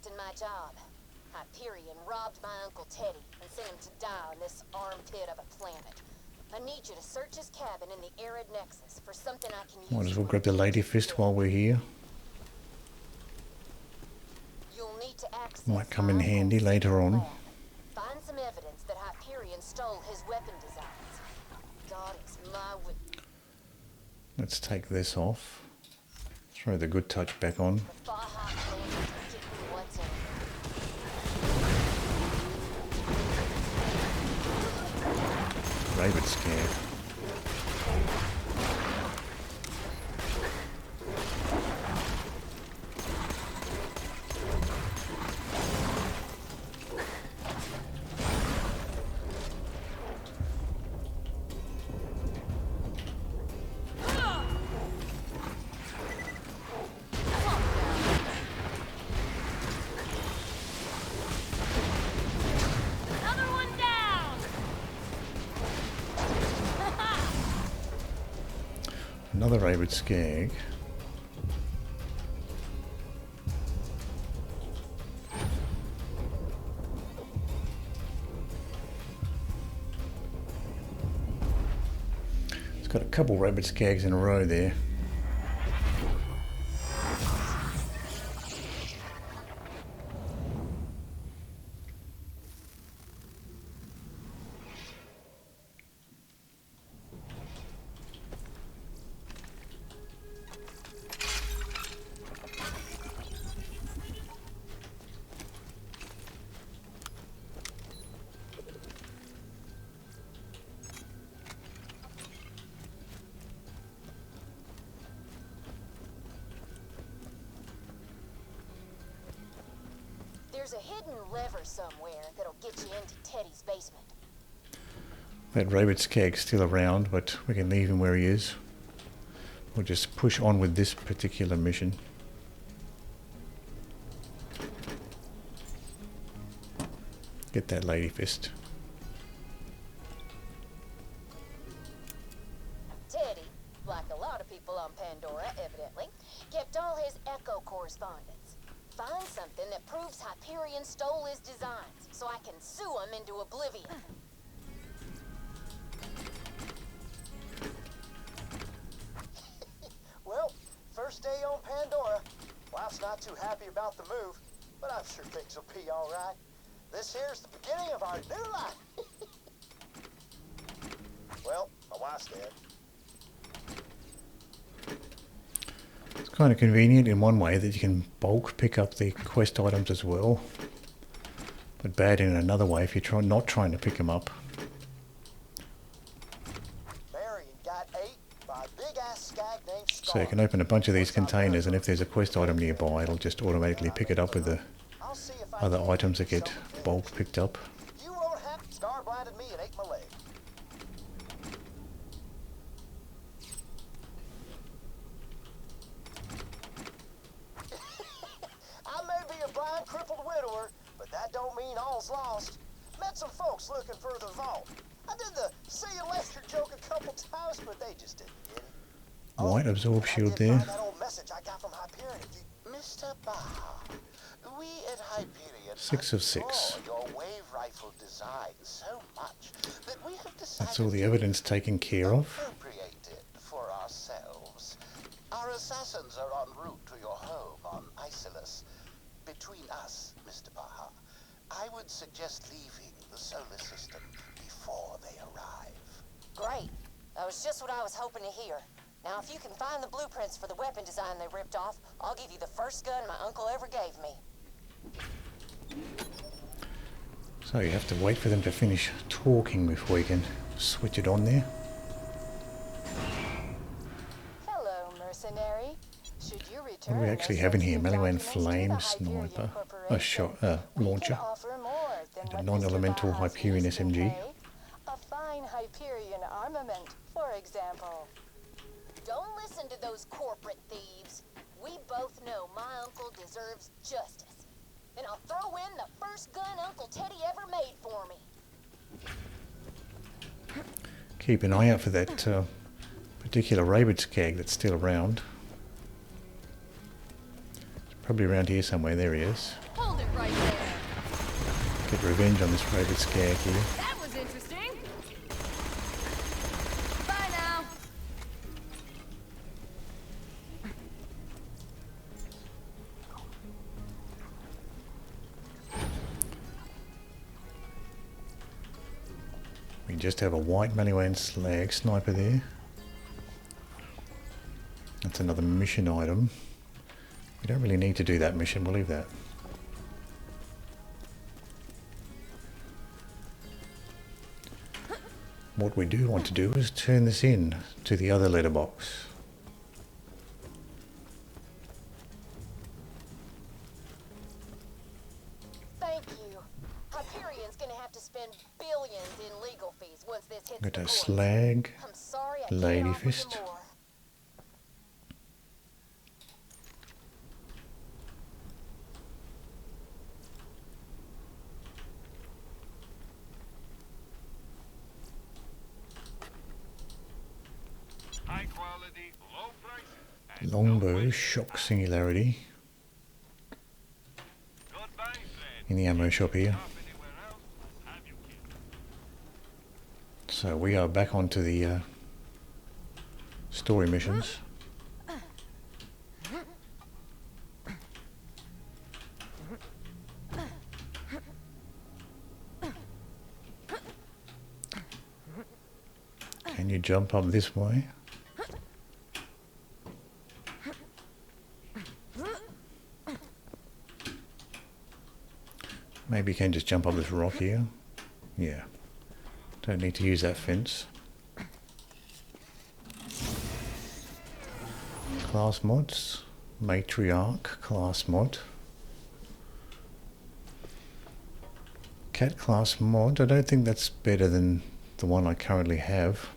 neglecting my job. Hyperion robbed my Uncle Teddy and sent him to die on this armpit of a planet. I need you to search his cabin in the arid nexus for something I can use. Might as well grab the lady fist while we're here. You'll need to access Might come in handy later on. Find some evidence that Hyperion stole his weapon designs. God, it's my Let's take this off. Throw the good touch back on. Rabbit scare. Another rabid skag. It's got a couple rabid skags in a row there. There's a hidden lever somewhere that'll get you into Teddy's basement. That rabid skag's still around, but we can leave him where he is. We'll just push on with this particular mission. Get that lady fist. Teddy, like a lot of people on Pandora, evidently, kept all his Echo correspondence. Find something that proves Hyperion stole his designs, so I can sue him into oblivion. Well, first day on Pandora. Wife's not too happy about the move, but I'm sure things will be all right. This here's the beginning of our new life. Well, my wife's dead. It's kind of convenient in one way that you can bulk pick up the quest items as well, but bad in another way if you're not trying to pick them up. Marion got ate by a big-ass skag named Scar. So you can open a bunch of these containers, and if there's a quest item nearby, it'll just automatically pick it up with the other items that get bulk picked up. You won't have Scar blinded me and ate my leg. I may be a blind, crippled widower, but that don't mean all's lost. Met some folks looking for the vault. I did the see you later joke a couple times, but they just didn't get it. White absorb shield there. That old message I got from Hyperion. Mr. Baha, we at Hyperion 6 of 6. your wave rifle design so much that we have decided That's all the evidence taken care of. appropriate it for ourselves. Our assassins are en route to your home on Isolus. Between us, Mr. Baha, I would suggest leaving the solar system before they arrive. Great. That was just what I was hoping to hear. Now, if you can find the blueprints for the weapon design they ripped off, I'll give you the first gun my uncle ever gave me. So you have to wait for them to finish talking before you can switch it on there. Hello, mercenary. Should you return, What do we actually have in here? Melee flame sniper, a shot launcher, and a non-elemental Hyperion SMG. A fine Hyperion armament, for example. Don't listen to those corporate thieves. We both know my uncle deserves justice. And I'll throw in the first gun Uncle Teddy ever made for me. Keep an eye out for that particular rabid skag that's still around. It's probably around here somewhere. There he is. Hold Get revenge on this rabbit skag here. That was interesting. Bye now. We just have a white Maliwan slag sniper there. That's another mission item. We don't really need to do that mission, we'll leave that. What we do want to do is turn this in to the other letterbox. Thank you. Hyperion's gonna have to spend billions in legal fees once this hits Got the a courts. slag, I'm sorry I can't lady offer you fist. more. High quality, low price, and Longbow, shock singularity. goodbye, friend. In the ammo shop here. Shop anywhere else, I'll have you killed. So we are back onto the story missions. Can you jump up this way? Maybe you can just jump up this rock here. Yeah. Don't need to use that fence. Class mods. Matriarch class mod. Cat class mod. I don't think that's better than the one I currently have.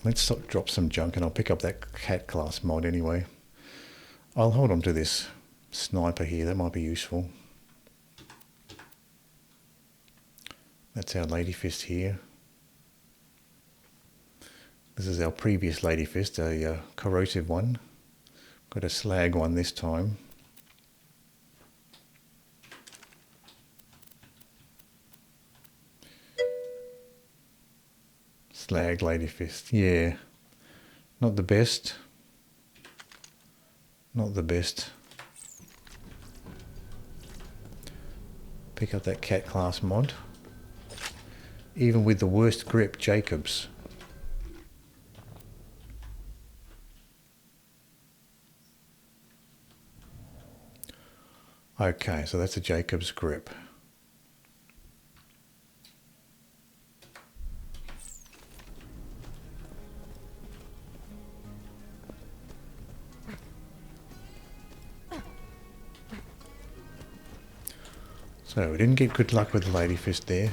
Let's drop some junk and I'll pick up that cat class mod anyway. I'll hold on to this sniper here, that might be useful. That's our lady fist here. This is our previous lady fist, a corrosive one. Got a slag one this time. Slag lady fist, yeah. Not the best. Not the best. Pick up that cat class mod. Even with the worst grip, Jacobs. Okay, so that's a Jacobs grip. So we didn't get good luck with the lady fist there.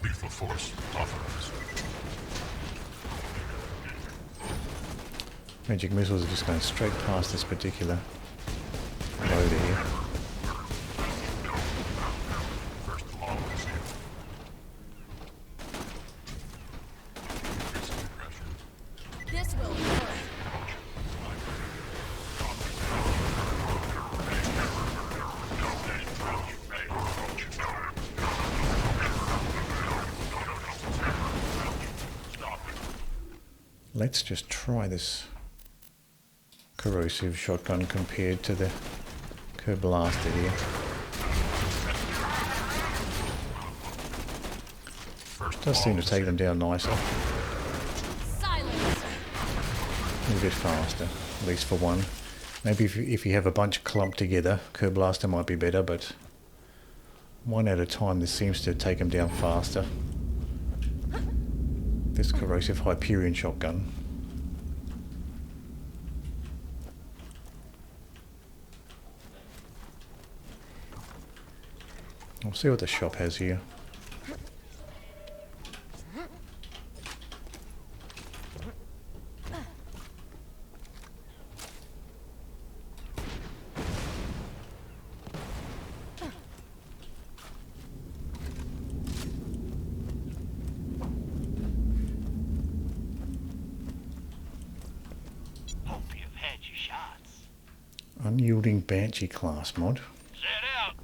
Lethal force authorized. Magic missiles are just going straight past this particular loader here. First law is here. This will work. Let's just try this corrosive shotgun compared to the Blaster here. Does seem to take them down nicer. Silence. A little bit faster, at least for one. Maybe if you have a bunch clumped together, Blaster might be better, but one at a time this seems to take them down faster. This corrosive Hyperion shotgun. We'll see what the shop has here. Unyielding Banshee class mod. Set out.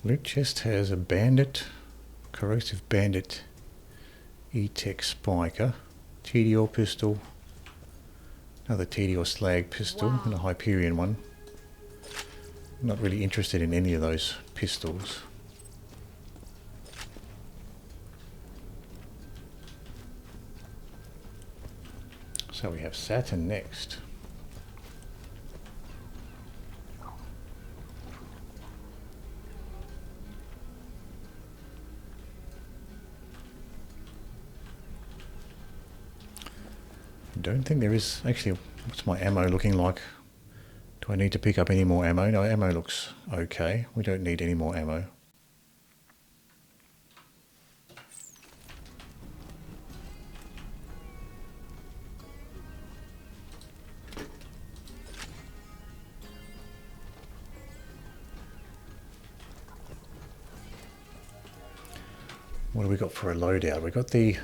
Loot chest has a bandit, corrosive bandit, E-Tech spiker, TDR pistol, another TDR slag pistol, and a Hyperion one. Not really interested in any of those pistols. So we have Saturn next. I don't think there is, actually, what's my ammo looking like? Do I need to pick up any more ammo? No, ammo looks okay. We don't need any more ammo. What do we got for a loadout? We got the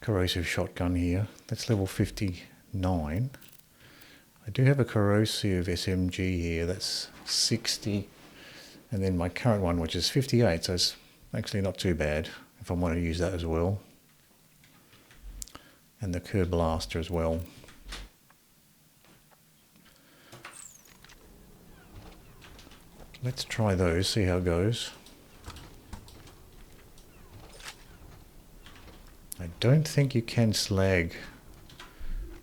corrosive shotgun here. That's level 59. I do have a corrosive SMG here. That's 60. And then my current one, which is 58. So it's actually not too bad if I want to use that as well. And the Kerr blaster as well. Let's try those, see how it goes. I don't think you can slag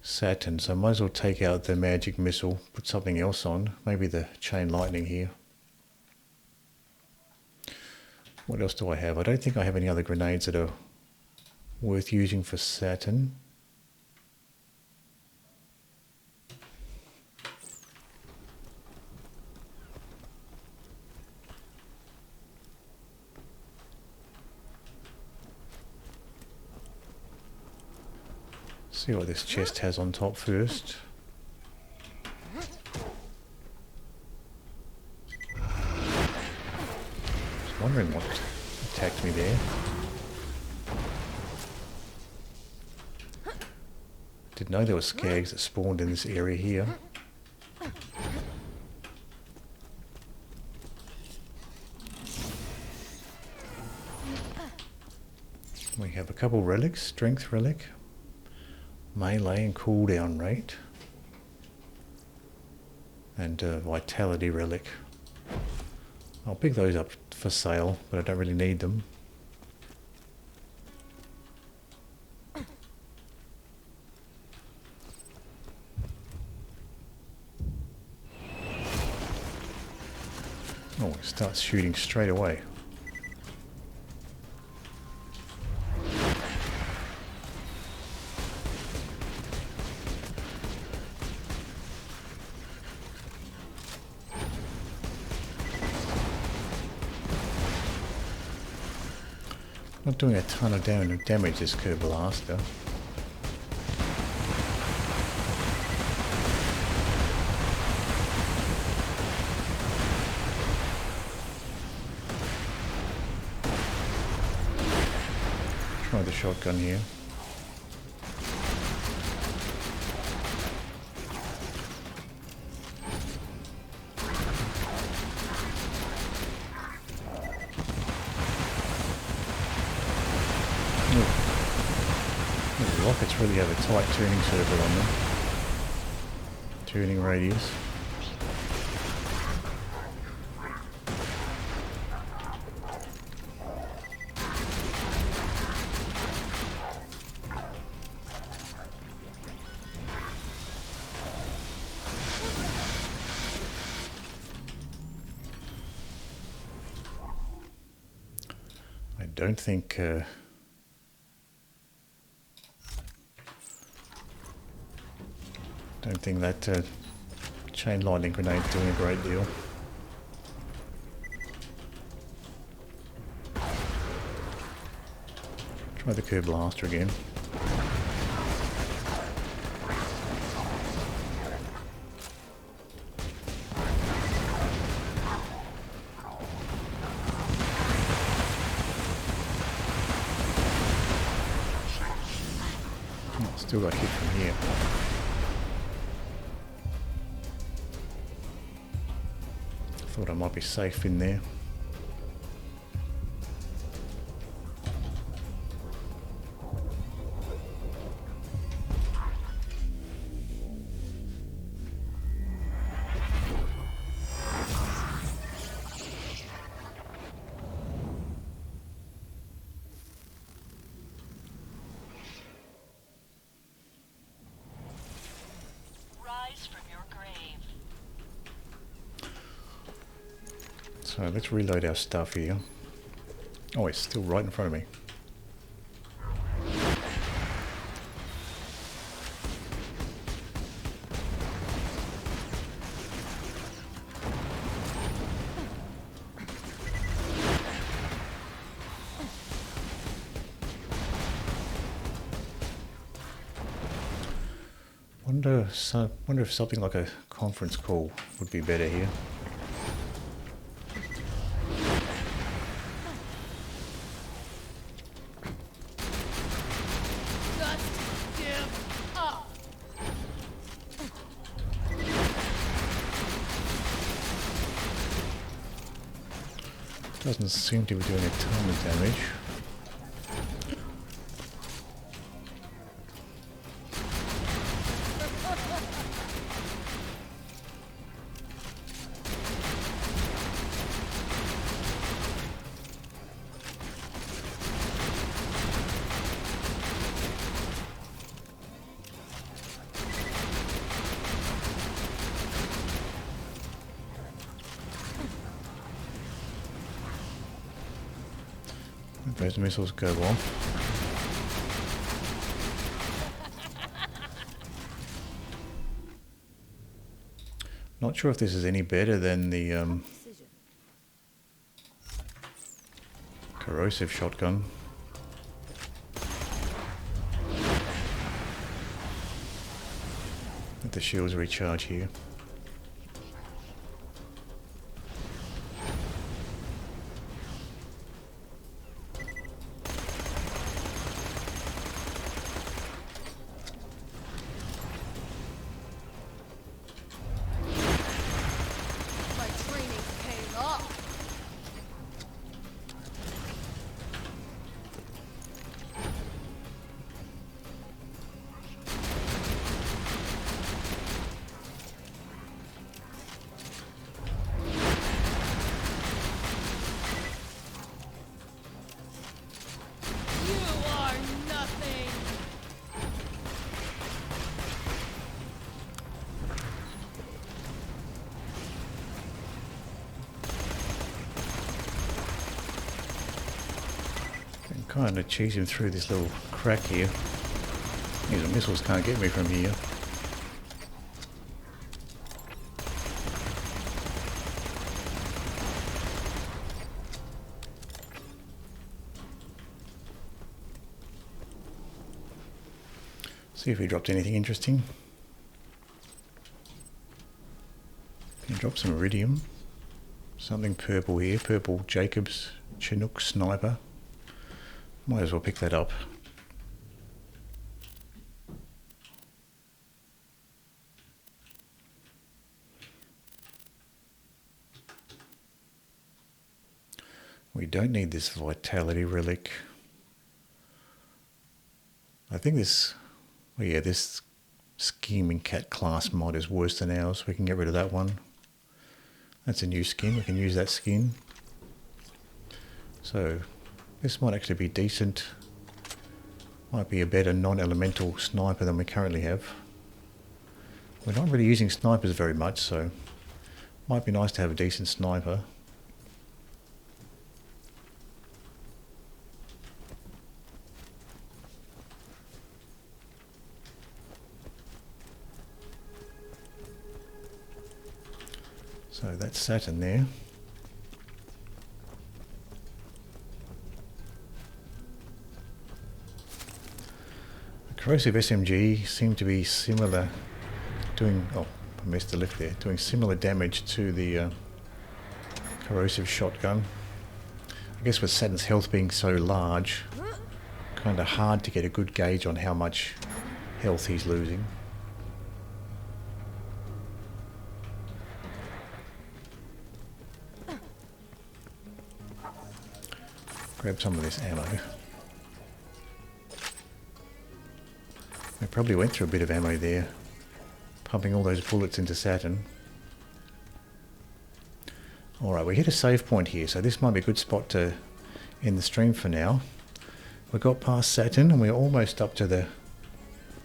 Saturn, so I might as well take out the magic missile, put something else on, maybe the chain lightning here. What else do I have? I don't think I have any other grenades that are worth using for Saturn. See what this chest has on top first. Just wondering what attacked me there. Didn't know there were skags that spawned in this area here. We have a couple relics, strength relic, melee and cooldown rate, and vitality relic. I'll pick those up for sale, but I don't really need them. Oh, it starts shooting straight away. Not doing a ton of damage, this Kerr blaster. Try the shotgun here. The rockets really have a tight turning circle on them. Turning radius. I don't think that chain lightning grenade is doing a great deal. Try the Kerr blaster again. Still got hit from here. Thought I might be safe in there. So let's reload our stuff here. Oh, it's still right in front of me. Wonder if something like a conference call would be better here. Doesn't seem to be doing a ton of damage. Those missiles go off. Not sure if this is any better than the corrosive shotgun. Let the shields recharge here. Kind of cheese him through this little crack here. These missiles can't get me from here. See if he dropped anything interesting. He dropped some iridium. Something purple here. Purple Jacobs Chinook sniper. Might as well pick that up. We don't need this vitality relic. I think this, well, yeah, this scheming cat class mod is worse than ours. We can get rid of that one. That's a new skin. We can use that skin. So this might actually be decent. Might be a better non-elemental sniper than we currently have. We're not really using snipers very much, so might be nice to have a decent sniper. So that's Saturn there. Corrosive SMG seemed to be similar, doing, oh, I missed the lift there, doing similar damage to the corrosive shotgun. I guess with Saturn's health being so large, kind of hard to get a good gauge on how much health he's losing. Grab some of this ammo. We probably went through a bit of ammo there, pumping all those bullets into Saturn. Alright, we hit a save point here, so this might be a good spot to end the stream for now. We got past Saturn and we're almost up to the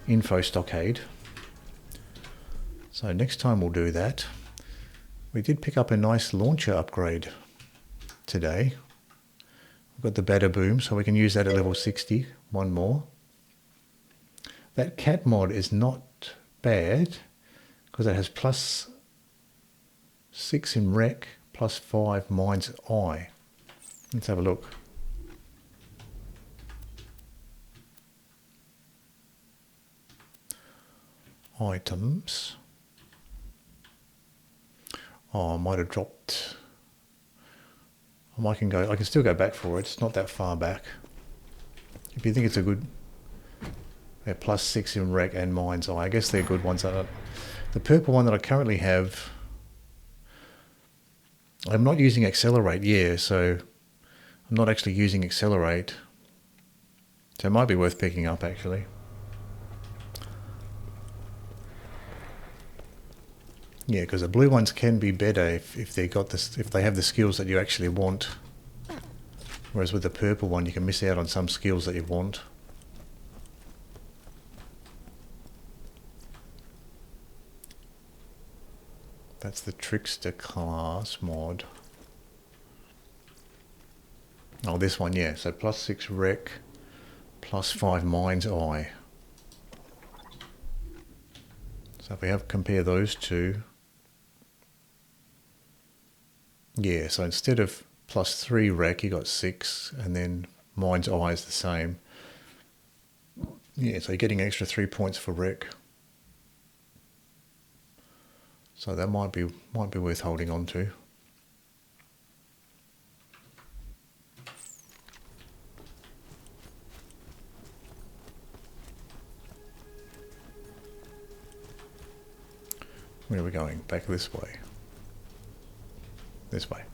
info stockade. So next time we'll do that. We did pick up a nice launcher upgrade today. We've got the batter boom, so we can use that at level 60. One more. That cat mod is not bad because it has +6 in wreck, +5 mind's eye. Let's have a look. Items. Oh, I might have dropped. I can still go back for it. It's not that far back. If you think it's a good, yeah, +6 in wreck and mind's eye. I guess they're good ones. The purple one that I currently have, I'm not using accelerate. Yeah, so I'm not actually using accelerate. So it might be worth picking up actually. Yeah, because the blue ones can be better if they got this, if they have the skills that you actually want. Whereas with the purple one, you can miss out on some skills that you want. That's the Trickster class mod. Oh, this one, yeah. So +6 wreck, +5 mind's eye. So if we have compare those two. Yeah, so instead of +3 wreck, you got 6, and then mind's eye is the same. Yeah, so you're getting an extra 3 points for wreck. So that might be worth holding on to. Where are we going? Back this way. This way.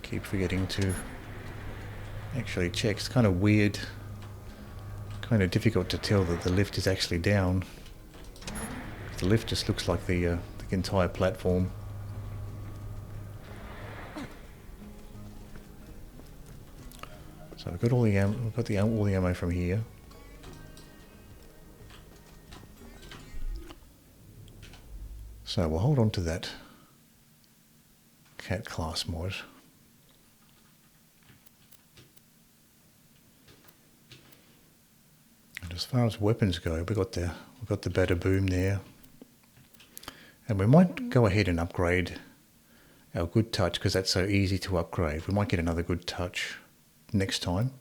Keep forgetting to actually check. It's kind of weird, kind of difficult to tell that the lift is actually down. The lift just looks like the entire platform. So we've got all the ammo, all the ammo from here. So we'll hold on to that cat class mod. And as far as weapons go, we've got the batter boom there. And we might go ahead and upgrade our good touch because that's so easy to upgrade. We might get another good touch next time.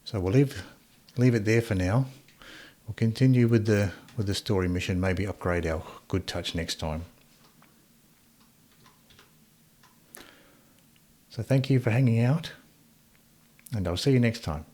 So we'll leave it there for now. We'll continue with the story mission, maybe upgrade our good touch next time. So thank you for hanging out, and I'll see you next time.